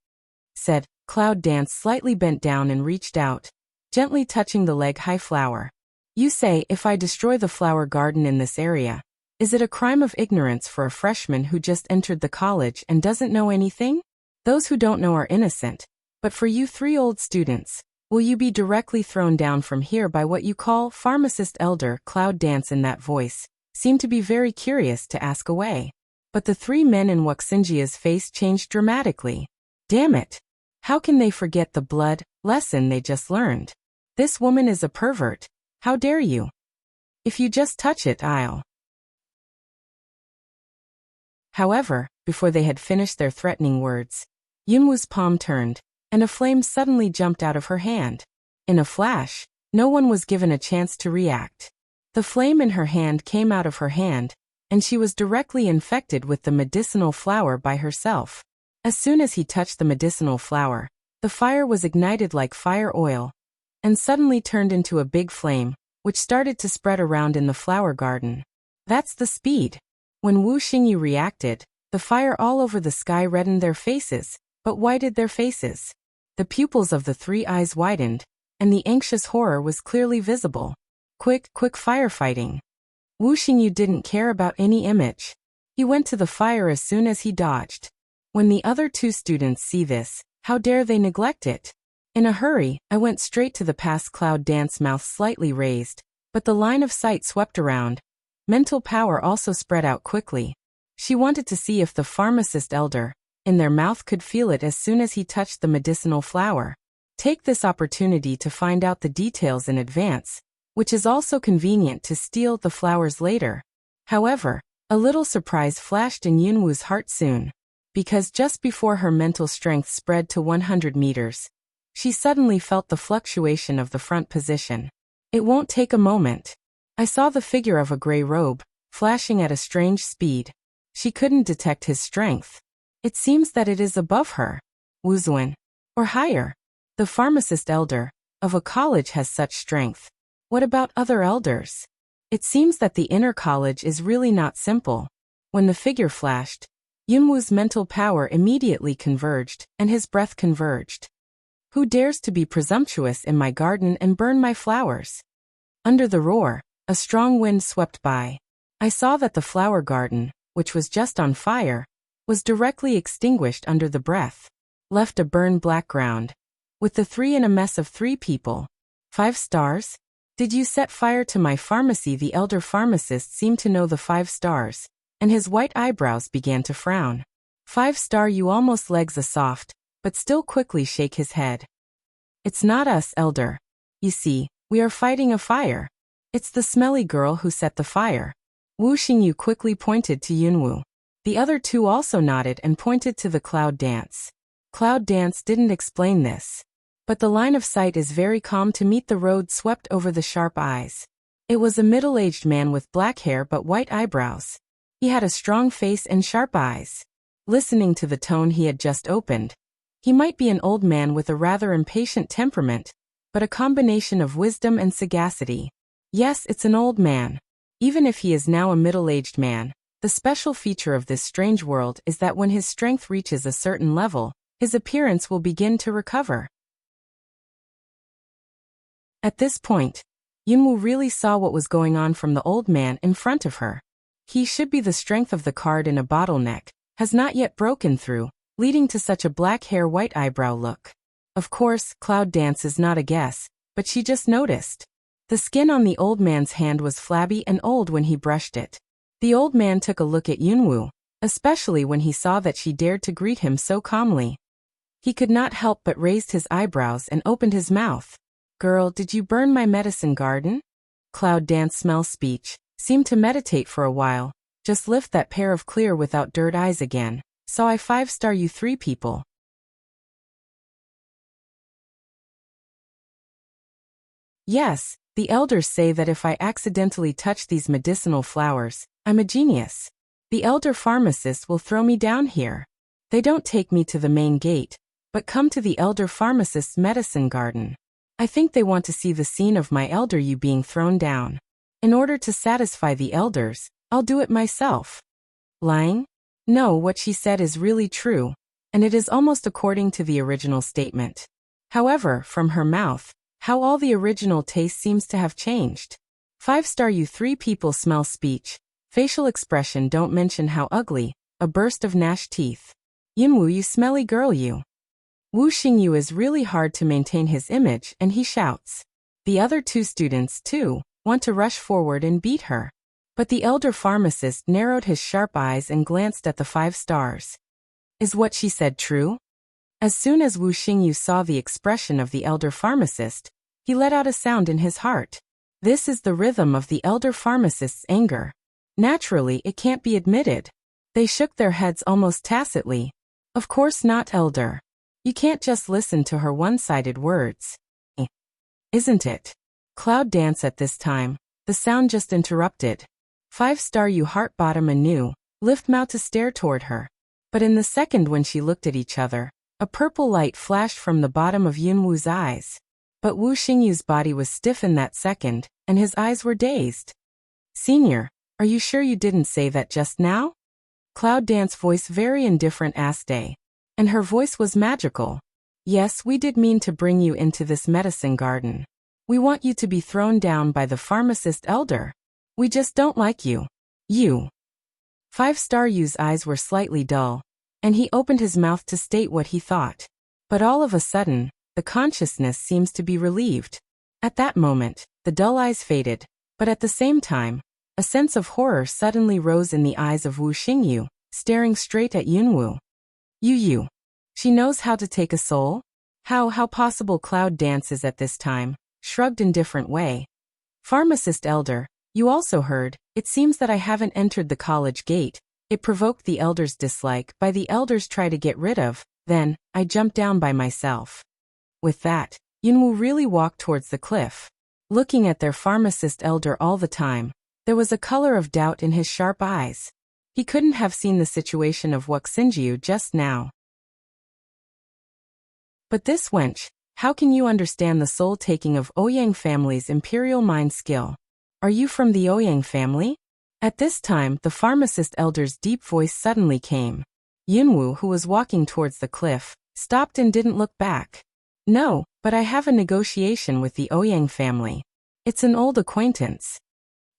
Said, Cloud Dance slightly bent down and reached out, gently touching the leg-high flower. You say, if I destroy the flower garden in this area, is it a crime of ignorance for a freshman who just entered the college and doesn't know anything? Those who don't know are innocent, but for you 3 old students, will you be directly thrown down from here by what you call pharmacist elder? Cloud Dance in that voice seemed to be very curious to ask away. But the 3 men in Wuxinjia's face changed dramatically. Damn it! How can they forget the blood lesson they just learned? This woman is a pervert. How dare you? If you just touch it, I'll... However, before they had finished their threatening words, Yunwu's palm turned, and a flame suddenly jumped out of her hand. In a flash, no one was given a chance to react. The flame in her hand came out of her hand, and she was directly infected with the medicinal flower by herself. As soon as he touched the medicinal flower, the fire was ignited like fire oil, and suddenly turned into a big flame, which started to spread around in the flower garden. That's the speed. When Wu Xingyu reacted, the fire all over the sky reddened their faces, but whited their faces. The pupils of the 3 eyes widened, and the anxious horror was clearly visible. Quick firefighting. Wu Xingyu didn't care about any image. He went to the fire as soon as he dodged. When the other 2 students see this, how dare they neglect it? In a hurry, I went straight to the past Cloud Dance, mouth slightly raised, but the line of sight swept around. Mental power also spread out quickly. She wanted to see if the pharmacist elder, in their mouth, could feel it as soon as he touched the medicinal flower. Take this opportunity to find out the details in advance, which is also convenient to steal the flowers later. However, a little surprise flashed in Yunwu's heart soon, because just before her mental strength spread to 100 meters, she suddenly felt the fluctuation of the front position. It won't take a moment. I saw the figure of a gray robe, flashing at a strange speed. She couldn't detect his strength. It seems that it is above her. Wuzuan. Or higher. The pharmacist elder of a college has such strength. What about other elders? It seems that the inner college is really not simple. When the figure flashed, Yunwu's mental power immediately converged, and his breath converged. Who dares to be presumptuous in my garden and burn my flowers? Under the roar, a strong wind swept by. I saw that the flower garden, which was just on fire, was directly extinguished under the breath, left a burned black ground. With the three in a mess of 3 people. 5 stars? Did you set fire to my pharmacy? The elder pharmacist seemed to know the 5 stars, and his white eyebrows began to frown. 5 star, you almost legs a soft, but still quickly shake his head. It's not us, elder. You see, we are fighting a fire. It's the smelly girl who set the fire. Wu Xingyu quickly pointed to Yunwu. The other 2 also nodded and pointed to the cloud dance. Cloud dance didn't explain this. But the line of sight is very calm to meet the road swept over the sharp eyes. It was a middle-aged man with black hair but white eyebrows. He had a strong face and sharp eyes. Listening to the tone he had just opened, he might be an old man with a rather impatient temperament, but a combination of wisdom and sagacity. Yes, it's an old man. Even if he is now a middle-aged man, the special feature of this strange world is that when his strength reaches a certain level, his appearance will begin to recover. At this point, Yunwu really saw what was going on from the old man in front of her. He should be the strength of the card in a bottleneck, has not yet broken through, leading to such a black hair white eyebrow look. Of course, cloud dance is not a guess, but she just noticed. The skin on the old man's hand was flabby and old when he brushed it. The old man took a look at Yunwu, especially when he saw that she dared to greet him so calmly. He could not help but raised his eyebrows and opened his mouth. Girl, did you burn my medicine garden? Cloud dance smell speech, seemed to meditate for a while. Just lift that pair of clear without dirt eyes again. Saw I 5 star you 3 people. Yes, the elders say that if I accidentally touch these medicinal flowers, I'm a genius. The elder pharmacist will throw me down here. They don't take me to the main gate, but come to the elder pharmacist's medicine garden. I think they want to see the scene of my elder you being thrown down. In order to satisfy the elders, I'll do it myself. Lying? No, what she said is really true, and it is almost according to the original statement. However, from her mouth, how all the original taste seems to have changed. 5 star you 3 people smell speech, facial expression don't mention how ugly, a burst of gnashed teeth. Yunwu you smelly girl you. Wu Xingyu is really hard to maintain his image and he shouts. The other 2 students, too, want to rush forward and beat her. But the elder pharmacist narrowed his sharp eyes and glanced at the 5 stars. Is what she said true? As soon as Wu Xingyu saw the expression of the elder pharmacist, he let out a sound in his heart. This is the rhythm of the elder pharmacist's anger. Naturally, it can't be admitted. They shook their heads almost tacitly. Of course not, elder. You can't just listen to her one-sided words. Isn't it? Cloud dance at this time. The sound just interrupted. 5 star you heart bottom anew, lift mouth to stare toward her. But in the second when she looked at each other, a purple light flashed from the bottom of Yunwu's eyes. But Wu Xingyu's body was stiff in that second, and his eyes were dazed. Senior, are you sure you didn't say that just now? Cloud dance voice very indifferent asked A. And her voice was magical. Yes, we did mean to bring you into this medicine garden. We want you to be thrown down by the pharmacist elder. We just don't like you. You. 5 star Yu's eyes were slightly dull, and he opened his mouth to state what he thought. But all of a sudden, the consciousness seems to be relieved. At that moment, the dull eyes faded, but at the same time, a sense of horror suddenly rose in the eyes of Wu Xingyu, staring straight at Yunwu. You. She knows how to take a soul? How possible cloud dances at this time, shrugged in different way. Pharmacist elder, you also heard, it seems that I haven't entered the college gate. It provoked the elder's dislike by the elders try to get rid of, then, I jumped down by myself. With that, Yunwu really walked towards the cliff. Looking at their pharmacist elder all the time, there was a color of doubt in his sharp eyes. He couldn't have seen the situation of Wuxia just now. But this wench, how can you understand the soul-taking of Ouyang family's imperial mind skill? Are you from the Ouyang family? At this time, the pharmacist elder's deep voice suddenly came. Yunwu, who was walking towards the cliff, stopped and didn't look back. No, but I have a negotiation with the Ouyang family. It's an old acquaintance.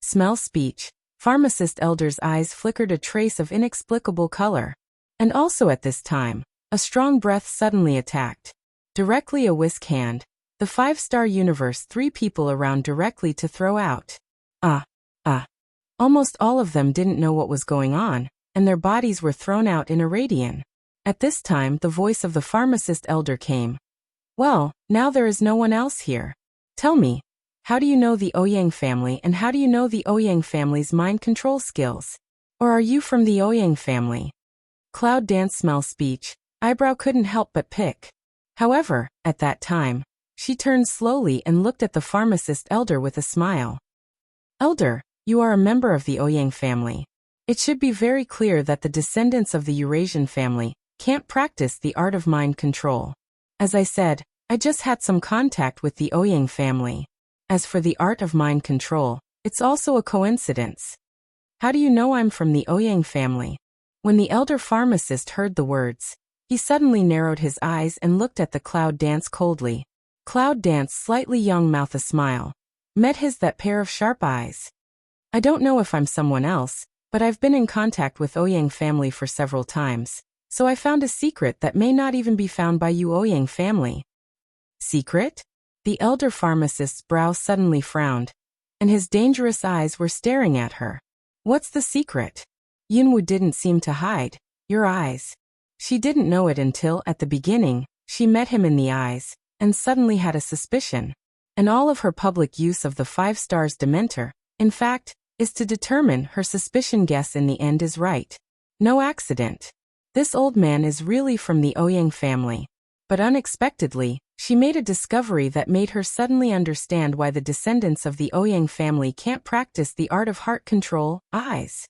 Smell speech. Pharmacist Elder's eyes flickered a trace of inexplicable color. And also at this time, a strong breath suddenly attacked. Directly a whisk hand. The 5-star universe 3 people around directly to throw out. Almost all of them didn't know what was going on, and their bodies were thrown out in a radian. At this time the voice of the pharmacist elder came. Well, now there is no one else here. Tell me, how do you know the Ouyang family and how do you know the Ouyang family's mind control skills? Or are you from the Ouyang family? Cloud Dance smell speech. Eyebrow couldn't help but pick. However, at that time, she turned slowly and looked at the pharmacist elder with a smile. Elder, you are a member of the Ouyang family. It should be very clear that the descendants of the Eurasian family can't practice the art of mind control. As I said, I just had some contact with the Ouyang family. As for the art of mind control, it's also a coincidence. How do you know I'm from the Ouyang family? When the elder pharmacist heard the words, he suddenly narrowed his eyes and looked at the Cloud Dance coldly. Cloud Dance slightly young mouth a smile. Met his that pair of sharp eyes. I don't know if I'm someone else, but I've been in contact with Ouyang family for several times, so I found a secret that may not even be found by you Ouyang family. Secret? The elder pharmacist's brow suddenly frowned, and his dangerous eyes were staring at her. What's the secret? Yunwu didn't seem to hide. Your eyes. She didn't know it until, at the beginning, she met him in the eyes, and suddenly had a suspicion. And all of her public use of the 5 stars Dementor, in fact, is to determine her suspicion guess in the end is right. No accident. This old man is really from the Ouyang family. But unexpectedly, she made a discovery that made her suddenly understand why the descendants of the Ouyang family can't practice the art of heart control, eyes.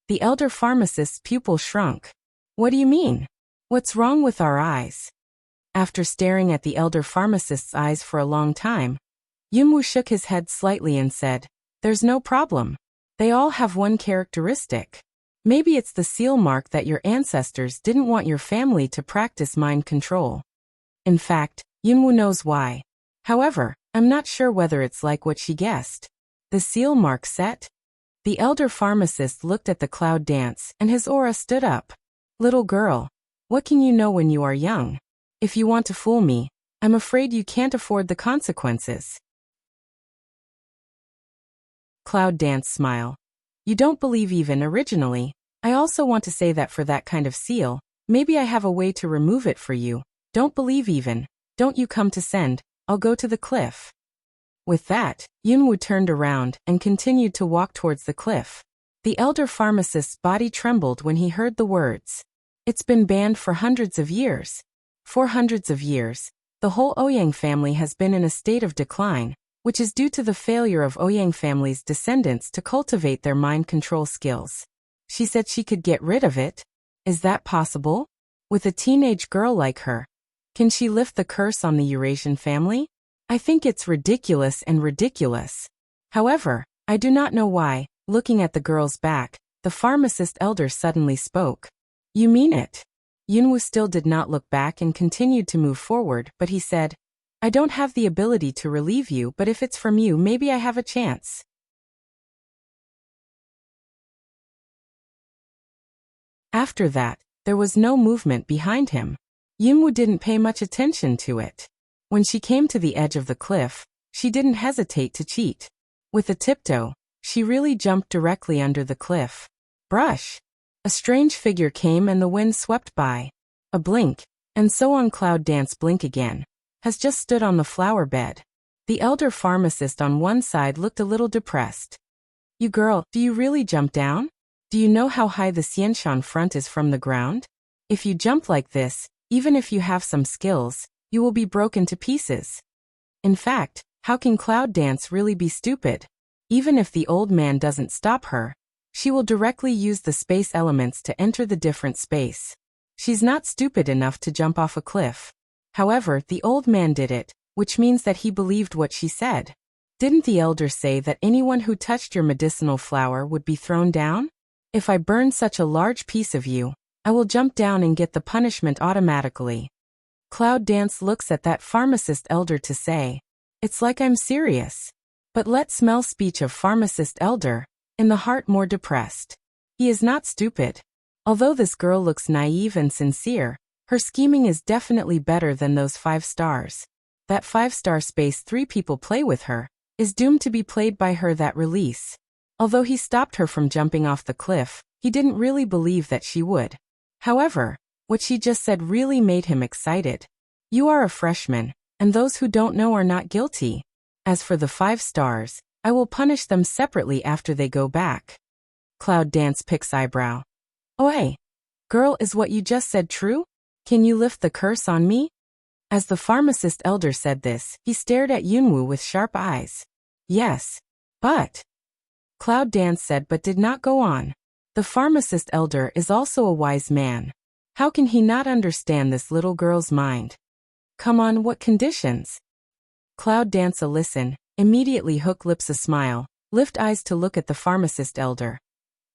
The elder pharmacist's pupil shrunk. What do you mean? What's wrong with our eyes? After staring at the elder pharmacist's eyes for a long time, Yunwu shook his head slightly and said, There's no problem. They all have one characteristic. Maybe it's the seal mark that your ancestors didn't want your family to practice mind control. In fact, Yunwu knows why. However, I'm not sure whether it's like what she guessed. The seal mark set? The elder pharmacist looked at the Cloud Dance and his aura stood up. Little girl, what can you know when you are young? If you want to fool me, I'm afraid you can't afford the consequences. Cloud Dance smile. You don't believe even originally. I also want to say that for that kind of seal, maybe I have a way to remove it for you. Don't believe even. Don't you come to send. I'll go to the cliff. With that, Yunwu turned around and continued to walk towards the cliff. The elder pharmacist's body trembled when he heard the words. It's been banned for hundreds of years. For hundreds of years, the whole Ouyang family has been in a state of decline, which is due to the failure of Ouyang family's descendants to cultivate their mind control skills. She said she could get rid of it. Is that possible? With a teenage girl like her, can she lift the curse on the Eurasian family? I think it's ridiculous and ridiculous. However, I do not know why. Looking at the girl's back, the pharmacist elder suddenly spoke. You mean it? Yunwu still did not look back and continued to move forward, but he said, I don't have the ability to relieve you, but if it's from you, maybe I have a chance. After that, there was no movement behind him. Yunwu didn't pay much attention to it. When she came to the edge of the cliff, she didn't hesitate to cheat. With a tiptoe, she really jumped directly under the cliff. Brush! A strange figure came and the wind swept by. A blink, and so on Cloud Dance blink again, has just stood on the flower bed. The elder pharmacist on one side looked a little depressed. You girl, do you really jump down? Do you know how high the Xianshan front is from the ground? If you jump like this, even if you have some skills, you will be broken to pieces. In fact, how can Cloud Dance really be stupid? Even if the old man doesn't stop her, she will directly use the space elements to enter the different space. She's not stupid enough to jump off a cliff. However, the old man did it, which means that he believed what she said. Didn't the elder say that anyone who touched your medicinal flower would be thrown down? If I burn such a large piece of you, I will jump down and get the punishment automatically. Cloud Dance looks at that pharmacist elder to say, "It's like I'm serious." But let's smell speech of pharmacist elder, in the heart more depressed. He is not stupid. Although this girl looks naive and sincere, her scheming is definitely better than those 5 stars. That 5-star space 3 people play with her, is doomed to be played by her that release. Although he stopped her from jumping off the cliff, he didn't really believe that she would. However, what she just said really made him excited. You are a freshman, and those who don't know are not guilty. As for the 5 stars, I will punish them separately after they go back. Cloud Dance picks eyebrow. Oh hey, girl, is what you just said true? Can you lift the curse on me? As the pharmacist elder said this, he stared at Yunwoo with sharp eyes. Yes, but... Cloud Dance said but did not go on. The pharmacist elder is also a wise man. How can he not understand this little girl's mind? Come on, what conditions? Cloud Dance listen, immediately hook lips a smile, lift eyes to look at the pharmacist elder.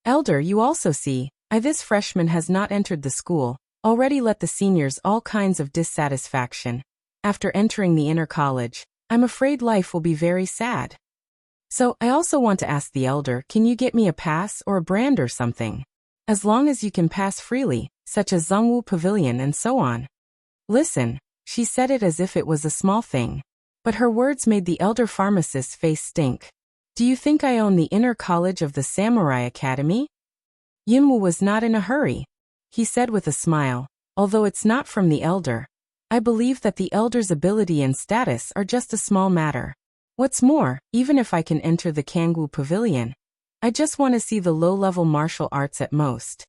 Elder, you also see, this freshman has not entered the school, already let the seniors all kinds of dissatisfaction. After entering the inner college, I'm afraid life will be very sad. So, I also want to ask the elder, can you get me a pass or a brand or something? As long as you can pass freely, such as Zhongwu Pavilion and so on. Listen, she said it as if it was a small thing. But her words made the elder pharmacist's face stink. Do you think I own the inner college of the Samurai Academy? Yunwoo was not in a hurry. He said with a smile, although it's not from the elder. I believe that the elder's ability and status are just a small matter. What's more, even if I can enter the Kangwoo Pavilion, I just want to see the low-level martial arts at most.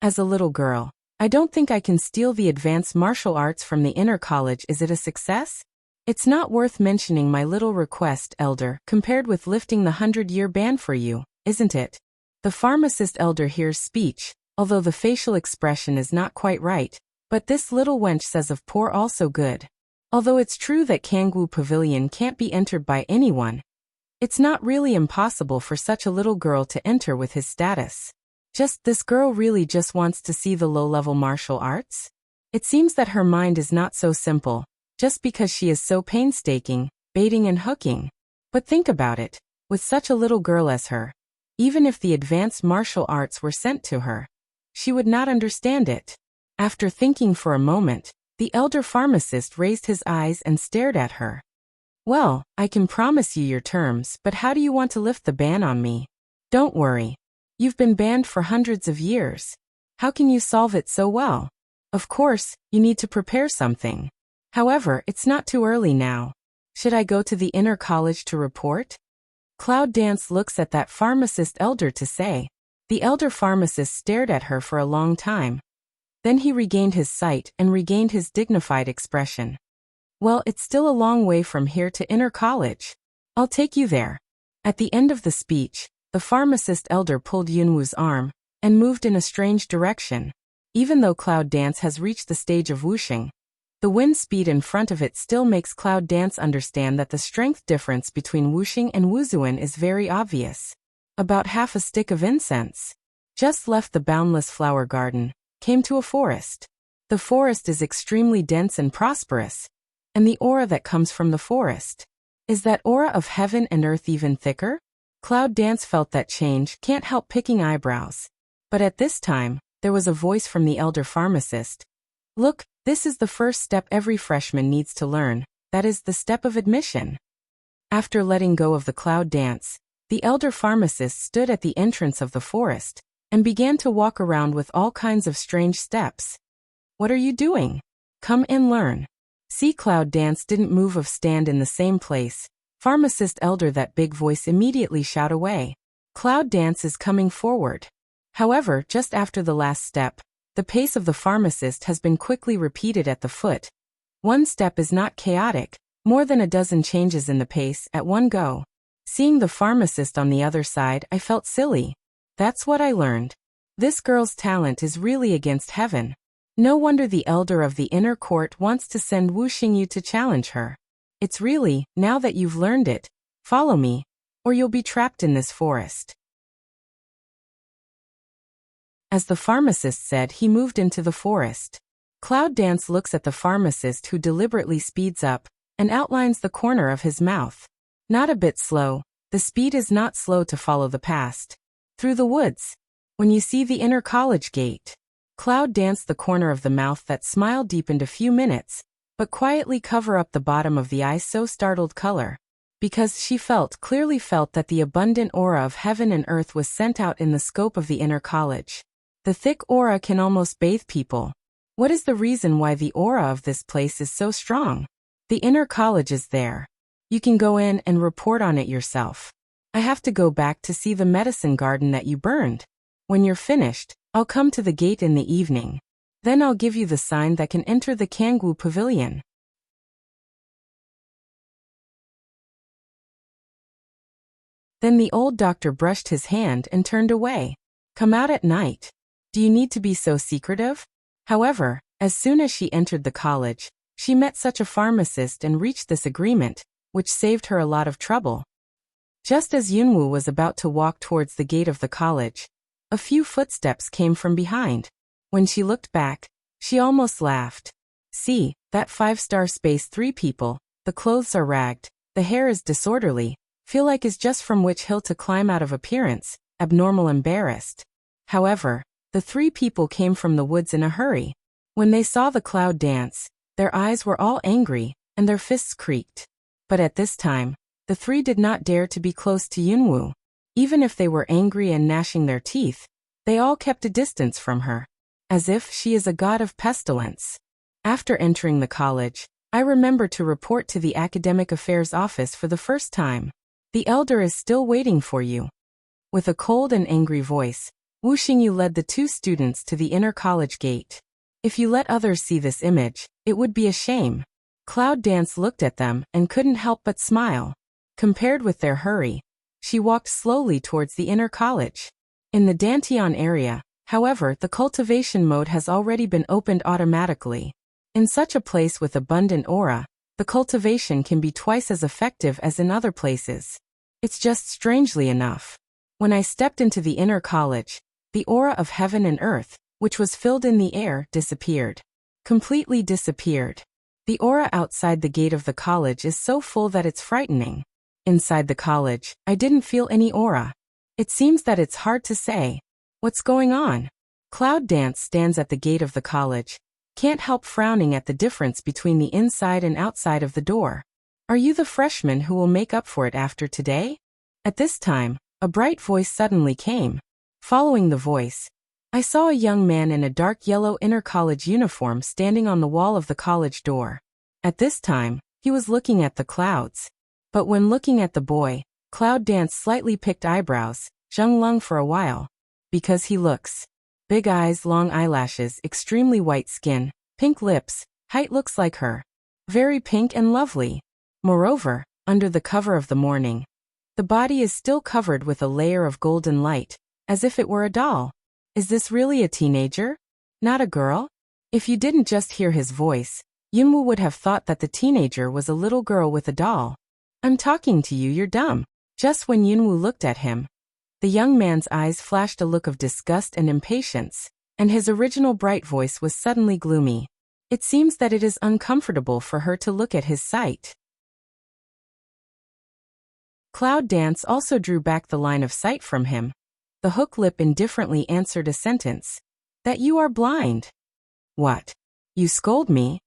As a little girl, I don't think I can steal the advanced martial arts from the inner college. Is it a success? It's not worth mentioning my little request, elder, compared with lifting the 100-year ban for you, isn't it? The pharmacist elder hears speech, although the facial expression is not quite right, but this little wench says of poor also good. Although it's true that Kangwoo Pavilion can't be entered by anyone, it's not really impossible for such a little girl to enter with his status. This girl really just wants to see the low-level martial arts? It seems that her mind is not so simple, just because she is so painstaking, baiting and hooking. But think about it, with such a little girl as her, even if the advanced martial arts were sent to her, she would not understand it. After thinking for a moment, the elder pharmacist raised his eyes and stared at her. Well, I can promise you your terms, but how do you want to lift the ban on me? Don't worry. You've been banned for hundreds of years. How can you solve it so well? Of course, you need to prepare something. However, it's not too early now. Should I go to the inner college to report? Cloud Dance looks at that pharmacist elder to say. The elder pharmacist stared at her for a long time. Then he regained his sight and regained his dignified expression. Well, it's still a long way from here to inner college. I'll take you there. At the end of the speech, the pharmacist elder pulled Yunwoo's arm and moved in a strange direction. Even though Cloud Dance has reached the stage of whooshing, the wind speed in front of it still makes Cloud Dance understand that the strength difference between whooshing and wuzhuan is very obvious. About half a stick of incense. Just left the boundless flower garden, came to a forest. The forest is extremely dense and prosperous, and the aura that comes from the forest. Is that aura of heaven and earth even thicker? Cloud Dance felt that change, can't help picking eyebrows. But at this time, there was a voice from the elder pharmacist. Look, this is the first step every freshman needs to learn, that is the step of admission. After letting go of the Cloud Dance, the elder pharmacist stood at the entrance of the forest and began to walk around with all kinds of strange steps. What are you doing? Come and learn. See, Cloud Dance didn't move or stand in the same place. Pharmacist elder, that big voice immediately shout away. Cloud Dance is coming forward. However, just after the last step, the pace of the pharmacist has been quickly repeated at the foot. One step is not chaotic, more than a dozen changes in the pace at one go. Seeing the pharmacist on the other side, I felt silly. That's what I learned. This girl's talent is really against heaven. No wonder the elder of the inner court wants to send Wu Xingyu to challenge her. It's really, now that you've learned it, follow me, or you'll be trapped in this forest. As the pharmacist said, he moved into the forest. Cloud Dance looks at the pharmacist, who deliberately speeds up and outlines the corner of his mouth. Not a bit slow. The speed is not slow to follow the past. Through the woods. When you see the inner college gate. Cloud Dance the corner of the mouth. That smile deepened a few minutes, but quietly cover up the bottom of the eye. So startled color. Because she clearly felt that the abundant aura of heaven and earth was sent out in the scope of the inner college. The thick aura can almost bathe people. What is the reason why the aura of this place is so strong? The inner college is there. You can go in and report on it yourself. I have to go back to see the medicine garden that you burned. When you're finished, I'll come to the gate in the evening. Then I'll give you the sign that can enter the Kangwu Pavilion. Then the old doctor brushed his hand and turned away. Come out at night. Do you need to be so secretive? However, as soon as she entered the college, she met such a pharmacist and reached this agreement, which saved her a lot of trouble. Just as Yunwoo was about to walk towards the gate of the college, a few footsteps came from behind. When she looked back, she almost laughed. See, that 5-star space 3 people, the clothes are ragged, the hair is disorderly, feel like is just from which hill to climb out of appearance, abnormal, embarrassed. However, the 3 people came from the woods in a hurry. When they saw the Cloud Dance, their eyes were all angry, and their fists creaked. But at this time, the 3 did not dare to be close to Yunwoo. Even if they were angry and gnashing their teeth, they all kept a distance from her, as if she is a god of pestilence. After entering the college, I remember to report to the academic affairs office for the first time. The elder is still waiting for you. With a cold and angry voice, Wu Xingyu led the 2 students to the inner college gate. If you let others see this image, it would be a shame. Cloud Dance looked at them and couldn't help but smile. Compared with their hurry, she walked slowly towards the inner college. In the Dantian area, however, the cultivation mode has already been opened automatically. In such a place with abundant aura, the cultivation can be twice as effective as in other places. It's just strangely enough. When I stepped into the inner college, the aura of heaven and earth, which was filled in the air, disappeared. Completely disappeared. The aura outside the gate of the college is so full that it's frightening. Inside the college, I didn't feel any aura. It seems that it's hard to say. What's going on? Cloud Dance stands at the gate of the college. Can't help frowning at the difference between the inside and outside of the door. Are you the freshman who will make up for it after today? At this time, a bright voice suddenly came. Following the voice, I saw a young man in a dark yellow inner college uniform standing on the wall of the college door. At this time, he was looking at the clouds. But when looking at the boy, Cloud Dance slightly picked eyebrows, Zheng Lung for a while. Because he looks. Big eyes, long eyelashes, extremely white skin, pink lips, height looks like her. Very pink and lovely. Moreover, under the cover of the morning, the body is still covered with a layer of golden light, as if it were a doll. Is this really a teenager? Not a girl? If you didn't just hear his voice, Yunwoo would have thought that the teenager was a little girl with a doll. I'm talking to you, you're dumb. Just when Yunwoo looked at him, the young man's eyes flashed a look of disgust and impatience, and his original bright voice was suddenly gloomy. It seems that it is uncomfortable for her to look at his sight. Cloud Dance also drew back the line of sight from him. The hook lip indifferently answered a sentence. That you are blind. What? You scold me?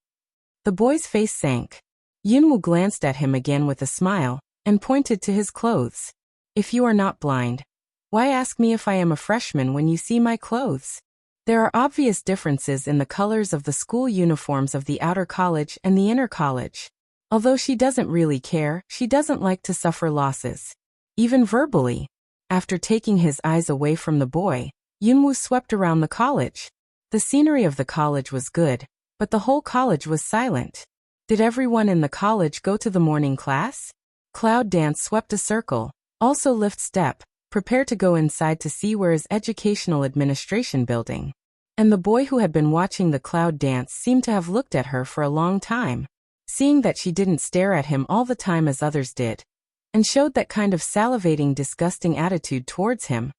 The boy's face sank. Yunwoo glanced at him again with a smile, and pointed to his clothes. If you are not blind, why ask me if I am a freshman when you see my clothes? There are obvious differences in the colors of the school uniforms of the outer college and the inner college. Although she doesn't really care, she doesn't like to suffer losses. Even verbally. After taking his eyes away from the boy, Yunwoo swept around the college. The scenery of the college was good, but the whole college was silent. Did everyone in the college go to the morning class? Cloud Dance swept a circle, also lift step, prepare to go inside to see where is educational administration building. And the boy who had been watching the Cloud Dance seemed to have looked at her for a long time. Seeing that she didn't stare at him all the time as others did, and showed that kind of salivating, disgusting attitude towards him,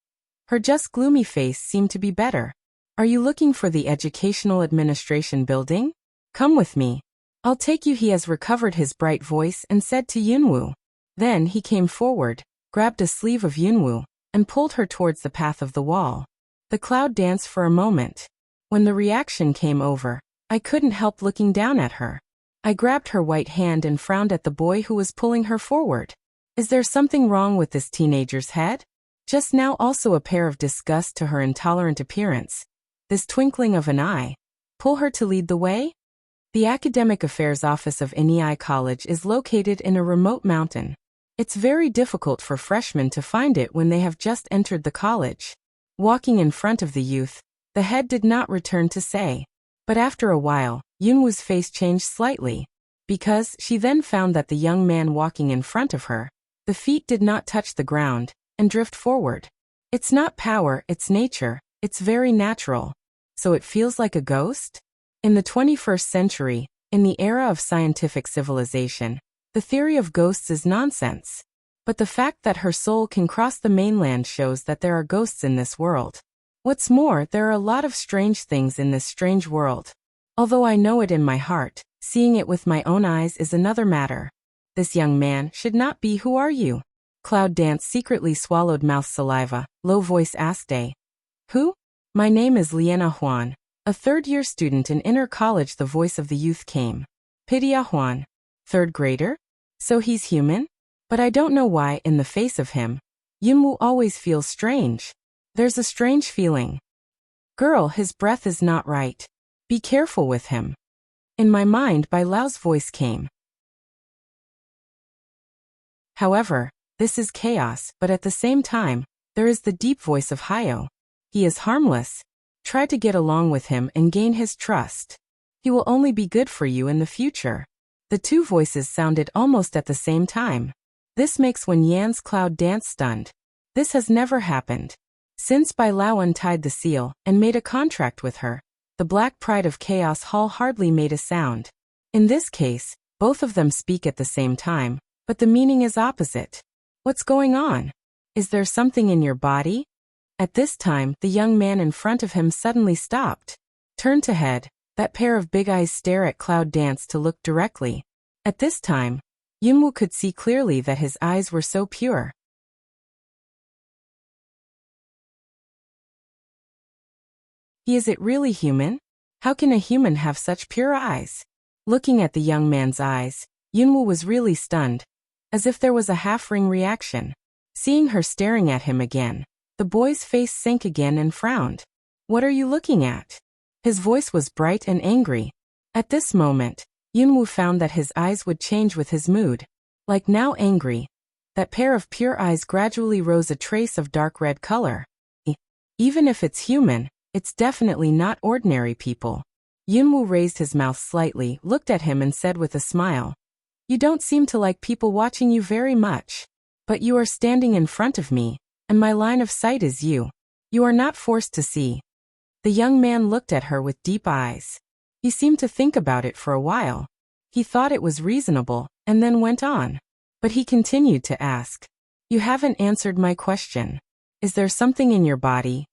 Her just gloomy face seemed to be better. Are you looking for the Educational Administration building? Come with me. I'll take you. He has recovered his bright voice and said to Yunwoo. Then he came forward, grabbed a sleeve of Yunwoo, and pulled her towards the path of the wall. The cloud danced for a moment. When the reaction came over, I couldn't help looking down at her. I grabbed her white hand and frowned at the boy who was pulling her forward. Is there something wrong with this teenager's head? Just now also a pair of disgust to her intolerant appearance. This twinkling of an eye. Pull her to lead the way? The Academic Affairs Office of NEI College is located in a remote mountain. It's very difficult for freshmen to find it when they have just entered the college. Walking in front of the youth, the head did not return to say. But after a while, Yunwoo's face changed slightly. Because she then found that the young man walking in front of her, the feet did not touch the ground, and drift forward. It's not power, it's nature, it's very natural. So it feels like a ghost? In the 21st century, in the era of scientific civilization, the theory of ghosts is nonsense. But the fact that her soul can cross the mainland shows that there are ghosts in this world. What's more, there are a lot of strange things in this strange world. Although I know it in my heart, seeing it with my own eyes is another matter. This young man should not be. Who are you? Cloud Dance secretly swallowed mouth saliva. Low voice asked A. Who? My name is Liena Huan, a third-year student in inner college. The voice of the youth came. Pitia Huan. Third grader? So he's human? But I don't know why, in the face of him, Yunwoo always feels strange. There's a strange feeling. Girl, his breath is not right. Be careful with him. In my mind, Bai Lao's voice came. However, this is chaos, but at the same time, there is the deep voice of Hyo. He is harmless. Try to get along with him and gain his trust. He will only be good for you in the future. The two voices sounded almost at the same time. This makes Wen Yan's Cloud Dance stunned. This has never happened. Since Bai Lao untied the seal and made a contract with her, the Black Pride of Chaos Hall hardly made a sound. In this case, both of them speak at the same time, but the meaning is opposite. What's going on? Is there something in your body? At this time, the young man in front of him suddenly stopped. Turned to head, that pair of big eyes stare at Cloud Dance to look directly. At this time, Yunwoo could see clearly that his eyes were so pure. Is it really human? How can a human have such pure eyes? Looking at the young man's eyes, Yunwoo was really stunned, as if there was a half-ring reaction. Seeing her staring at him again, the boy's face sank again and frowned. What are you looking at? His voice was bright and angry. At this moment, Yunwoo found that his eyes would change with his mood. Like now angry. That pair of pure eyes gradually rose a trace of dark red color. Even if it's human, it's definitely not ordinary people. Yunwoo raised his mouth slightly, looked at him and said with a smile. You don't seem to like people watching you very much. But you are standing in front of me, and my line of sight is you. You are not forced to see. The young man looked at her with deep eyes. He seemed to think about it for a while. He thought it was reasonable, and then went on. But he continued to ask. You haven't answered my question. Is there something in your body?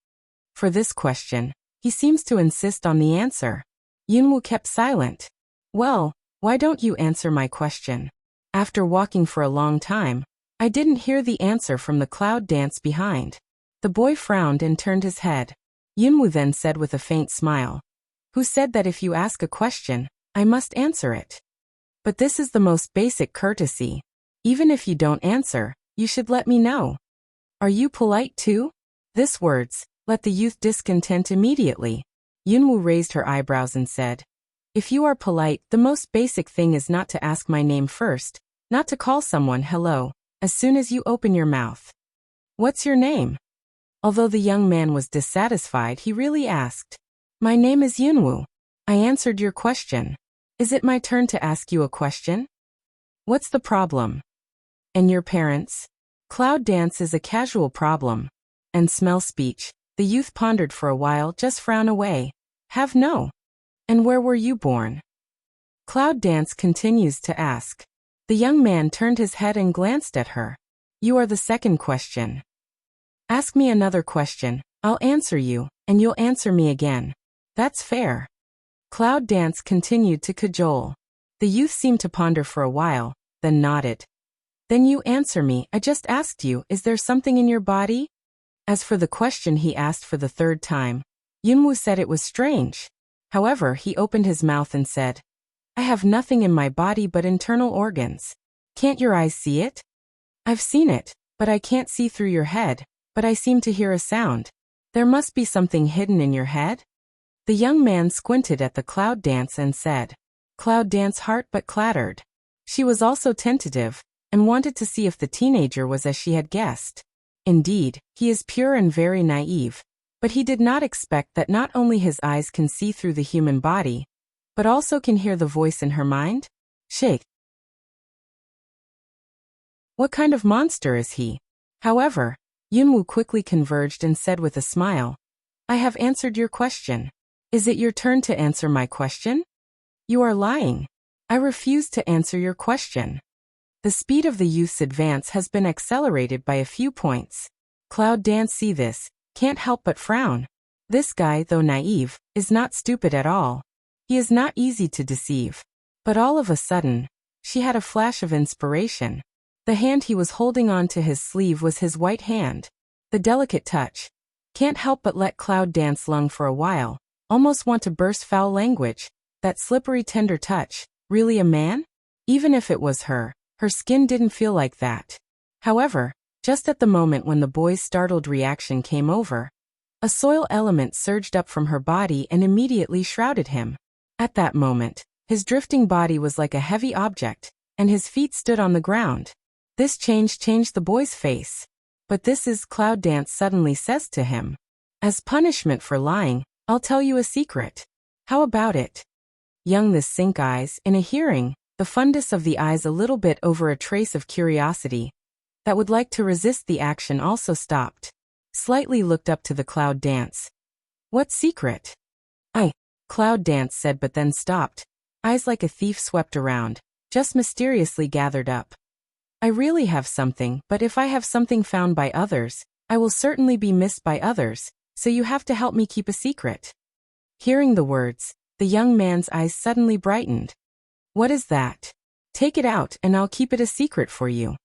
For this question, he seems to insist on the answer. Yunwoo kept silent. Well, why don't you answer my question? After walking for a long time, I didn't hear the answer from the Cloud Dance behind. The boy frowned and turned his head. Yunwoo then said with a faint smile. Who said that if you ask a question, I must answer it? But this is the most basic courtesy. Even if you don't answer, you should let me know. Are you polite too? This words let the youth discontent immediately. Yunwoo raised her eyebrows and said, if you are polite, the most basic thing is not to ask my name first, not to call someone hello, as soon as you open your mouth. What's your name? Although the young man was dissatisfied, he really asked. My name is Yunwoo. I answered your question. Is it my turn to ask you a question? What's the problem? And your parents? Cloud Dance is a casual problem. And smell speech. The youth pondered for a while, just frown away. Have no. And where were you born? Cloud Dance continues to ask. The young man turned his head and glanced at her. You are the second question. Ask me another question, I'll answer you, and you'll answer me again. That's fair. Cloud Dance continued to cajole. The youth seemed to ponder for a while, then nodded. Then you answer me, I just asked you, is there something in your body? As for the question he asked for the third time, Yunwu said it was strange. However, he opened his mouth and said, I have nothing in my body but internal organs. Can't your eyes see it? I've seen it, but I can't see through your head, but I seem to hear a sound. There must be something hidden in your head? The young man squinted at the Cloud Dance and said, Cloud Dance heart but clattered. She was also tentative, and wanted to see if the teenager was as she had guessed. Indeed, he is pure and very naive, but he did not expect that not only his eyes can see through the human body, but also can hear the voice in her mind? Shake. What kind of monster is he? However, Yunwu quickly converged and said with a smile, I have answered your question. Is it your turn to answer my question? You are lying. I refuse to answer your question. The speed of the youth's advance has been accelerated by a few points. Cloud Dance see this, can't help but frown. This guy, though naive, is not stupid at all. He is not easy to deceive. But all of a sudden, she had a flash of inspiration. The hand he was holding on to his sleeve was his white hand. The delicate touch. Can't help but let Cloud Dance lung for a while, almost want to burst foul language. That slippery tender touch, really a man? Even if it was her skin didn't feel like that. However, just at the moment when the boy's startled reaction came over, a soil element surged up from her body and immediately shrouded him. At that moment, his drifting body was like a heavy object, and his feet stood on the ground. This change changed the boy's face. But this is Cloud Dance suddenly says to him. As punishment for lying, I'll tell you a secret. How about it? Young this sink eyes, in a hearing, the fundus of the eyes a little bit over a trace of curiosity, that would like to resist the action also stopped. Slightly looked up to the Cloud Dance. What secret? Cloud Dance said but then stopped. Eyes like a thief swept around, just mysteriously gathered up. I really have something, but if I have something found by others, I will certainly be missed by others, so you have to help me keep a secret. Hearing the words, the young man's eyes suddenly brightened. What is that? Take it out and I'll keep it a secret for you.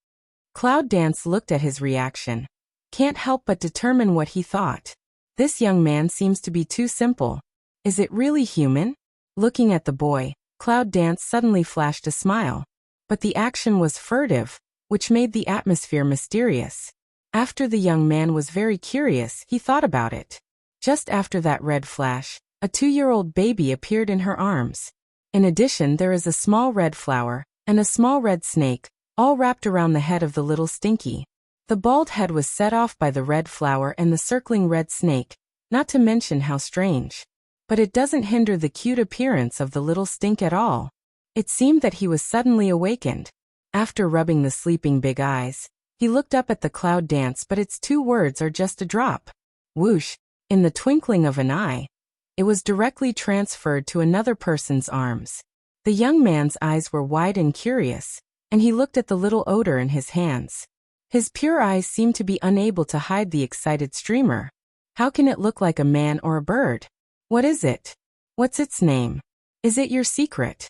Cloud Dance looked at his reaction. Can't help but determine what he thought. This young man seems to be too simple. Is it really human? Looking at the boy, Cloud Dance suddenly flashed a smile. But the action was furtive, which made the atmosphere mysterious. After the young man was very curious, he thought about it. Just after that red flash, a 2-year-old baby appeared in her arms. In addition, there is a small red flower, and a small red snake, all wrapped around the head of the little Stinky. The bald head was set off by the red flower and the circling red snake, not to mention how strange. But it doesn't hinder the cute appearance of the little Stink at all. It seemed that he was suddenly awakened. After rubbing the sleeping big eyes, he looked up at the Cloud Dance, but its 2 words are just a drop. Whoosh! In the twinkling of an eye, it was directly transferred to another person's arms. The young man's eyes were wide and curious, and he looked at the little odor in his hands. His pure eyes seemed to be unable to hide the excited streamer. How can it look like a man or a bird? What is it? What's its name? Is it your secret?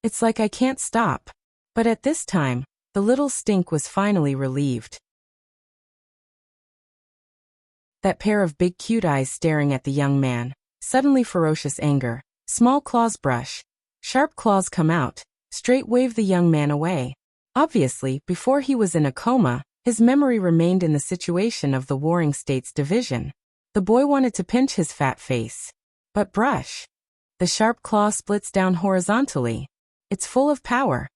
It's like I can't stop. But at this time, the little Stink was finally relieved. That pair of big cute eyes staring at the young man, suddenly ferocious anger, small claws brush, sharp claws come out, straight wave the young man away. Obviously, before he was in a coma, his memory remained in the situation of the Warring States division. The boy wanted to pinch his fat face. But brush. The sharp claw splits down horizontally. It's full of power.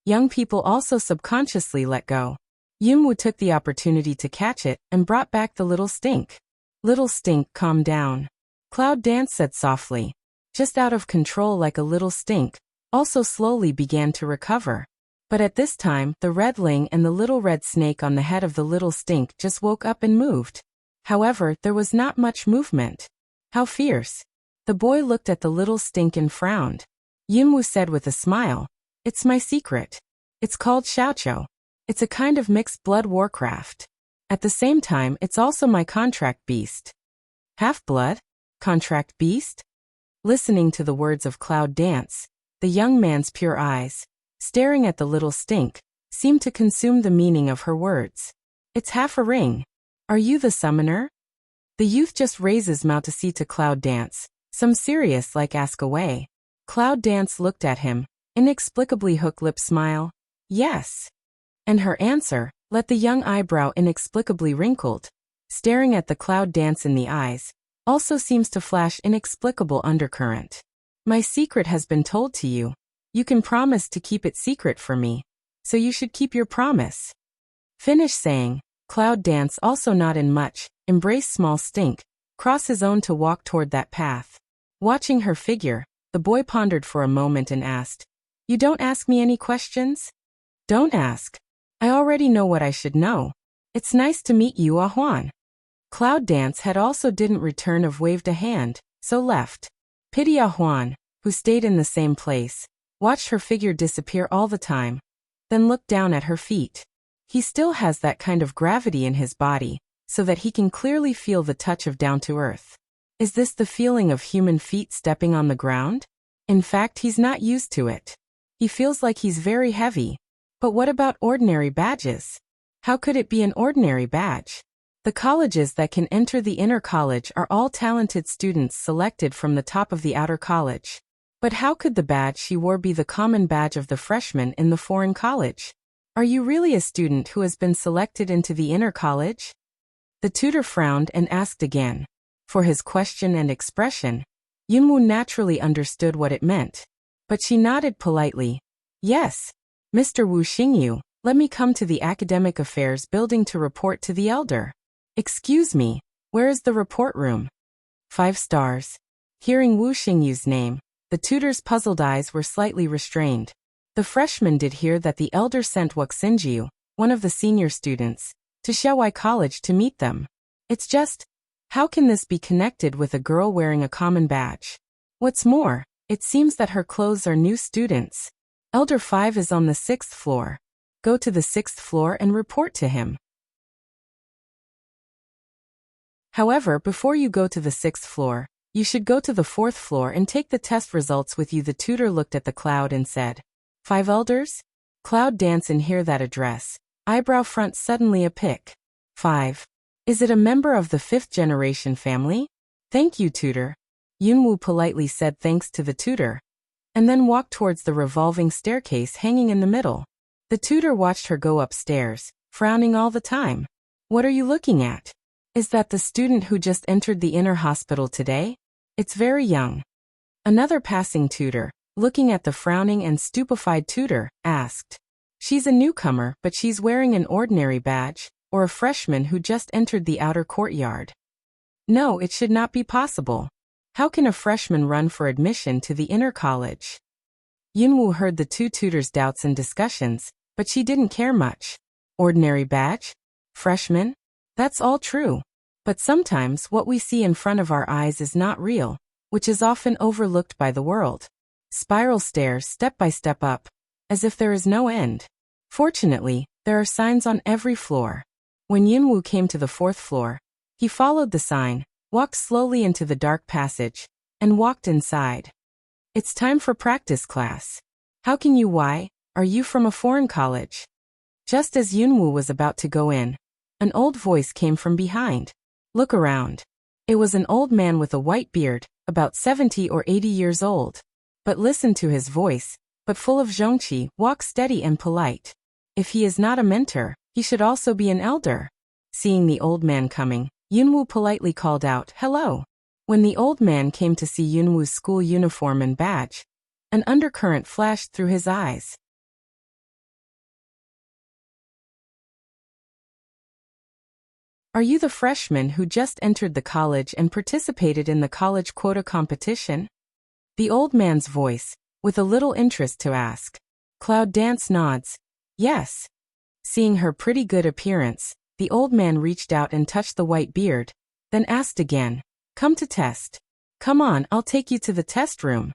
Young people also subconsciously let go. Yunwu took the opportunity to catch it and brought back the little Stink. Little Stink, calm down. Cloud Dance said softly. Just out of control like a little Stink, also slowly began to recover. But at this time, the redling and the little red snake on the head of the little Stink just woke up and moved. However, there was not much movement. How fierce. The boy looked at the little Stink and frowned. Yunwu said with a smile, It's my secret. It's called xiaoqiu. It's a kind of mixed blood warcraft. At the same time, it's also my contract beast. Half-blood? Contract beast? Listening to the words of Cloud Dance, the young man's pure eyes, staring at the little stink, seemed to consume the meaning of her words. It's half a ring. Are you the summoner? The youth just raises mouth to see to Cloud Dance, some serious like ask away. Cloud Dance looked at him, inexplicably hook lip smile. Yes. And her answer, let the young eyebrow inexplicably wrinkled, staring at the Cloud Dance in the eyes, also seems to flash inexplicable undercurrent. My secret has been told to you. You can promise to keep it secret for me, so you should keep your promise. Finish saying, Cloud Dance also not in much, embrace small stink, cross his own to walk toward that path. Watching her figure, the boy pondered for a moment and asked, You don't ask me any questions? Don't ask. I already know what I should know. It's nice to meet you, Huan. Cloud Dance had also didn't return of waved a hand, so left. Pity Huan, who stayed in the same place, watched her figure disappear all the time, then looked down at her feet. He still has that kind of gravity in his body, so that he can clearly feel the touch of down to earth. Is this the feeling of human feet stepping on the ground? In fact, he's not used to it. He feels like he's very heavy. But what about ordinary badges? How could it be an ordinary badge? The colleges that can enter the inner college are all talented students selected from the top of the outer college. But how could the badge she wore be the common badge of the freshman in the foreign college? Are you really a student who has been selected into the inner college? The tutor frowned and asked again. For his question and expression, Yunwu naturally understood what it meant. But she nodded politely. Yes. Mr. Wu Xingyu, let me come to the Academic Affairs building to report to the elder. Excuse me, where is the report room? 5 stars. Hearing Wu Xingyu's name, the tutor's puzzled eyes were slightly restrained. The freshman did hear that the elder sent Wuxia, one of the senior students, to Xiaowai College to meet them. It's just, how can this be connected with a girl wearing a common badge? What's more, it seems that her clothes are new students. Elder 5 is on the 6th floor. Go to the 6th floor and report to him. However, before you go to the 6th floor, you should go to the 4th floor and take the test results with you. The tutor looked at the Cloud and said, 5 elders? Cloud Dance and hear that address. Eyebrow front suddenly a pick. 5. Is it a member of the 5th generation family? Thank you, tutor. Yunwu politely said thanks to the tutor, and then walked towards the revolving staircase hanging in the middle. The tutor watched her go upstairs, frowning all the time. What are you looking at? Is that the student who just entered the inner hospital today? It's very young. Another passing tutor, looking at the frowning and stupefied tutor, asked. She's a newcomer, but she's wearing an ordinary badge, or a freshman who just entered the outer courtyard. No, it should not be possible. How can a freshman run for admission to the inner college? Yunwu heard the 2 tutors' doubts and discussions, but she didn't care much. Ordinary badge? Freshman? That's all true. But sometimes what we see in front of our eyes is not real, which is often overlooked by the world. Spiral stairs step by step up, as if there is no end. Fortunately, there are signs on every floor. When Yunwu came to the 4th floor, he followed the sign, walked slowly into the dark passage, and walked inside. It's time for practice class. How can you? Why? Are you from a foreign college? Just as Yunwu was about to go in, an old voice came from behind. Look around. It was an old man with a white beard, about 70 or 80 years old. But listen to his voice, but full of zhongqi, walk steady and polite. If he is not a mentor, he should also be an elder. Seeing the old man coming, Yunwu politely called out, hello. When the old man came to see Yunwu's school uniform and badge, an undercurrent flashed through his eyes. Are you the freshman who just entered the college and participated in the college quota competition? The old man's voice, with a little interest to ask. Cloud Dance nods. Yes. Seeing her pretty good appearance, the old man reached out and touched the white beard, then asked again, come to test. Come on, I'll take you to the test room.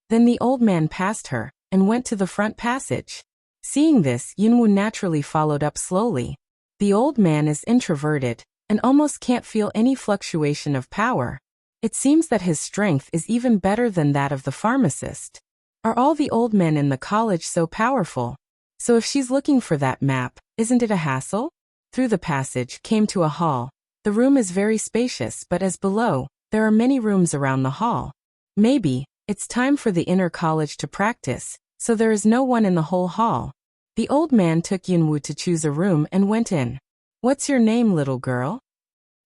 Then the old man passed her, and went to the front passage. Seeing this, Yunwu naturally followed up slowly. The old man is introverted and almost can't feel any fluctuation of power. It seems that his strength is even better than that of the pharmacist. Are all the old men in the college so powerful? So if she's looking for that map, isn't it a hassle? Through the passage came to a hall. The room is very spacious, but as below, there are many rooms around the hall. Maybe it's time for the inner college to practice, so there is no one in the whole hall. The old man took Yunwu to choose a room and went in. What's your name, little girl?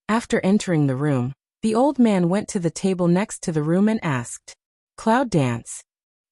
After entering the room, the old man went to the table next to the room and asked, Cloud Dance.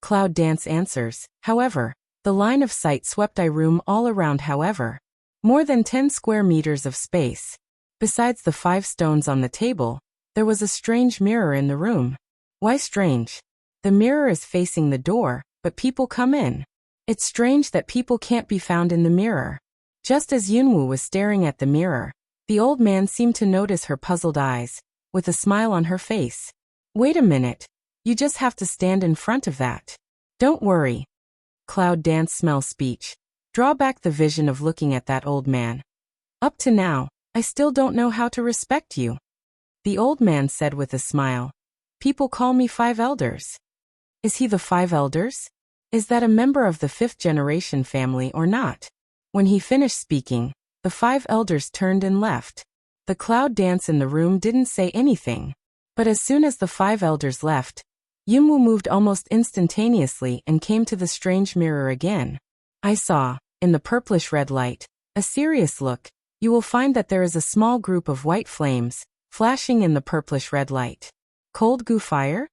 Cloud Dance answers. However, the line of sight swept room all around. However, more than 10 square meters of space. Besides the 5 stones on the table, there was a strange mirror in the room. Why strange? The mirror is facing the door, but people come in. It's strange that people can't be found in the mirror. Just as Yunwu was staring at the mirror, the old man seemed to notice her puzzled eyes, with a smile on her face. Wait a minute. You just have to stand in front of that. Don't worry. Cloud Dance smell speech. Draw back the vision of looking at that old man. Up to now, I still don't know how to respect you. The old man said with a smile. People call me 5 elders. Is he the 5 elders? Is that a member of the 5th generation family or not? When he finished speaking, the 5 elders turned and left. The Cloud Dance in the room didn't say anything. But as soon as the 5 elders left, Yunwu moved almost instantaneously and came to the strange mirror again. I saw, in the purplish red light, a serious look. You will find that there is a small group of white flames, flashing in the purplish red light. Cold goo fire?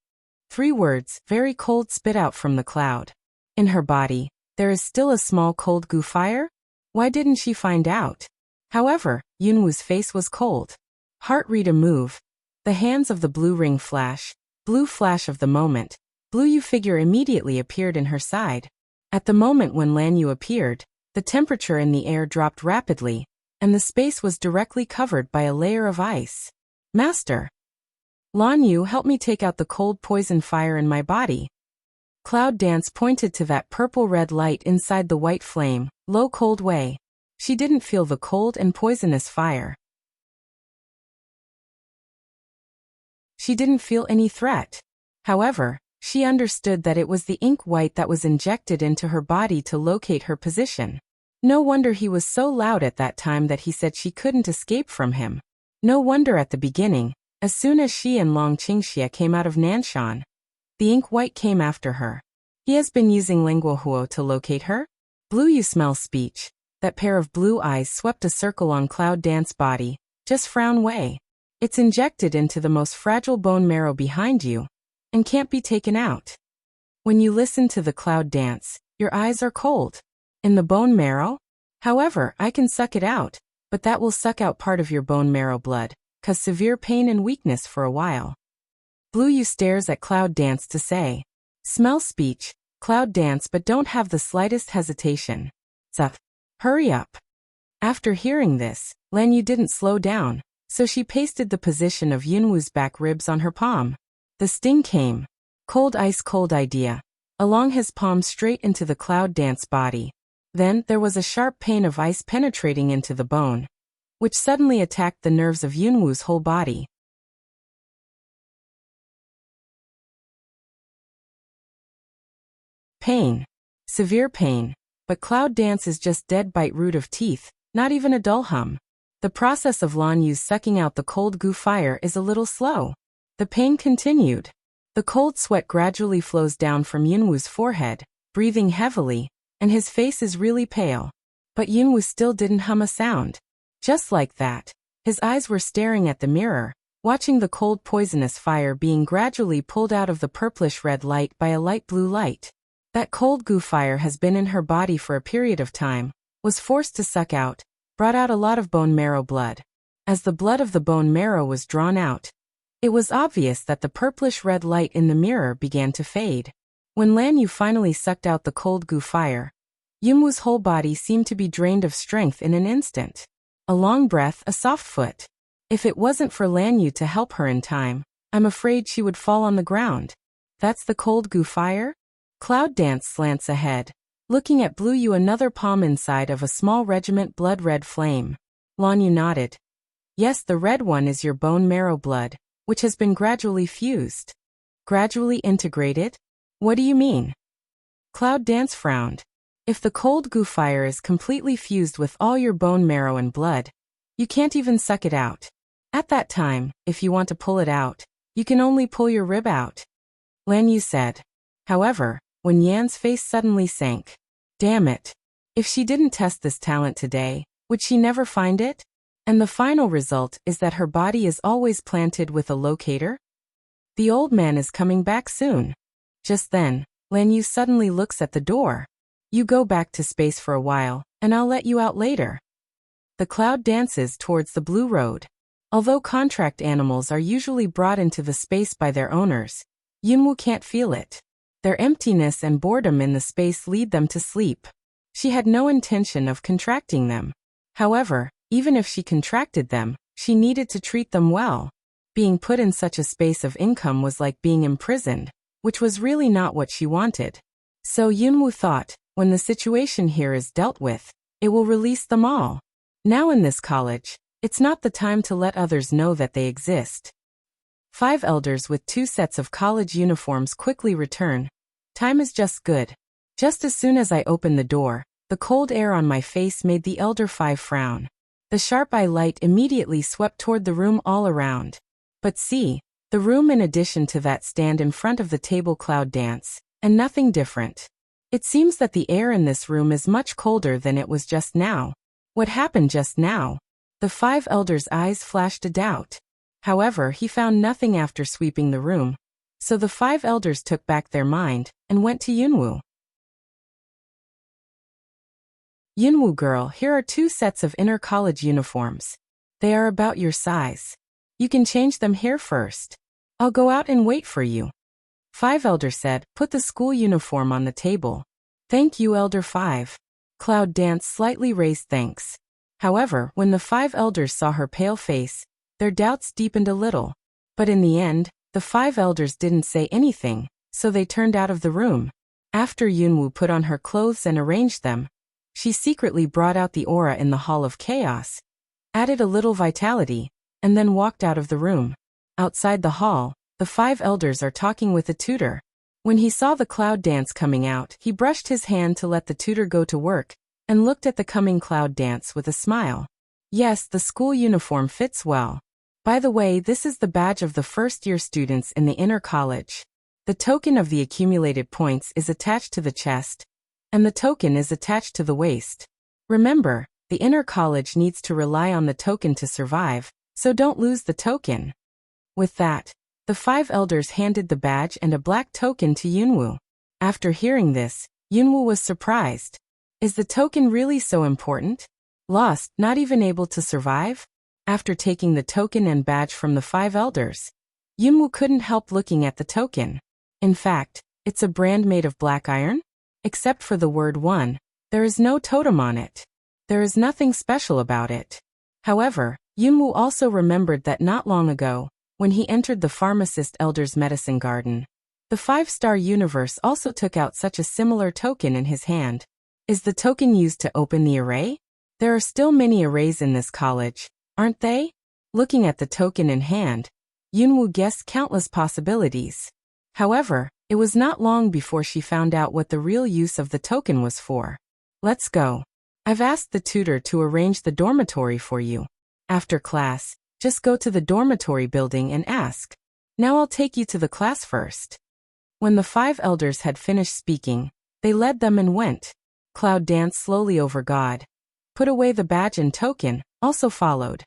3 words, very cold, spit out from the cloud. In her body, there is still a small cold goo fire? Why didn't she find out? However, Yunwu's face was cold. Heart rate a move. The hands of the blue ring flash. Blue flash of the moment. Blue Yu figure immediately appeared in her side. At the moment when Lan Yu appeared, the temperature in the air dropped rapidly, and the space was directly covered by a layer of ice. Master! Lan Yu, help me take out the cold poison fire in my body. Cloud Dance pointed to that purple-red light inside the white flame, low cold way. She didn't feel the cold and poisonous fire. She didn't feel any threat. However, she understood that it was the ink white that was injected into her body to locate her position. No wonder he was so loud at that time that he said she couldn't escape from him. No wonder at the beginning, as soon as she and Long Qingxia came out of Nanshan, the ink white came after her. He has been using Lingua Huo to locate her? Blue You smell speech. That pair of blue eyes swept a circle on Cloud Dance body. Just frown way. It's injected into the most fragile bone marrow behind you, and can't be taken out. When you listen to the Cloud Dance, your eyes are cold. In the bone marrow? However, I can suck it out, but that will suck out part of your bone marrow blood, cause severe pain and weakness for a while. Blue You stares at Cloud Dance to say, smell speech, Cloud Dance, but don't have the slightest hesitation. Zup. Hurry up. After hearing this, Lan Yu didn't slow down, so she pasted the position of Yunwu's back ribs on her palm. The sting came. Cold ice, cold idea. Along his palm straight into the Cloud Dance body. Then there was a sharp pain of ice penetrating into the bone, which suddenly attacked the nerves of Yunwu's whole body. Pain. Severe pain. But Cloud Dance is just dead bite root of teeth, not even a dull hum. The process of Lan Yu's sucking out the cold goo fire is a little slow. The pain continued. The cold sweat gradually flows down from Yunwu's forehead, breathing heavily, and his face is really pale. But Yunwu still didn't hum a sound. Just like that, his eyes were staring at the mirror, watching the cold poisonous fire being gradually pulled out of the purplish red light by a light blue light. That cold goo fire has been in her body for a period of time, was forced to suck out, brought out a lot of bone marrow blood. As the blood of the bone marrow was drawn out, it was obvious that the purplish red light in the mirror began to fade. When Lan Yu finally sucked out the cold goo fire, Yunwu's whole body seemed to be drained of strength in an instant. A long breath, a soft foot. If it wasn't for Lan Yu to help her in time, I'm afraid she would fall on the ground. That's the cold goo fire? Cloud Dance slants ahead. Looking at Blue Yu, another palm inside of a small regiment blood red flame. Lan Yu nodded. Yes, the red one is your bone marrow blood, which has been gradually fused. Gradually integrated? What do you mean? Cloud Dance frowned. If the cold goo fire is completely fused with all your bone marrow and blood, you can't even suck it out. At that time, if you want to pull it out, you can only pull your rib out. Lan Yu said. However, when Yan's face suddenly sank. Damn it. If she didn't test this talent today, would she never find it? And the final result is that her body is always planted with a locator? The old man is coming back soon. Just then, Lan Yu suddenly looks at the door. You go back to space for a while, and I'll let you out later. The cloud dances towards the blue road. Although contract animals are usually brought into the space by their owners, Yunwu can't feel it. Their emptiness and boredom in the space lead them to sleep. She had no intention of contracting them. However, even if she contracted them, she needed to treat them well. Being put in such a space of income was like being imprisoned, which was really not what she wanted. So Yunwu thought, when the situation here is dealt with, it will release them all. Now in this college, it's not the time to let others know that they exist. 5 elders with 2 sets of college uniforms quickly return. Time is just good. Just as soon as I opened the door, the cold air on my face made the elder 5 frown. The sharp eye light immediately swept toward the room all around. But see, the room in addition to that stand in front of the table cloud dance, and nothing different. It seems that the air in this room is much colder than it was just now. What happened just now? The 5 elders' eyes flashed a doubt. However, he found nothing after sweeping the room. So the 5 elders took back their mind, and went to Yunwu. Yunwu girl, here are 2 sets of inner college uniforms. They are about your size. You can change them here first. I'll go out and wait for you. 5 elder said, put the school uniform on the table. Thank you, elder 5. Cloud Dance slightly raised thanks. However, when the 5 elders saw her pale face, their doubts deepened a little. But in the end, the 5 elders didn't say anything, so they turned out of the room. After Yunwu put on her clothes and arranged them, she secretly brought out the aura in the Hall of Chaos, added a little vitality, and then walked out of the room. Outside the hall, the 5 elders are talking with a tutor. When he saw the cloud dance coming out, he brushed his hand to let the tutor go to work, and looked at the coming cloud dance with a smile. Yes, the school uniform fits well. By the way, this is the badge of the first-year students in the inner college. The token of the accumulated points is attached to the chest, and the token is attached to the waist. Remember, the inner college needs to rely on the token to survive, so don't lose the token. With that, the 5 elders handed the badge and a black token to Yunwu. After hearing this, Yunwu was surprised. Is the token really so important? Lost, not even able to survive? After taking the token and badge from the 5 elders, Yunwu couldn't help looking at the token. In fact, it's a brand made of black iron? Except for the word 1, there is no totem on it. There is nothing special about it. However, Yunwu also remembered that not long ago, when he entered the pharmacist elder's medicine garden, the 5-star universe also took out such a similar token in his hand. Is the token used to open the array? There are still many arrays in this college, aren't they? Looking at the token in hand, Yunwu guessed countless possibilities. However, it was not long before she found out what the real use of the token was for. Let's go. I've asked the tutor to arrange the dormitory for you. After class, just go to the dormitory building and ask. Now I'll take you to the class first. When the 5 elders had finished speaking, they led them and went. Cloud danced slowly over God. Put away the badge and token, also followed.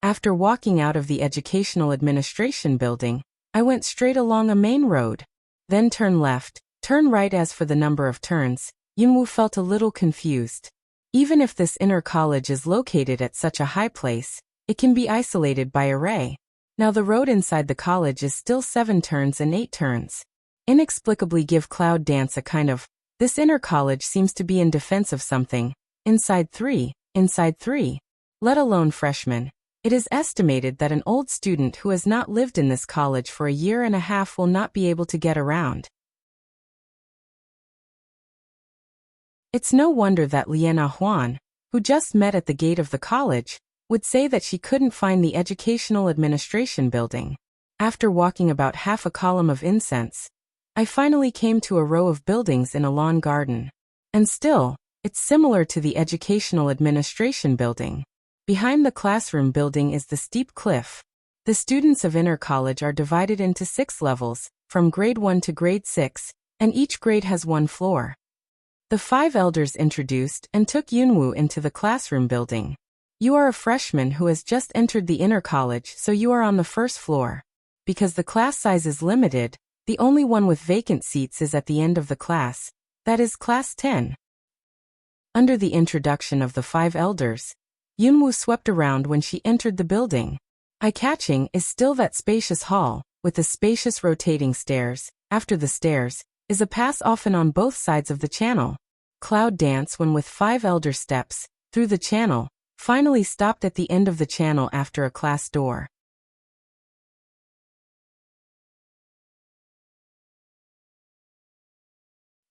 After walking out of the educational administration building, I went straight along a main road. Then turn left, turn right. As for the number of turns, Yunwu felt a little confused. Even if this inner college is located at such a high place, it can be isolated by array. Now the road inside the college is still 7 turns and 8 turns. Inexplicably give Cloud Dance a kind of, this inner college seems to be in defense of something. Inside 3, let alone freshmen. It is estimated that an old student who has not lived in this college for a year and a half will not be able to get around. It's no wonder that Liana Huan, who just met at the gate of the college, would say that she couldn't find the Educational Administration building. After walking about half a column of incense, I finally came to a row of buildings in a lawn garden. And still, it's similar to the Educational Administration building. Behind the classroom building is the steep cliff. The students of Inner College are divided into 6 levels, from grade 1 to grade 6, and each grade has 1 floor. The 5 elders introduced and took Yunwoo into the classroom building. You are a freshman who has just entered the Inner College, so you are on the first floor. Because the class size is limited, the only one with vacant seats is at the end of the class, that is class 10. Under the introduction of the 5 elders, Yunwoo swept around when she entered the building. Eye-catching is still that spacious hall, with the spacious rotating stairs. After the stairs is a pass often on both sides of the channel. Cloud dance when with 5 elder steps through the channel, finally stopped at the end of the channel after a class door.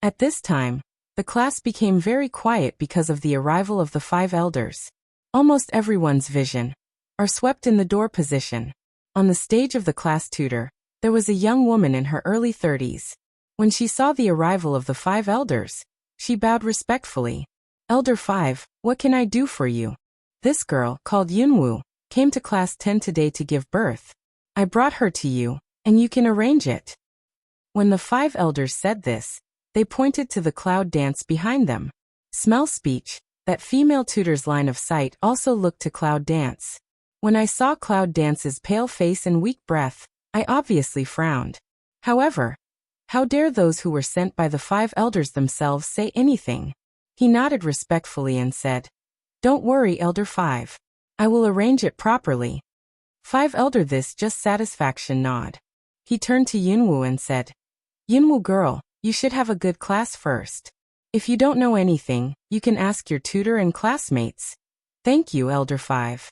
At this time, the class became very quiet because of the arrival of the 5 elders. Almost everyone's vision are swept in the door position. On the stage of the class tutor, there was a young woman in her early 30s. When she saw the arrival of the 5 elders, she bowed respectfully. Elder 5, what can I do for you? This girl, called Yunwoo, came to class 10 today to give birth. I brought her to you, and you can arrange it. When the 5 elders said this, they pointed to the cloud dance behind them. Smell speech, that female tutor's line of sight also looked to cloud dance. When I saw cloud dance's pale face and weak breath, I obviously frowned. However, how dare those who were sent by the 5 elders themselves say anything? He nodded respectfully and said, Don't worry, Elder 5. I will arrange it properly. 5 elder this just satisfaction nod. He turned to Yunwoo and said, Yunwoo girl, you should have a good class first. If you don't know anything, you can ask your tutor and classmates. Thank you, Elder 5.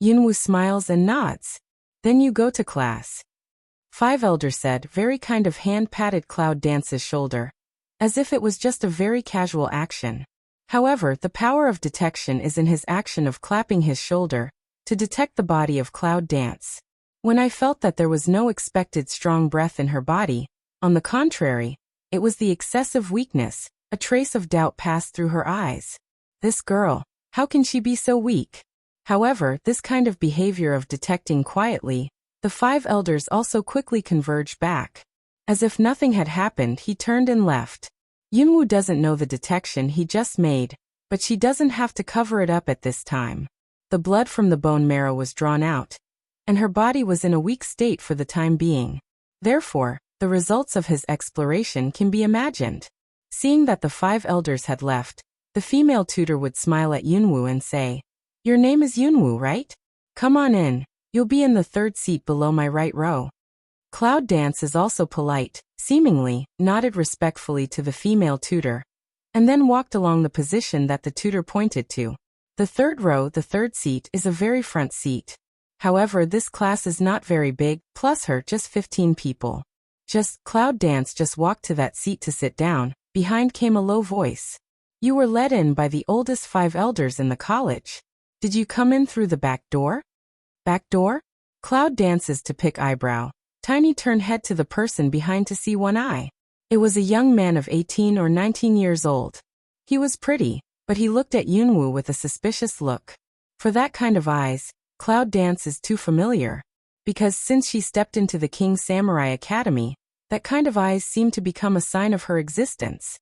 Yunwoo smiles and nods. Then you go to class. 5 elder said, very kind of hand patted Cloud Dance's shoulder, as if it was just a very casual action. However, the power of detection is in his action of clapping his shoulder, to detect the body of Cloud Dance. When I felt that there was no expected strong breath in her body, on the contrary, it was the excessive weakness, a trace of doubt passed through her eyes. This girl, how can she be so weak? However, this kind of behavior of detecting quietly, the 5 elders also quickly converged back. As if nothing had happened, he turned and left. Yunwoo doesn't know the detection he just made, but she doesn't have to cover it up at this time. The blood from the bone marrow was drawn out, and her body was in a weak state for the time being. Therefore, the results of his exploration can be imagined. Seeing that the 5 elders had left, the female tutor would smile at Yunwoo and say, Your name is Yunwoo, right? Come on in. You'll be in the 3rd seat below my right row. Cloud Dance is also polite, seemingly, nodded respectfully to the female tutor, and then walked along the position that the tutor pointed to. The 3rd row, the 3rd seat, is a very front seat. However, this class is not very big, plus her, just 15 people. Cloud Dance just walked to that seat to sit down. Behind came a low voice. You were let in by the oldest 5 elders in the college. Did you come in through the back door? Back door? Cloud Dances to pick eyebrow. Tiny turned head to the person behind to see one eye. It was a young man of 18 or 19 years old. He was pretty, but he looked at Yunwoo with a suspicious look. For that kind of eyes, Cloud Dance is too familiar. Because since she stepped into the King Samurai Academy, that kind of eyes seemed to become a sign of her existence.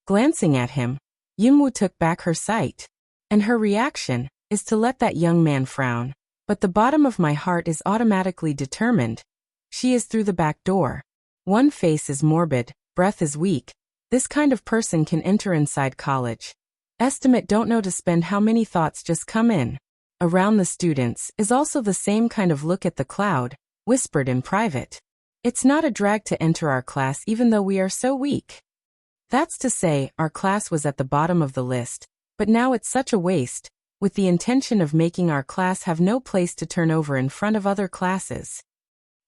Glancing at him, Yunwoo took back her sight. And her reaction is to let that young man frown. But the bottom of my heart is automatically determined. She is through the back door. One face is morbid, breath is weak. This kind of person can enter inside college. Estimate don't know to spend how many thoughts just come in. Around the students is also the same kind of look at the cloud, whispered in private. It's not a drag to enter our class even though we are so weak. That's to say, our class was at the bottom of the list, but now it's such a waste, with the intention of making our class have no place to turn over in front of other classes.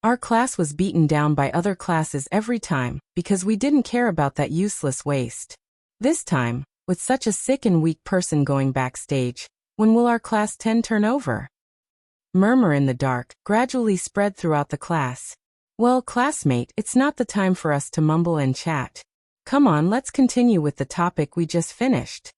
Our class was beaten down by other classes every time, because we didn't care about that useless waste. This time, with such a sick and weak person going backstage, when will our class 10 turn over? Murmur in the dark gradually spread throughout the class. Well, classmate, it's not the time for us to mumble and chat. Come on, let's continue with the topic we just finished.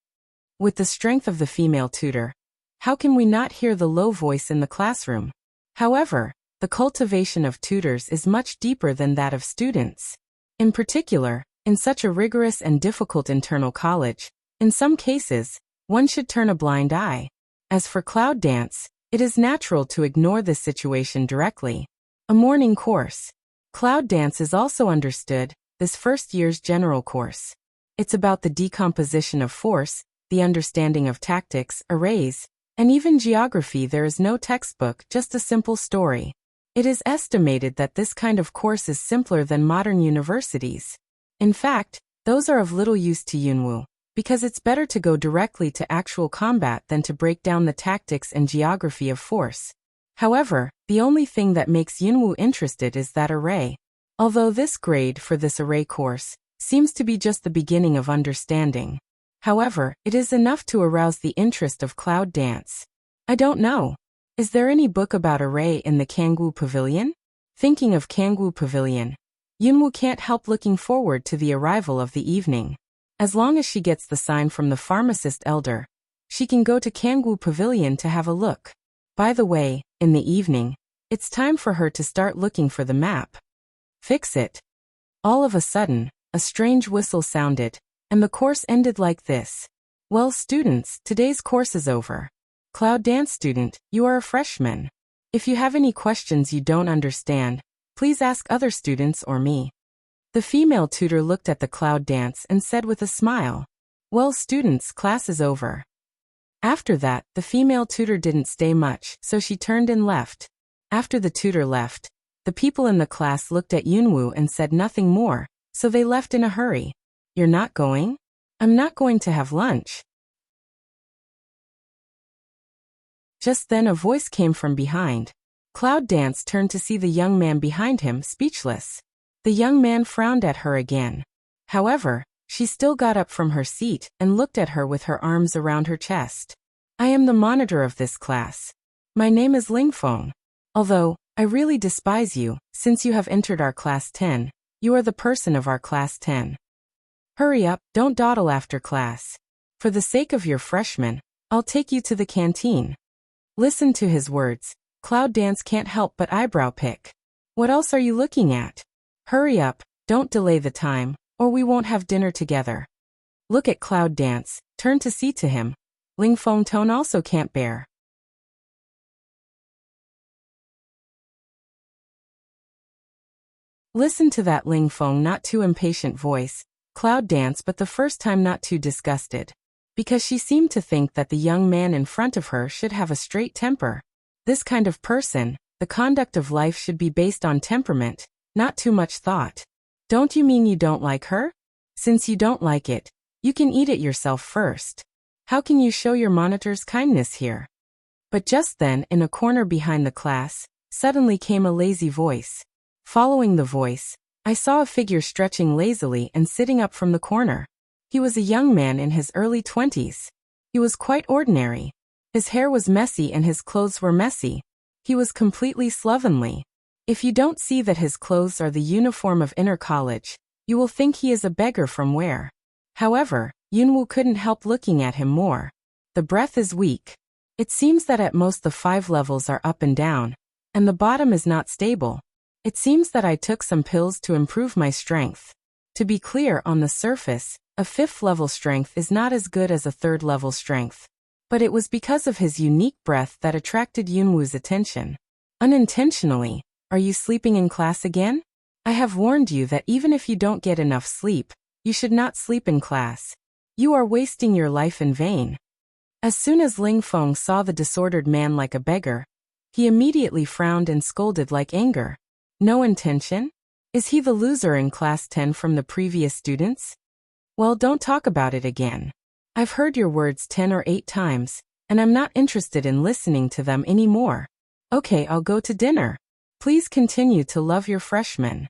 With the strength of the female tutor, how can we not hear the low voice in the classroom? However, the cultivation of tutors is much deeper than that of students. In particular, in such a rigorous and difficult internal college, in some cases, one should turn a blind eye. As for cloud dance, it is natural to ignore this situation directly. A morning course. Cloud dance is also understood, this first year's general course. It's about the decomposition of force, the understanding of tactics, arrays, and even geography. There is no textbook, just a simple story. It is estimated that this kind of course is simpler than modern universities. In fact, those are of little use to Yunwu, because it's better to go directly to actual combat than to break down the tactics and geography of force. However, the only thing that makes Yunwu interested is that array. Although this grade for this array course seems to be just the beginning of understanding. However, it is enough to arouse the interest of cloud dance. I don't know. Is there any book about array in the Kangwoo Pavilion? Thinking of Kangwoo Pavilion, Yunwu can't help looking forward to the arrival of the evening. As long as she gets the sign from the pharmacist elder, she can go to Kangwoo Pavilion to have a look. By the way, in the evening, it's time for her to start looking for the map. Fix it. All of a sudden, a strange whistle sounded, and the course ended like this. Well, students, today's course is over. Cloud dance student, you are a freshman. If you have any questions you don't understand, please ask other students or me. The female tutor looked at the cloud dance and said with a smile, well, students, class is over. After that, the female tutor didn't stay much, so she turned and left. After the tutor left, the people in the class looked at Yunwu and said nothing more, so they left in a hurry. You're not going? I'm not going to have lunch. Just then a voice came from behind. Cloud Dance turned to see the young man behind him, speechless. The young man frowned at her again. However, she still got up from her seat and looked at her with her arms around her chest. I am the monitor of this class. My name is Lingfeng. Although, I really despise you, since you have entered our class 10, you are the person of our class 10. Hurry up, don't dawdle after class. For the sake of your freshmen, I'll take you to the canteen. Listen to his words. Cloud Dance can't help but eyebrow pick. What else are you looking at? Hurry up, don't delay the time, or we won't have dinner together. Look at Cloud Dance, turn to see to him. Lingfeng tone also can't bear. Listen to that Lingfeng not too impatient voice, Cloud Dance but the first time not too disgusted. Because she seemed to think that the young man in front of her should have a straight temper. This kind of person, the conduct of life should be based on temperament, not too much thought. Don't you mean you don't like her? Since you don't like it, you can eat it yourself first. How can you show your monitor's kindness here? But just then, in a corner behind the class, suddenly came a lazy voice. Following the voice, I saw a figure stretching lazily and sitting up from the corner. He was a young man in his early 20s. He was quite ordinary. His hair was messy and his clothes were messy. He was completely slovenly. If you don't see that his clothes are the uniform of inner college, you will think he is a beggar from where. However, Yunwu couldn't help looking at him more. The breath is weak. It seems that at most the 5 levels are up and down, and the bottom is not stable. It seems that I took some pills to improve my strength. To be clear, on the surface, a 5th level strength is not as good as a 3rd level strength. But it was because of his unique breath that attracted Yunwu's attention. Unintentionally, are you sleeping in class again? I have warned you that even if you don't get enough sleep, you should not sleep in class. You are wasting your life in vain. As soon as Lingfeng saw the disordered man like a beggar, he immediately frowned and scolded like anger. No intention? Is he the loser in class 10 from the previous students? Well, don't talk about it again. I've heard your words 10 or 8 times, and I'm not interested in listening to them anymore. Okay, I'll go to dinner. Please continue to love your freshman.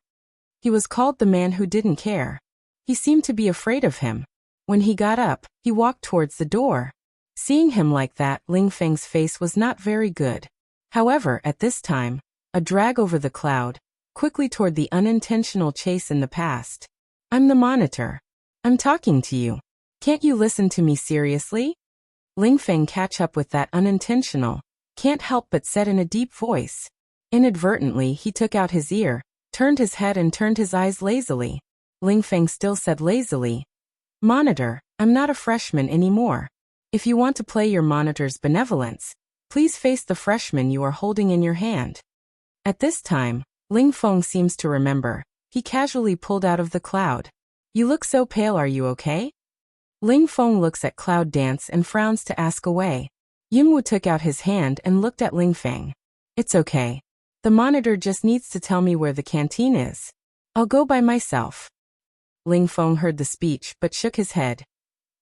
He was called the man who didn't care. He seemed to be afraid of him. When he got up, he walked towards the door. Seeing him like that, Ling Feng's face was not very good. However, at this time, a drag over the cloud, quickly toward the unintentional chase in the past. I'm the monitor. I'm talking to you. Can't you listen to me seriously? Ling Feng catch up with that unintentional, can't help but said in a deep voice. Inadvertently, he took out his ear, turned his head and turned his eyes lazily. Ling Feng still said lazily, Monitor, I'm not a freshman anymore. If you want to play your monitor's benevolence, please face the freshman you are holding in your hand. At this time, Ling Feng seems to remember. He casually pulled out of the cloud. You look so pale, are you okay? Ling Feng looks at Cloud Dance and frowns to ask away. Yunwu took out his hand and looked at Ling Feng. It's okay. The monitor just needs to tell me where the canteen is. I'll go by myself. Ling Feng heard the speech but shook his head.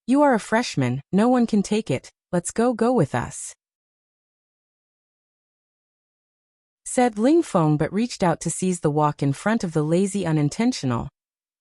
You are a freshman, no one can take it, let's go with us. Said Ling Feng but reached out to seize the walk in front of the lazy unintentional.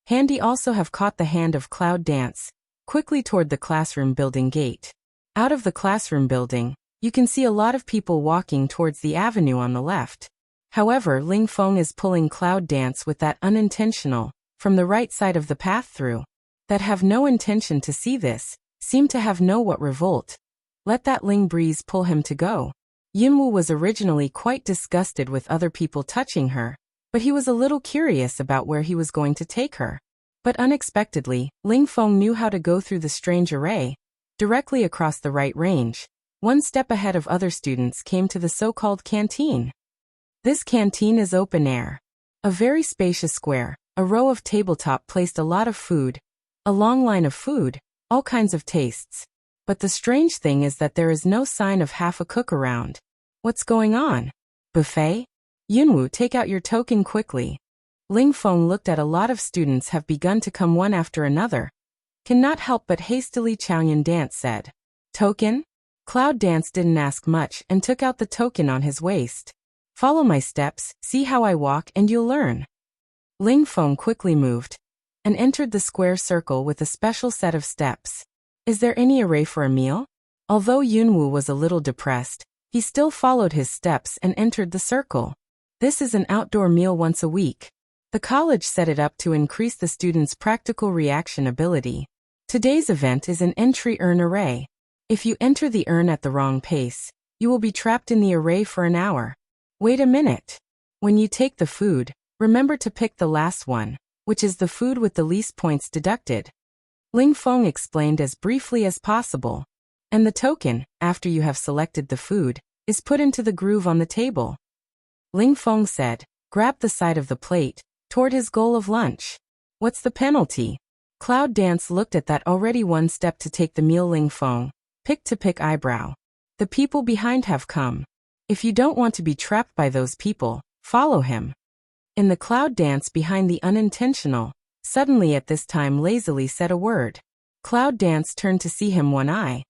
Handy also have caught the hand of Cloud Dance, quickly toward the classroom building gate. Out of the classroom building, you can see a lot of people walking towards the avenue on the left. However, Ling Feng is pulling Cloud Dance with that unintentional, from the right side of the path through. That have no intention to see this, seem to have no what revolt. Let that Ling breeze pull him to go. Yunwu was originally quite disgusted with other people touching her, but he was a little curious about where he was going to take her. But unexpectedly, Ling Feng knew how to go through the strange array, directly across the right range. One step ahead of other students came to the so-called canteen. This canteen is open air. A very spacious square, a row of tabletop placed a lot of food, a long line of food, all kinds of tastes. But the strange thing is that there is no sign of half a cook around. What's going on? Buffet? Yunwu, take out your token quickly. Ling Feng looked at a lot of students have begun to come one after another. Cannot help but hastily Chaoyan Dance said. Token? Cloud Dance didn't ask much and took out the token on his waist. Follow my steps, see how I walk and you'll learn. Ling Feng quickly moved and entered the square circle with a special set of steps. Is there any array for a meal? Although Yunwu was a little depressed, he still followed his steps and entered the circle. This is an outdoor meal once a week. The college set it up to increase the students' practical reaction ability. Today's event is an entry urn array. If you enter the urn at the wrong pace, you will be trapped in the array for an hour. Wait a minute. When you take the food, remember to pick the last one, which is the food with the least points deducted. Ling Feng explained as briefly as possible. And the token, after you have selected the food, is put into the groove on the table. Ling Feng said, grab the side of the plate, toward his goal of lunch. What's the penalty? Cloud Dance looked at that already one step to take the meal. Ling Feng picked to pick eyebrow. The people behind have come. If you don't want to be trapped by those people, follow him. In the Cloud Dance behind the unintentional, suddenly at this time lazily said a word. Cloud Dance turned to see him one eye.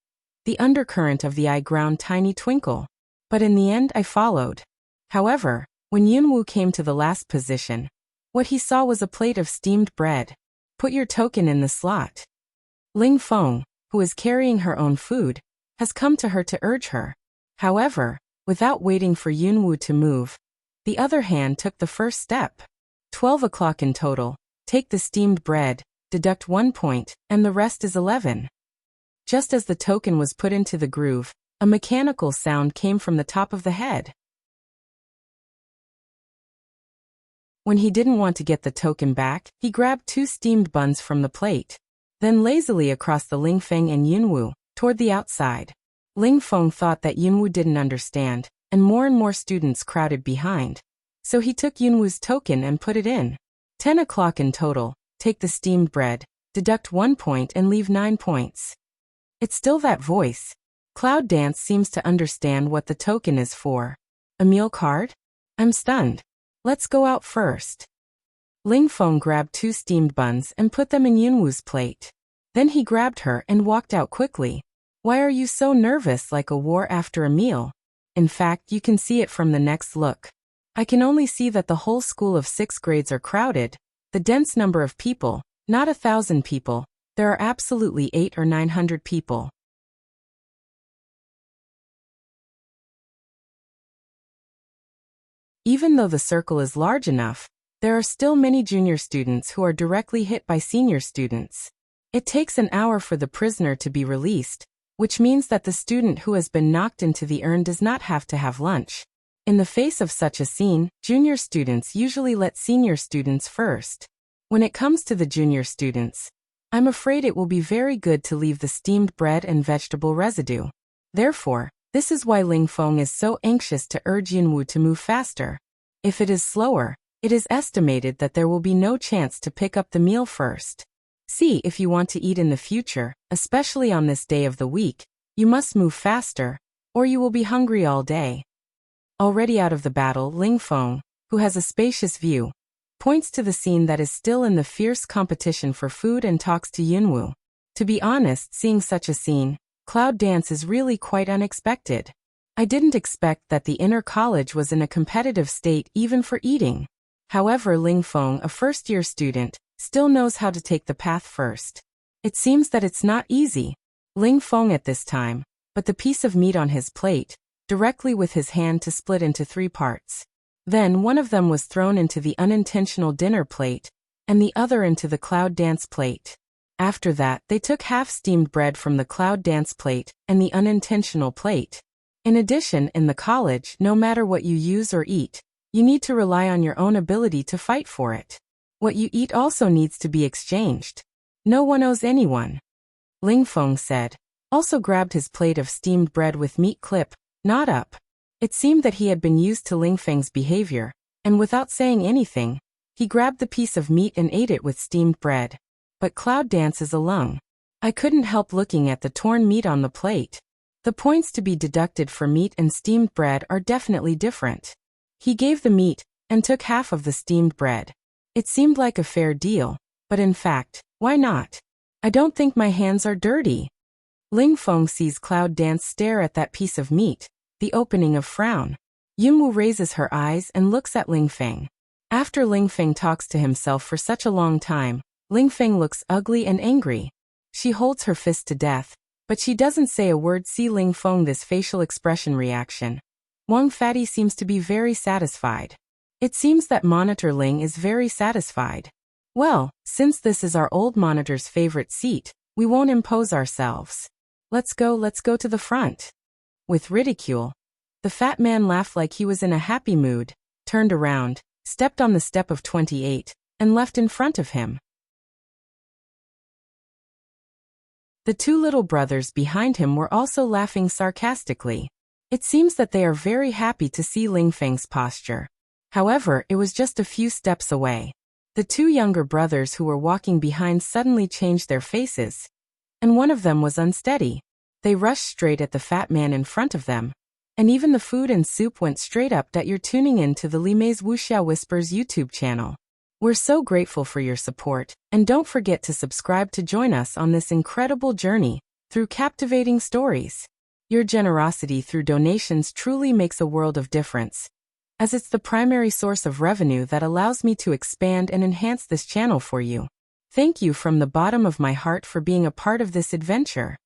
The undercurrent of the eye ground tiny twinkle. But in the end I followed. However, when Yunwu came to the last position, what he saw was a plate of steamed bread. Put your token in the slot. Ling Feng, who is carrying her own food, has come to her to urge her. However, without waiting for Yunwu to move, the other hand took the first step. 12 o'clock in total. Take the steamed bread, deduct 1 point, and the rest is 11. Just as the token was put into the groove, a mechanical sound came from the top of the head. When he didn't want to get the token back, he grabbed 2 steamed buns from the plate. Then lazily across the Ling Feng and Yunwu, toward the outside. Ling Feng thought that Yunwu didn't understand, and more students crowded behind. So he took Yunwu's token and put it in. 10 o'clock in total. Take the steamed bread, deduct 1 point and leave 9 points. It's still that voice. Cloud Dance seems to understand what the token is for. A meal card? I'm stunned. Let's go out first. Ling Feng grabbed 2 steamed buns and put them in Yunwu's plate. Then he grabbed her and walked out quickly. Why are you so nervous, like a war after a meal? In fact, you can see it from the next look. I can only see that the whole school of 6 grades are crowded, the dense number of people, not 1,000 people, there are absolutely 800 or 900 people. Even though the circle is large enough, there are still many junior students who are directly hit by senior students. It takes an hour for the prisoner to be released, which means that the student who has been knocked into the urn does not have to have lunch. In the face of such a scene, junior students usually let senior students first. When it comes to the junior students, I'm afraid it will be very good to leave the steamed bread and vegetable residue. Therefore, this is why Ling Feng is so anxious to urge Yunwu to move faster. If it is slower, it is estimated that there will be no chance to pick up the meal first. See, if you want to eat in the future, especially on this day of the week, you must move faster, or you will be hungry all day. Already out of the battle, Ling Feng, who has a spacious view, points to the scene that is still in the fierce competition for food and talks to Yunwu. To be honest, seeing such a scene, Cloud Dance is really quite unexpected. I didn't expect that the inner college was in a competitive state even for eating. However, Ling Feng, a first-year student, still knows how to take the path first. It seems that it's not easy. Ling Feng at this time, but the piece of meat on his plate, directly with his hand to split into 3 parts. Then one of them was thrown into the unintentional dinner plate, and the other into the Cloud Dance plate. After that, they took half-steamed bread from the Cloud Dance plate and the unintentional plate. In addition, in the college, no matter what you use or eat, you need to rely on your own ability to fight for it. What you eat also needs to be exchanged. No one owes anyone. Ling Feng said, also grabbed his plate of steamed bread with meat clip, not up. It seemed that he had been used to Ling Feng's behavior, and without saying anything, he grabbed the piece of meat and ate it with steamed bread. But Cloud Dance is a lung. I couldn't help looking at the torn meat on the plate. The points to be deducted for meat and steamed bread are definitely different. He gave the meat, and took half of the steamed bread. It seemed like a fair deal, but in fact, why not? I don't think my hands are dirty. Ling Feng sees Cloud Dance stare at that piece of meat, the opening of frown. Yunwu raises her eyes and looks at Ling Feng. After Ling Feng talks to himself for such a long time, Ling Feng looks ugly and angry. She holds her fist to death, but she doesn't say a word. See Ling Feng this facial expression reaction. Wang Fatty seems to be very satisfied. It seems that Monitor Ling is very satisfied. Well, since this is our old monitor's favorite seat, we won't impose ourselves. Let's go to the front. With ridicule, the fat man laughed like he was in a happy mood, turned around, stepped on the step of 28, and left in front of him. The 2 little brothers behind him were also laughing sarcastically. It seems that they are very happy to see Ling Feng's posture. However, it was just a few steps away. The 2 younger brothers who were walking behind suddenly changed their faces, and one of them was unsteady. They rushed straight at the fat man in front of them, and even the food and soup went straight up. That you're tuning in to the Limei's Wuxia Whispers YouTube channel. We're so grateful for your support, and don't forget to subscribe to join us on this incredible journey through captivating stories. Your generosity through donations truly makes a world of difference, as it's the primary source of revenue that allows me to expand and enhance this channel for you. Thank you from the bottom of my heart for being a part of this adventure.